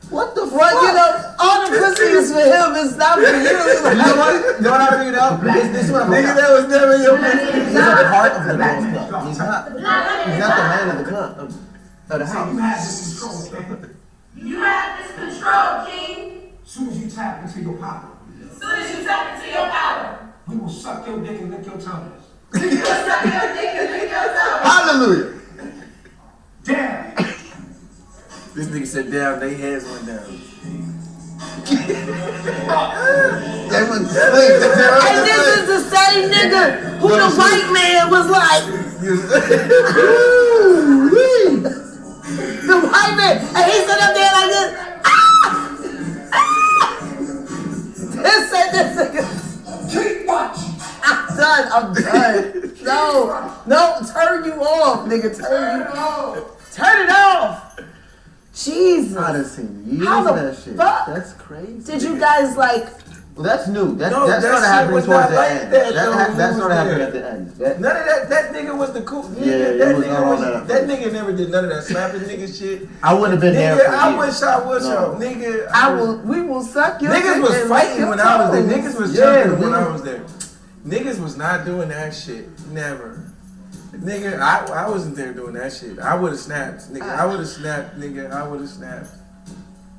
What the fuck? Well, you know, all the pussy is for him. It's not for you. You know what I figured out? This is what I'm Nigga, that was never your pussy. He's a part of the girls' club. He's not the man of the club, of the house. You have this control, man. You have this control, King. As soon as you tap into your power, As soon as you tap into your power, we will suck your dick and lick your tongues. you will suck your dick and lick your tongue. Hallelujah. Damn. This nigga said down, they heads went down. They went to sleep. And this is the same nigga who the white man was like, the white man, and he stood up there like this. This nigga. Keep watching. I'm done. No, turn you off, nigga. Turn it off. Jesus. I done seen years How of the that shit. fuck? That's crazy. Did you guys like? Well, that's new. That No, started that happening shit was towards not the like end. that, That though, started happening there. at the end. None of that nigga was the cool. Yeah, Nigga, he was not on that. that nigga never did none of that slapping nigga shit. I wouldn't have been there Nigga, for I years. wish I was No. y'all. Nigga, We will suck your niggas dick was and fighting lick when your I was there. toes. Niggas was Yeah, jumping when we- I was there. Niggas was not doing that shit. Never. Nigga, I wasn't there doing that shit. I would have snapped. Nigga, I would have snapped. Nigga, I would have snapped.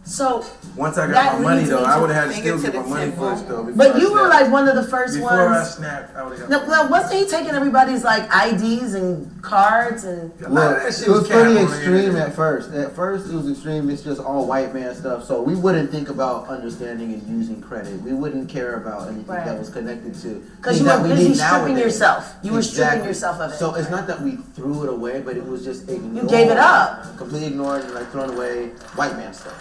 So Once I That got my money leads though, me I to would have had to finger still to get my the money temple. first though. but you were like one of the first before I ones. snapped, I would have No, got well, wasn't he taking everybody's like IDs and cards and? a lot of that shit It was pretty cap on the extreme internet. at first. At first, it was extreme. It's just all white man stuff. So we wouldn't think about understanding and using credit. We wouldn't care about anything Right. that was connected to. Because things you that were we busy need stripping nowadays. yourself. You were stripping Exactly. yourself of it. So it's not that we threw it away, but it was just ignored. You gave it up. Completely ignored and like thrown away white man stuff.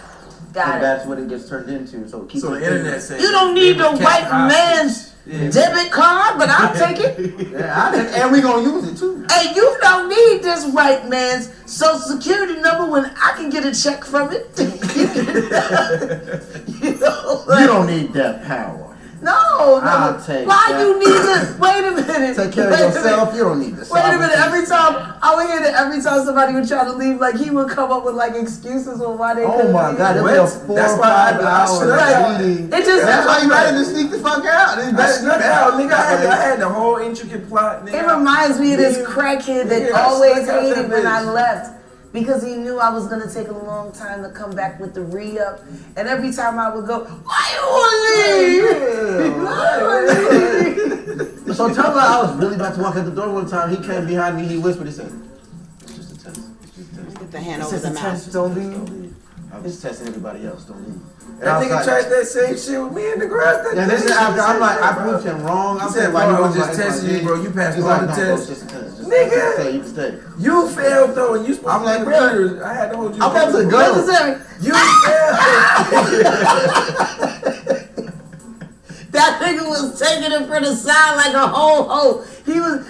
Got and it. that's what it gets turned into. So keep So it the internet said You don't need they the was white kept hostage. man's Yeah. debit card, but I'll take it. and we gonna use it too. Hey, you don't need this white man's social security number when I can get a check from it. you know, like, You don't need that power. No, I'll take why that. you need to? Wait a minute. Take care of Wait a minute. yourself. You don't need this. Wait a minute. Every time I would hear that every time somebody would try to leave, like he would come up with like excuses on why they Oh couldn't my leave. God, it'll be a 4 That's or why 5 I hour shut up. meeting. It just That's why you ready to sneak the fuck out. I snuck out, nigga. I had the whole intricate plot, nigga. It reminds me of this Nigga, crackhead that nigga, I always snuck out hated that when I bitch. left because he knew I was gonna take a long time to come back with the re-up, and every time I would go, "Why you wanna leave?" So tell her I was really about to walk out the door one time. He came behind me. He whispered. He said, "It's just a test. It's just a test. Get the hand It's over just the a mouth. test. Don't leave. I'm just testing everybody else. Don't leave." And I That was nigga like- tried that same shit with me in the garage. Yeah, this is after I'm like, I proved him wrong. He I'm said, saying, bro, why I you was was just like, testing you, bro. You passed He's all like, the no, bro, tests. it's just a test. Just Nigga. stay, you can stay. You failed though, and you supposed I'm to like, be bro, readers. I had to hold you. I'm about to go. Necessary. You failed. That nigga was taking it for the side like a ho. He was.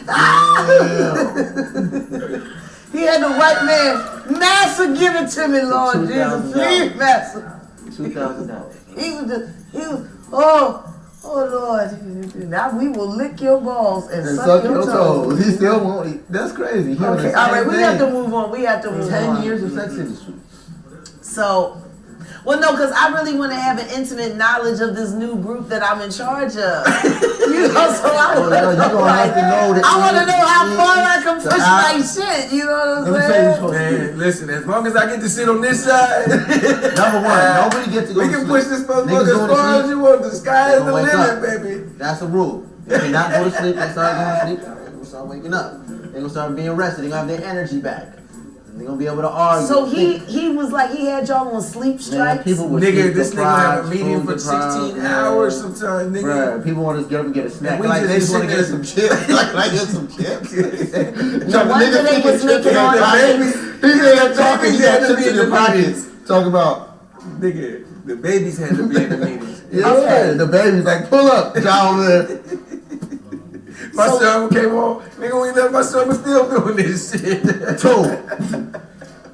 He had the white man. Massa, give it to me, Lord Jesus. Please, Massa. $2,000. He was, oh Lord. Now we will lick your balls and And suck your toes. He still won't eat. That's crazy. He Okay, all right, we have to move on. We have to move 10 on. years of sex industry. So, Well, no, because I really want to have an intimate knowledge of this new group that I'm in charge of. You know, so I want to know how far I can push my shit. You know what I'm saying? Man, listen, as long as I get to sit on this side, number one, nobody gets to go we to can sleep. push this motherfucker as far as you want. The sky is the limit, baby. That's a rule. If they not go to sleep, they start going to sleep, they're going to start waking up. They're going to start being rested. They're going to have their energy back. They're gonna be able to argue. So he was like, he had y'all on sleep strikes. People would this nigga have a meeting for 16 hours sometimes, nigga. Bruh, people want to get up and get a snack. We like, they just want to get some chips. Like, I get some chips. No wonder they was making all the babies. He's there talking chips in your pockets. Talk about. Nigga, the babies had to be in the meetings. Yeah, the babies like, pull up, John over there. My son came on. Nigga, when he left, my son was still doing this shit.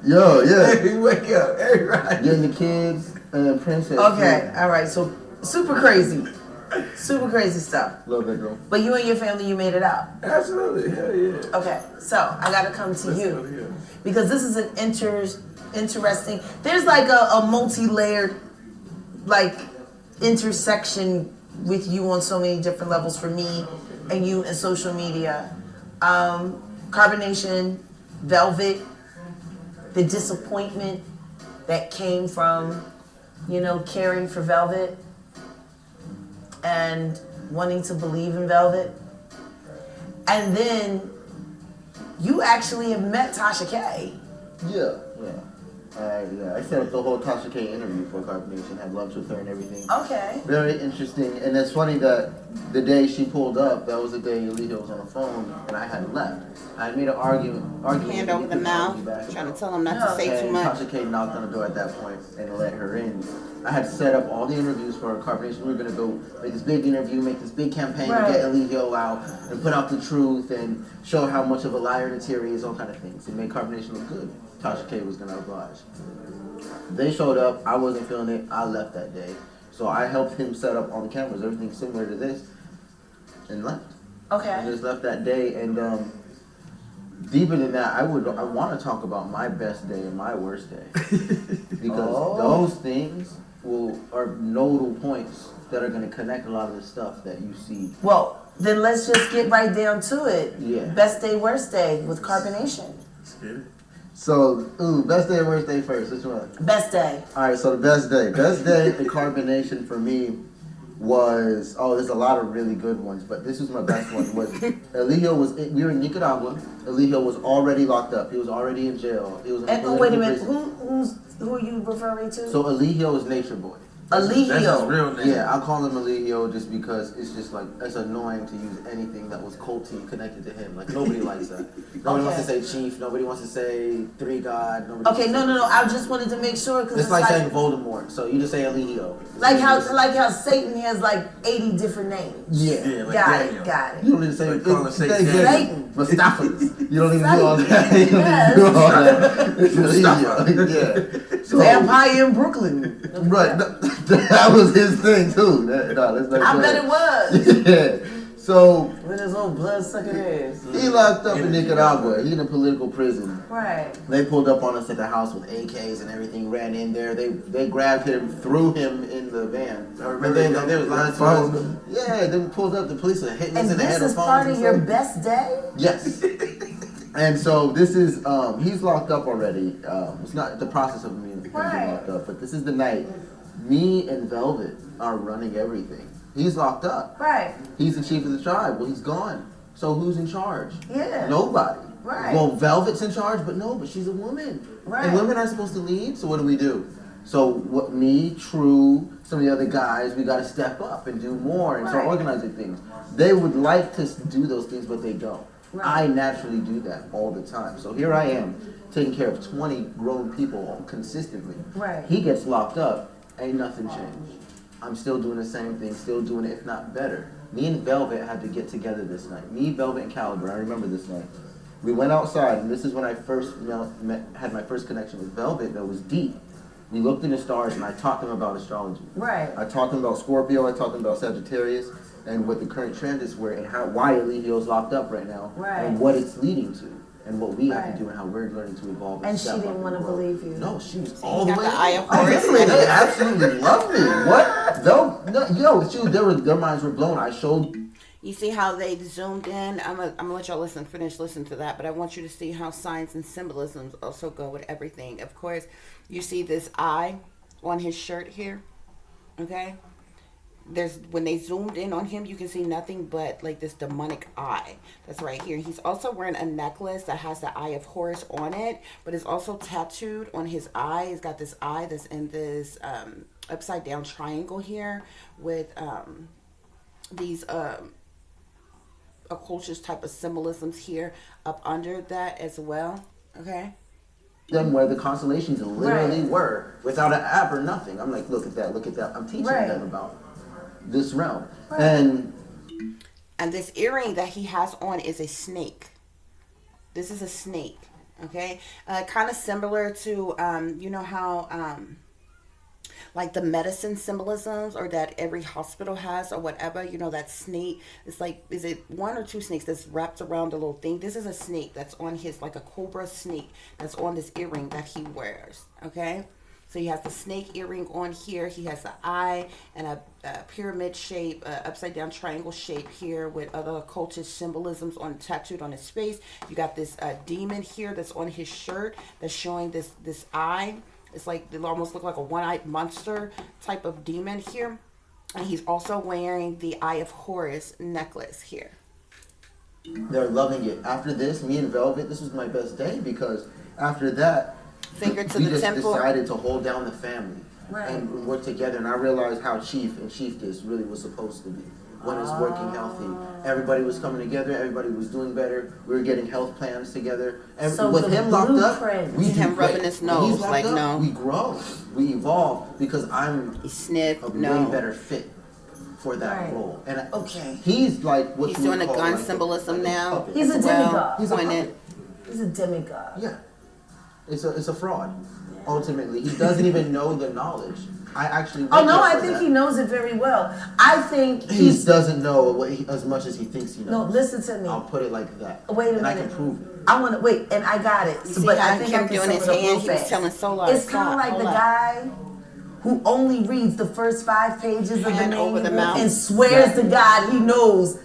Yo, yeah. Hey, wake up. Hey, right. Getting the kids and princess. Okay, all right. So super crazy stuff. Love that girl. But you and your family, you made it out. Absolutely, hell yeah. Okay, so I gotta come to you because this is an interesting. There's like a multi-layered, like intersection with you on so many different levels for me and you in social media. Carbonation, Velvet, the disappointment that came from, you know, caring for Velvet and wanting to believe in Velvet. And then you actually have met Tasha K. Yeah. I set up the whole Tasha K interview for Carbonation, had lunch with her and everything. Okay. Very interesting, and it's funny that the day she pulled up, that was the day Aliyah was on the phone, and I hadn't left. I had made an argument. Hand over the mouth, trying to tell him not to say too much. Tasha K knocked on the door at that point and let her in. I had set up all the interviews for Carbonation. We were gonna go make this big interview, make this big campaign to get Aliyah out and put out the truth and show how much of a liar Nateri is, all kind of things, and make Carbonation look good. Tasha K was gonna oblige. They showed up. I wasn't feeling it. I left that day, so I helped him set up all the cameras, everything similar to this, and left. Okay. And just left that day, and deeper than that, I want to talk about my best day and my worst day because those things are nodal points that are going to connect a lot of the stuff that you see. Well, then let's just get right down to it. Yeah. Best day, worst day with Carbonation. So, best day and worst day first. Which one? Best day. All right, so the best day. Best day in Carbonation for me was, there's a lot of really good ones, but this was my best one. We were in Nicaragua. Elihio was already locked up. He was already in jail. He was in wait a minute, who are you referring to? So Elihio is Nature Boy. Alihio. That's his real name. Yeah, I'll call him Alihio just because it's just like, it's annoying to use anything that was culty connected to him. Like, nobody likes that. Nobody wants to say chief. Nobody wants to say three god. Okay, no. I just wanted to make sure because it's like saying Voldemort. So you just say Alihio. Like how Satan has like 80 different names. Yeah. Like got Daniel. it. You don't even say Satan. Mustafa. You don't even do all that. You don't Yes. do all that. Yeah. So, Vampire in Brooklyn. right. That was his thing too. I bet it was. Yeah. So With his old blood sucking ass. he locked up in Nicaragua. He in a political prison. Right. They pulled up on us at the house with AKs and everything. Ran in there. They grabbed him, threw him in the van. And then there was lines to us. Yeah. Then pulled up. The police are hitting us And in the head this with is phones part and of your stuff. best day? Yes. And so this is he's locked up already. It's not the process of him being locked up, but this is the night. Me and Velvet are running everything. He's locked up. Right. He's the chief of the tribe. Well, he's gone. So who's in charge? Yeah. Nobody. Right. Well, Velvet's in charge, but she's a woman. Right. And women aren't supposed to lead. So what do? So me, True, some of the other guys, we got to step up and do more and start organizing things. They would like to do those things, but they don't. Right. I naturally do that all the time. So here I am, taking care of 20 grown people consistently. Right. He gets locked up, ain't nothing changed. I'm still doing the same thing, still doing it, if not better. Me and Velvet had to get together this night. Me, Velvet, and Caliber, I remember this night. We went outside, and this is when I first had my first connection with Velvet that was deep. We looked in the stars, and I taught them about astrology. Right. I taught them about Scorpio, I taught them about Sagittarius, and what the current trend is why Alihio's locked up right now, and what it's leading to. and what we have to do and how we're learning to evolve. And she didn't want to believe you. No, she was all the way. The eye of Horus. They absolutely loved me. What? Their minds were blown. I showed. You see how they zoomed in? I'm gonna let y'all listen to that, but I want you to see how signs and symbolisms also go with everything. Of course, you see this eye on his shirt here, okay? When they zoomed in on him, you can see nothing but like this demonic eye that's right here. He's also wearing a necklace that has the eye of Horus on it, but it's also tattooed on his eye. He's got this eye that's in this upside down triangle here with these occultist type of symbolisms here up under that as well. Okay. Them where the constellations literally were without an app or nothing. I'm like, look at that, look at that. I'm teaching them about this realm. And this earring that he has on is a snake. This is a snake. Okay. Kind of similar to you know how like the medicine symbolisms or that every hospital has or whatever, you know, that snake, it's like, is it one or two snakes that's wrapped around the little thing? This is a snake that's on his, like a cobra snake that's on this earring that he wears. Okay. So he has the snake earring on here. He has the eye and a pyramid shape, upside down triangle shape here with other occultist symbolisms tattooed on his face. You got this demon here that's on his shirt that's showing this eye. It's like, it almost look like a one-eyed monster type of demon here. And he's also wearing the Eye of Horus necklace here. They're loving it. After this, me and Velvet, this was my best day because after that, Finger to we the just temple. decided to hold down the family and work together. And I realized how Chief and Chiefess really was supposed to be. When it's working healthy. Everybody was coming together. Everybody was doing better. We were getting health plans together. And So with him locked up, we do him rubbing great. his When he's nose locked like, up, no. we grow. We evolve because I'm He sniffed, a way no. better fit for that Right. role. And he's like what He's you would doing a call gun like symbolism now. puppet. He's a as well, demigod. He's a pointed. puppet. He's a demigod. Yeah. It's a fraud. Ultimately, he doesn't even know the knowledge. I actually. Oh no, I think he knows it very well. I think he doesn't know as much as he thinks he knows. No, listen to me. I'll put it like that. Wait a minute. And I can prove it. I want to wait, and I got it. You see but how I think him I can doing sum his it up hand, real he was fast. telling Solar, It's kind of like the guy who only reads the first 5 pages of the Hand over the manual mouth. and swears to God he knows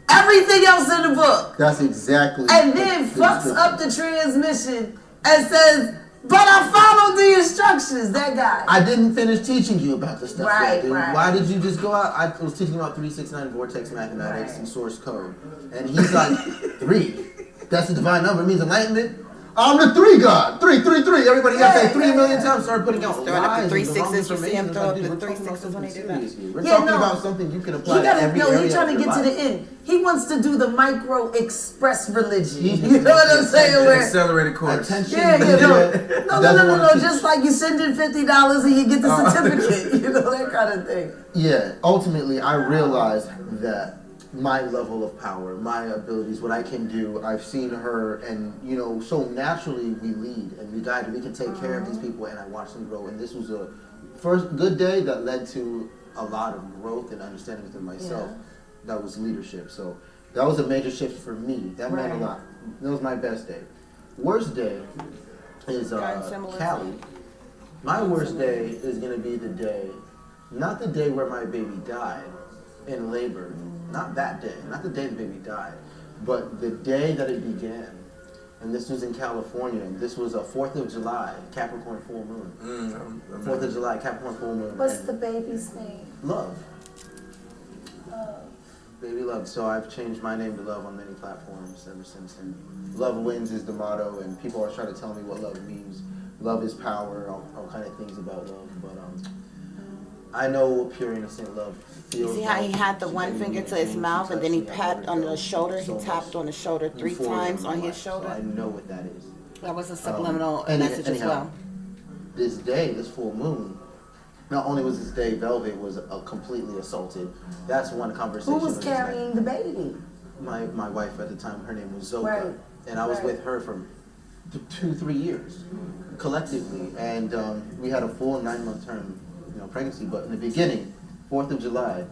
everything else in the book, That's exactly. and then fucks up the transmission and says, "But I followed the instructions." That guy. I didn't finish teaching you about this stuff Right, yet, dude. right. Why did you just go out? I was teaching about 369 vortex mathematics and source code. And he's like, 3. That's the divine number. It means enlightenment. I'm the 3 God. 3, 3, 3. Everybody got to say 3 million times. Start putting out Throwing up the lies. 3 and the wrong sixes. You see him information. throw up Dude, the we're 3 talking about sixes when he something did that. serious here. We're Yeah, talking no. about something you can He apply to gotta, every no, area he's trying to of get your to life. the end. He wants to do the micro express religion. You know what I'm saying? Where, Accelerated course. Attention. yeah, media no. doesn't wanna teach. Just like you send in $50 and you get the certificate, you know, that kind of thing. Yeah, ultimately, I realized that my level of power, my abilities, what I can do, I've seen her, and, you know, so naturally we lead and we guide, we can take care of these people, and I watch them grow. And this was a first good day that led to a lot of growth and understanding within myself. That was leadership. So that was a major shift for me. That meant a lot. That was my best day. Worst day is Cali. My worst day is going to be the day, not the day where my baby died in labor, not that day, not the day the baby died, but the day that it began. And this was in California. This was a 4th of July, Capricorn full moon. 4th of July, Capricorn full moon. What's the baby's name? Love. Baby Love. So I've changed my name to Love on many platforms ever since. And Love wins is the motto, and people are trying to tell me what love means. Love is power, all kind of things about love. But I know what pure innocent love feels. You see how he had the one finger to his mouth and then he pat on the shoulder? He tapped on the shoulder 3 times on his shoulder. So I know what that is. That was a subliminal message as well. This day, this full moon, not only was this day Velvet was completely assaulted. That's one conversation. Who was carrying the baby? My wife at the time, her name was Zoka. Right. And I was with her for 2-3 years collectively. And we had a full 9-month term, pregnancy. But in the beginning, 4th of July,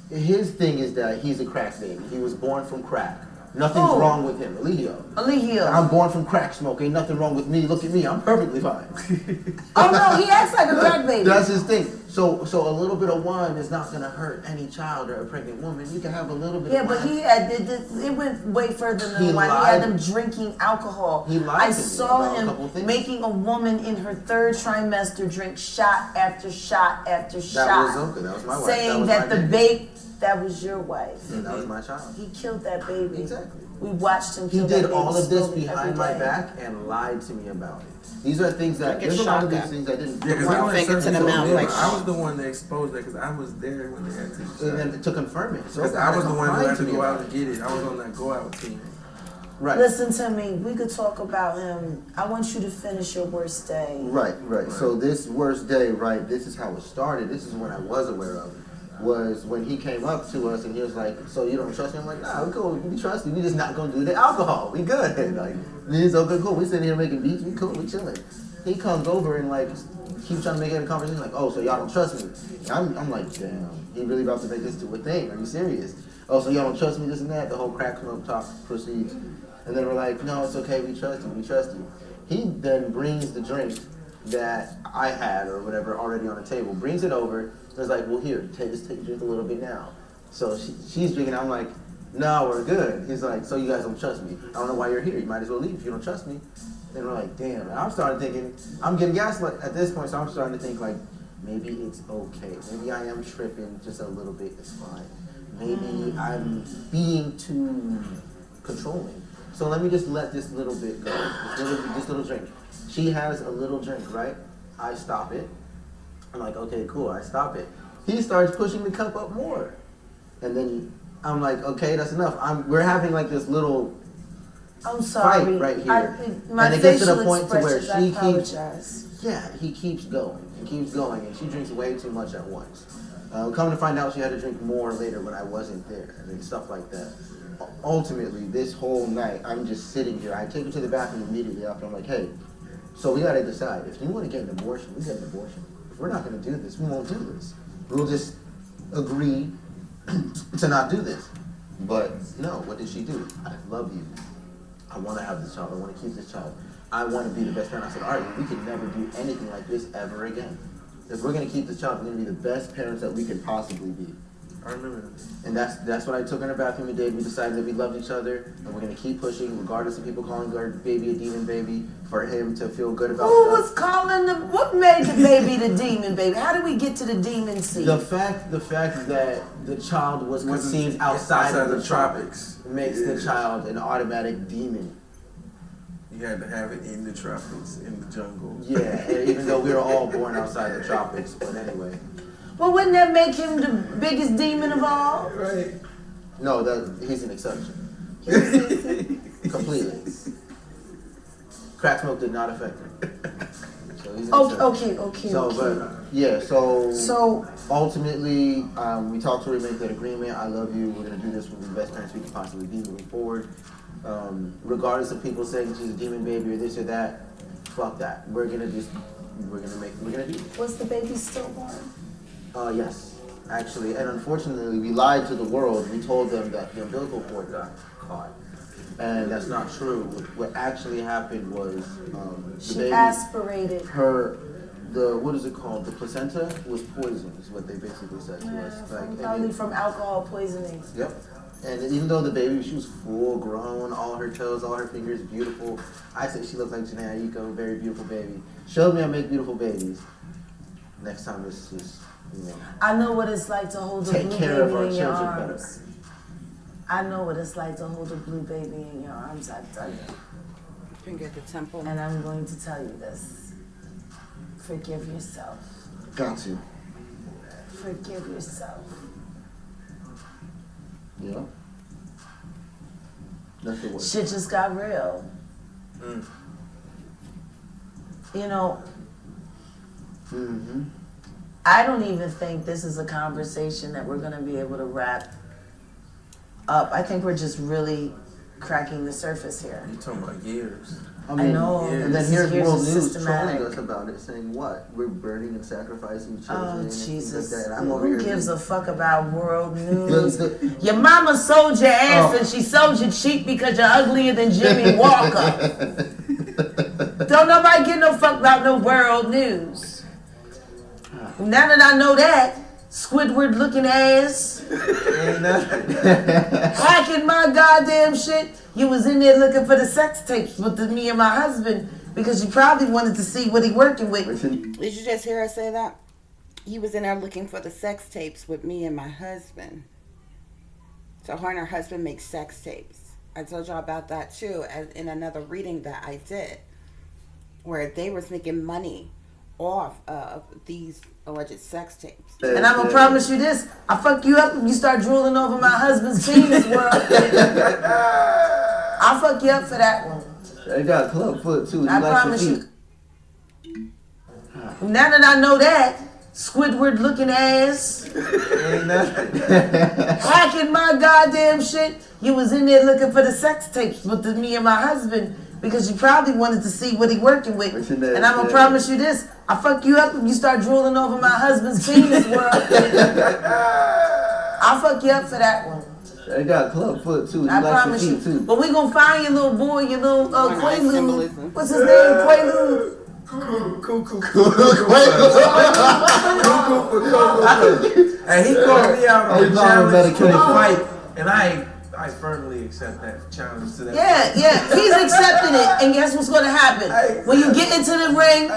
his thing is that he's a crack baby. He was born from crack. Nothing's Who? wrong with him. Eligio. Eligio. I'm born from crack smoke. Ain't nothing wrong with me. Look at me. I'm perfectly fine. Oh no, he acts like a crack baby. That's his thing. So a little bit of wine is not gonna hurt any child or a pregnant woman. You can have a little bit. Yeah, of wine. but he had it went way further than He wine. He lied. had them drinking alcohol. He lied I to me saw about a couple him things. making a woman in her third trimester drink shot after shot after shot. That was okay. That was my wife. Saying that the baby, that was your wife. Yeah, that was my child. He killed that baby. Exactly. We watched him He kill that did baby all of this slowly behind every my day. back and lied to me about it. These are things that Get there's a lot of these shotgun. things I didn't. Yeah, because One I went finger to the certain mouth, people, like, I was the one that exposed that because I was there when they had to. And then to confirm it. So Because I was the one who lied had to me go about out and get it. I was on that go out team. Right. Listen to me. We could talk about him. I want you to finish your worst day. Right. So this worst day, right? This is how it started. This is what I was aware of. Was when he came up to us and he was like, "So you don't trust me?" I'm like, "Nah, we cool. We trust you. We just not gonna do the alcohol. We good." Like, he's okay, cool. We sitting here making beats. We cool. We chilling. He comes over and like keeps trying to make it a conversation. Like, "Oh, so y'all don't trust me?" I'm like, "Damn, he really about to make this to a thing? Are you serious?" "Oh, so y'all don't trust me? This and that." The whole crack smoke talk proceeds, and then we're like, "No, it's okay. We trust you. We trust you." He then brings the drink that I had or whatever already on the table, brings it over. It's like, "Well, here, just drink a little bit now." So she's drinking. I'm like, "No, we're good." He's like, "So you guys don't trust me? I don't know why you're here. You might as well leave if you don't trust me." And we're like, "Damn." And I'm starting thinking, I'm getting gaslit at this point, so I'm starting to think like, maybe it's okay. Maybe I am tripping just a little bit. It's fine. Maybe I'm being too controlling. So let me just let this little bit go. This little drink. She has a little drink, right? I stop it. I'm like, okay, cool, I stop it. He starts pushing the cup up more. And then I'm like, okay, that's enough. We're having like this little I'm sorry. fight right here. My and it gets to the facial point to where expressions, I she keeps, apologize. he keeps going and keeps going, and she drinks way too much at once. Come to find out, she had to drink more later when I wasn't there, and stuff like that. Ultimately, this whole night, I'm just sitting here. I take her to the bathroom immediately after. I'm like, hey, so we gotta decide. If you want to get an abortion, we get an abortion. If we're not gonna do this, we won't do this. We'll just agree to not do this. But no, what did she do? I love you. I want to have this child. I want to keep this child. I want to be the best parent. I said, all right, well, we can never do anything like this ever again. If we're going to keep this child, we're going to be the best parents that we can possibly be. I remember that. And that's what I took her in the bathroom and did. We decided that we loved each other, and we're going to keep pushing, regardless of people calling our baby a demon baby, for him to feel good about Who stuff. was calling what made the baby the demon baby? How did we get to the demon seed? The fact that the child was conceived outside of the tropics makes the child an automatic demon. You had to have it in the tropics, in the jungle. Yeah, even though we were all born outside the tropics, but anyway. Well, wouldn't that make him the biggest demon of all? Right. No, he's an exception. Completely. Crack smoke did not affect him. So he's an exception. Okay. So, but yeah, so ultimately, we talked to her, make that agreement. I love you. We're gonna do this with the best parents we can possibly be moving forward. Regardless of people saying she's a demon baby or this or that, fuck that. We're gonna do this. Was the baby stillborn? Yes, actually, and unfortunately, we lied to the world. We told them that the umbilical cord got caught, and that's not true. What actually happened was She the baby, aspirated. what is it called? The placenta was poisoned. Is what they basically said to us. Probably from alcohol poisoning. Yep. And even though the baby, she was full grown, all her toes, all her fingers, beautiful. I said she looks like Janae Aiko, very beautiful baby. Showed me I make beautiful babies. Next time it's just, I know what it's like to hold a take blue care of our baby in your children better. arms. I know what it's like to hold a blue baby in your arms. I've done it. Finger at the temple. And I'm going to tell you this. Forgive yourself. Got to. Forgive yourself. Yeah. That's the word. Shit just got real. You know, I don't even think this is a conversation that we're going to be able to wrap up. I think we're just really cracking the surface here. You talking about years? I mean, know. Yeah. and then here's Here's world a news systematic. trolling us about it, saying what? We're burning and sacrificing children Oh, and Jesus. things like that. And I'm over Who here. gives a fuck about world news? The- Your mama sold your ass Oh. and she sold you cheap because you're uglier than Jimmy Walker. Don't nobody give no fuck about no world news. Now that I know that, Squidward looking ass, Ain't nothing. hacking my goddamn shit. You was in there looking for the sex tapes with me and my husband because you probably wanted to see what he working with. Did you just hear her say that? He was in there looking for the sex tapes with me and my husband. So her and her husband make sex tapes. I told y'all about that too in another reading that I did, where they was making money off of these alleged sex tapes. And I'm gonna promise you this: I fuck you up if you start drooling over my husband's penis, world. I'll fuck you up for that one. They got club foot too. He I likes promise to you. Now that I know that, Squidward looking ass, Ain't nothing. hacking my goddamn shit. You was in there looking for the sex tapes with me and my husband because you probably wanted to see what he working with. And I'm gonna promise you this: I fuck you up if you start drooling over my husband's penis, world. I'll fuck you up for that one. They got club foot too. He I likes promise to you. eat too. But we gonna find your little boy, your little Nice Quaalude. symbolism. What's his name? Quaalude. And he called me out on Hey, the Mama challenge to medication. the fight, and I firmly accept that challenge to that. Yeah, he's accepting it. And guess what's gonna happen? When you get into the ring,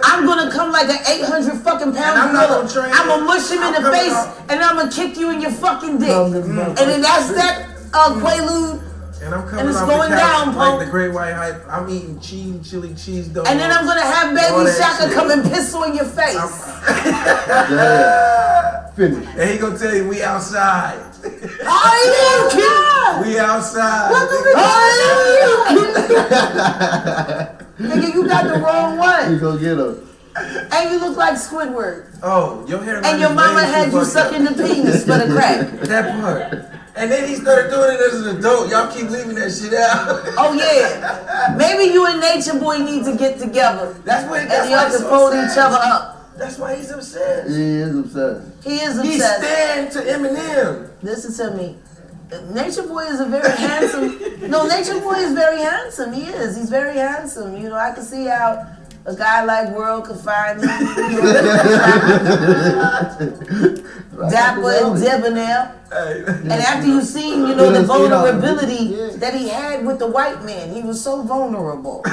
I'm gonna come like an 800 fucking pound I'm not gorilla. gonna train I'm gonna you. mush him in I'm the coming face, out. and I'm gonna kick you in your fucking dick. And then that's that Quaalude. And I'm coming And it's off going the couch down, like Punk. the Great White Hype. I'm eating chili cheese donuts. And then I'm gonna have all Baby that Shaka shit. come and piss on your face. Yeah. Finish. And he gonna tell you we outside. Are you kidding? We outside. Nigga, you got the wrong You one. go get him. And you look like Squidward. Oh, your hairline And your is mama way had too you fucked up. sucking the penis for the crack. That part. And then he started doing it as an adult. Y'all keep leaving that shit out. Oh yeah. Maybe you and Nature Boy need to get together. That's And y'all can fold each other up. That's why he's obsessed. He is obsessed. He is He's obsessed. stand to Eminem. Listen to me. Nature Boy is a very handsome. No, Nature Boy is very handsome. He is. He's very handsome. You know, I can see how a guy like World could find him. You know, dapper and debonair. And after you seen, you know, the vulnerability that he had with the white man, he was so vulnerable. He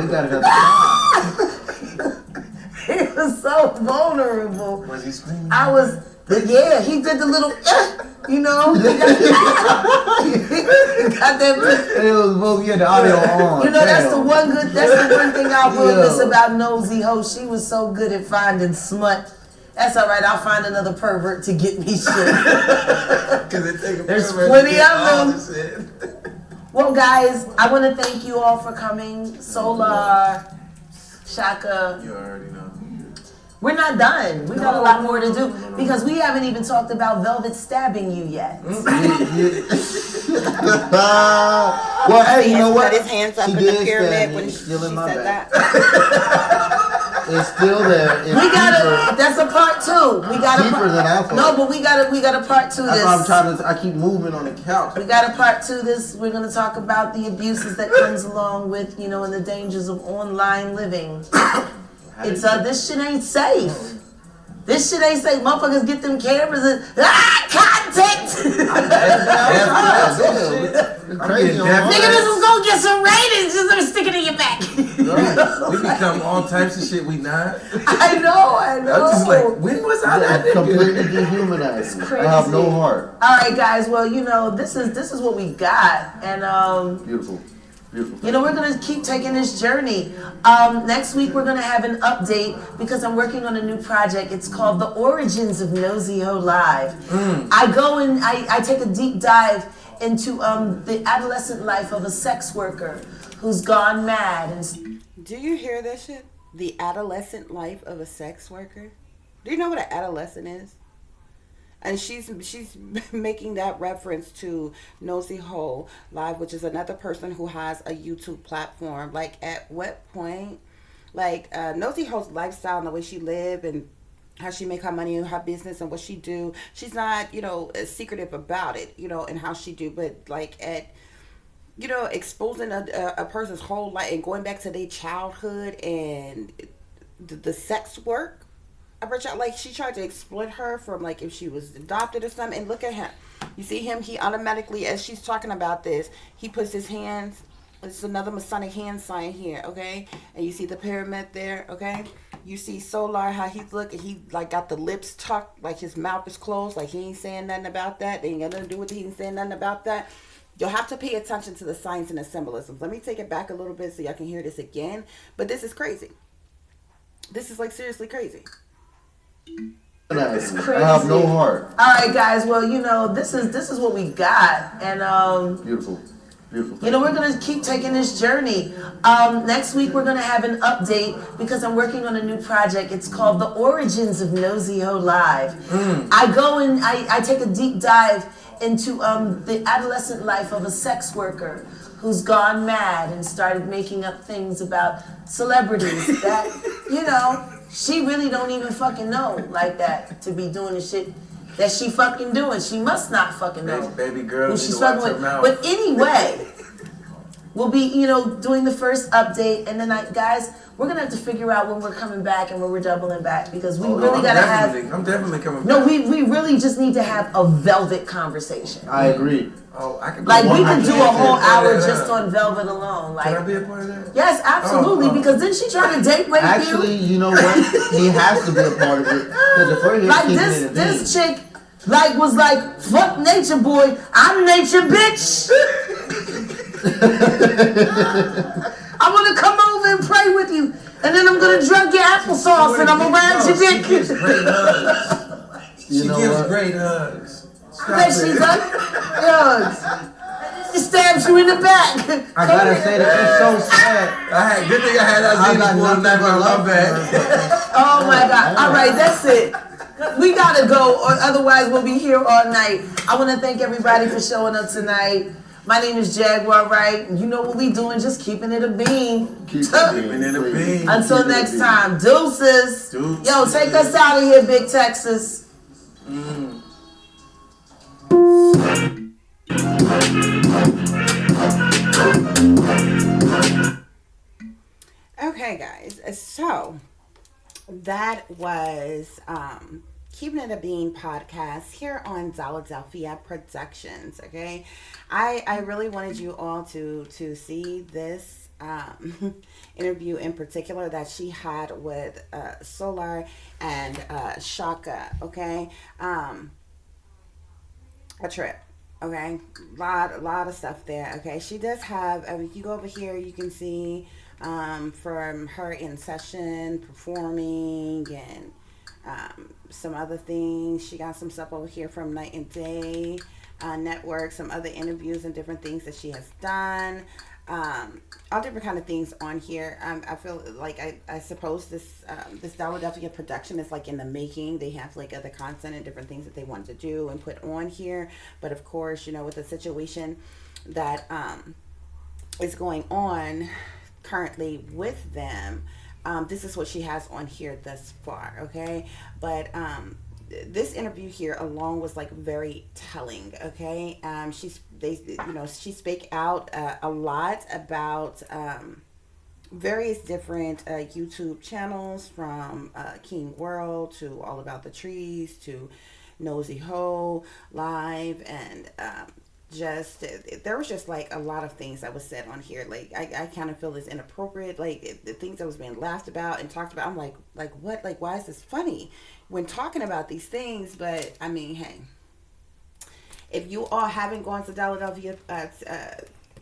got another job. He was so vulnerable. Was he screaming? Yeah, he did the little, you know. He got that. It was both. You had the audio on. You know, that's the Damn. one thing I will miss Yo. about Nosy Ho. She was so good at finding smut. That's all right. I'll find another pervert to get me shit. There's plenty of them. Well, guys, I want to thank you all for coming. Solar, Shaka. You already know. We're not done. We got a lot more to do because we haven't even talked about Velvet stabbing you yet. Well, hey, you know what? Put his hands up She in the did stab pyramid me. when It's she still in my said back. that. It's still there. It's We gotta. deeper. That's a part two. We gotta. Deeper than I thought. No, but we gotta part two. That's This. why I'm trying to. I keep moving on the couch. We got a part two. This we're gonna talk about the abuses that comes along with, you know, and the dangers of online living. It's this shit ain't safe. This shit ain't safe. Motherfuckers get them cameras and content. Crazy. Nigga, this is gonna get some ratings. Just gonna stick it in your back. We become all types of shit we not. I know. I'm just like, when was I that nigga? Completely dehumanized. It's I have no crazy. heart. All right, guys. Well, you know, this is what we got, and Beautiful. Beautiful. you know, we're gonna keep taking this journey. Next week we're gonna have an update because I'm working on a new project. It's called The Origins of Nosy Ho Live. I go and I take a deep dive into the adolescent life of a sex worker who's gone mad. And Do you hear this shit? The adolescent life of a sex worker. Do you know what an adolescent is? And she's making that reference to Nosy Ho Live, which is another person who has a YouTube platform. Like, at what point, like, Nosy Ho's lifestyle and the way she live and how she make her money and her business and what she do, she's not, secretive about it, and how she do. But like, at exposing a person's whole life and going back to their childhood and the sex work. Like, she tried to exploit her from, like, if she was adopted or something. And look at him. You see him? He automatically, as she's talking about this, he puts his hands. It's another Masonic hand sign here, okay? And you see the pyramid there, okay? You see Solar, how he's looking. He, like, got the lips tucked, like his mouth is closed, like he ain't saying nothing about that. They ain't got nothing to do with it. He ain't saying nothing about that. You'll have to pay attention to the signs and the symbolisms. Let me take it back a little bit so y'all can hear this again. But this is crazy. This is, like, seriously crazy. It's crazy. I have no heart. All right, guys. Well, this is what we got, and Beautiful. we're gonna keep taking this journey. Next week we're gonna have an update because I'm working on a new project. It's called The Origins of Nosy Ho Live. I go and I take a deep dive into the adolescent life of a sex worker who's gone mad and started making up things about celebrities that, she really don't even fucking know like that to be doing the shit that she fucking doing. She must not fucking know Baby girl, who she's fucking with. But anyway, we'll be, doing the first update, and then guys, we're gonna have to figure out when we're coming back and when we're doubling back because we really gotta have. I'm definitely coming back. No, we really just need to have a velvet conversation. I agree. Oh, I can. Like, we could do a whole hour just on velvet alone. Like, can I be a part of that? Yes, absolutely. Because then she trying to date rape Actually, you know what? He has to be a part of it because if we're here like keeping this, it in this chick, like, was like, fuck nature boy, I'm nature bitch. I'm gonna come over and pray with you, and then I'm gonna drug your applesauce, and I'm around your dick. She gives great hugs. She gives great hugs. That she's like, she stabs you in the back. I gotta say that it's so sad. Good thing I had that one night on my back. Oh my God. All right, that's it. We gotta go, or otherwise we'll be here all night. I want to thank everybody for showing up tonight. My name is Jaguar, right? You know what we doing, just keeping it a bean. Keeping it a bean. Until next time, deuces. Yo, take us out of here, Big Texas. Okay, guys, so that was Keeping It a Bean podcast here on Dalladelphia Productions. Okay, I really wanted you all to see this interview in particular that she had with Solar and Shaka. Okay, a trip. Okay, lot of stuff there. Okay, she does have. If you go over here, you can see from her in session performing and some other things. She got some stuff over here from Night and Day Network, some other interviews and different things that she has done. All different kind of things on here. I feel like I suppose this Dalladelphia production is like in the making. They have like other content and different things that they want to do and put on here. But of course, with the situation that is going on currently with them, this is what she has on here thus far. Okay, but this interview here alone was like very telling. Okay, she spake out a lot about various different YouTube channels, from King World to All About the Trees to Nosy Ho Live, and there was just like a lot of things that was said on here. Like I kind of feel is inappropriate. Like the things that was being laughed about and talked about. I'm like what? Like, why is this funny when talking about these things? But I mean, hey, if you all haven't gone to Dalladelphia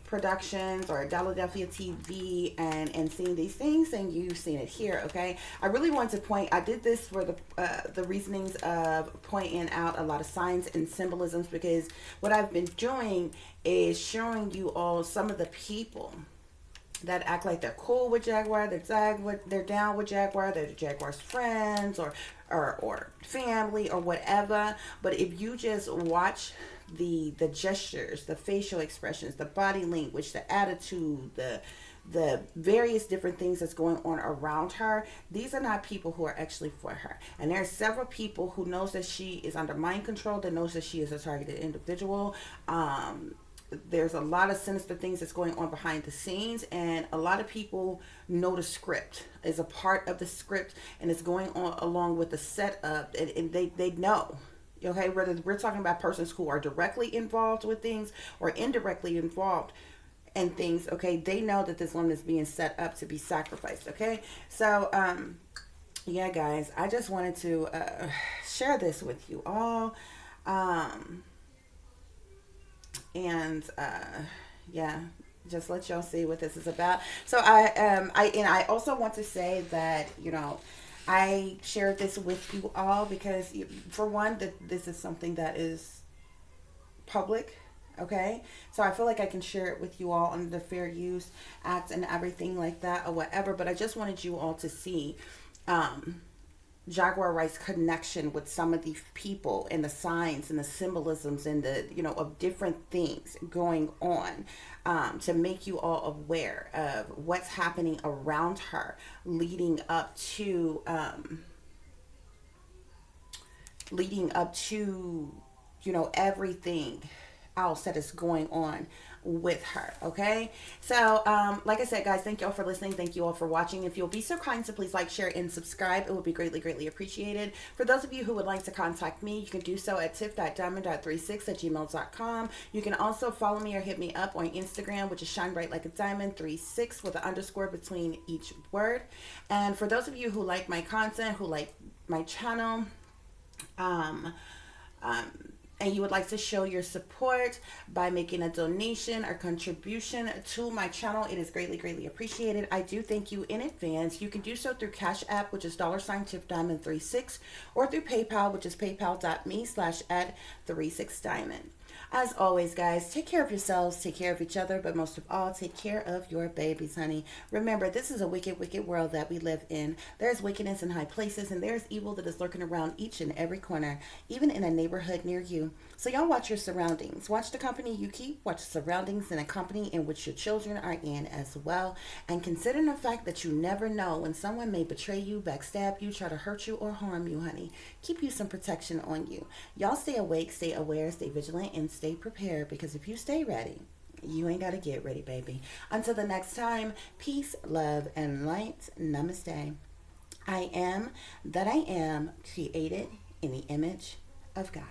Productions or Dalladelphia TV and seen these things, then you've seen it here. Okay, I really want to point. I did this for the reasonings of pointing out a lot of signs and symbolisms, because what I've been doing is showing you all some of the people that act like they're cool with Jaguar, they're down with Jaguar, they're Jaguar's friends or family or whatever. But if you just watch the gestures, the facial expressions, the body language, the attitude, the various different things that's going on around her, these are not people who are actually for her. And there are several people who knows that she is under mind control, that knows that she is a targeted individual. There's a lot of sinister things that's going on behind the scenes, and a lot of people know the script is a part of the script, and it's going on along with the setup, and they know. Okay, whether we're talking about persons who are directly involved with things or indirectly involved and things, okay, they know that this woman is being set up to be sacrificed. Okay, so yeah, guys, I just wanted to share this with you all, and yeah, just let y'all see what this is about. So I also want to say that, you know, I shared this with you all because, for one, that this is something that is public. Okay, so I feel like I can share it with you all under the Fair Use Act and everything like that or whatever. But I just wanted you all to see Jaguar Wright's connection with some of these people and the signs and the symbolisms and the, you know, of different things going on, to make you all aware of what's happening around her leading up to you know, everything else that is going on with her. Okay, so like I said, guys, thank you all for listening, thank you all for watching. If you'll be so kind to please like, share, and subscribe, it would be greatly appreciated. For those of you who would like to contact me, you can do so at tiff.diamond.36@gmail.com. You can also follow me or hit me up on Instagram, which is shine bright like a diamond 36 with an underscore between each word. And for those of you who like my content, who like my channel, and you would like to show your support by making a donation or contribution to my channel, it is greatly appreciated. I do thank you in advance. You can do so through CASHAPP, which is $tiffdiamond36, or through PayPal, which is paypal.me/@36diamond. As always, guys, take care of yourselves, take care of each other, but most of all, take care of your babies, honey. Remember, this is a wicked world that we live in. There's wickedness in high places, and there's evil that is lurking around each and every corner, even in a neighborhood near you. So y'all watch your surroundings. Watch the company you keep. Watch the surroundings in a company in which your children are in as well. And consider the fact that you never know when someone may betray you, backstab you, try to hurt you, or harm you, honey. Keep you some protection on you. Y'all stay awake, stay aware, stay vigilant, and stay prepared, because if you stay ready, you ain't got to get ready, baby. Until the next time, peace, love, and light. Namaste. I am that I am, created in the image of God.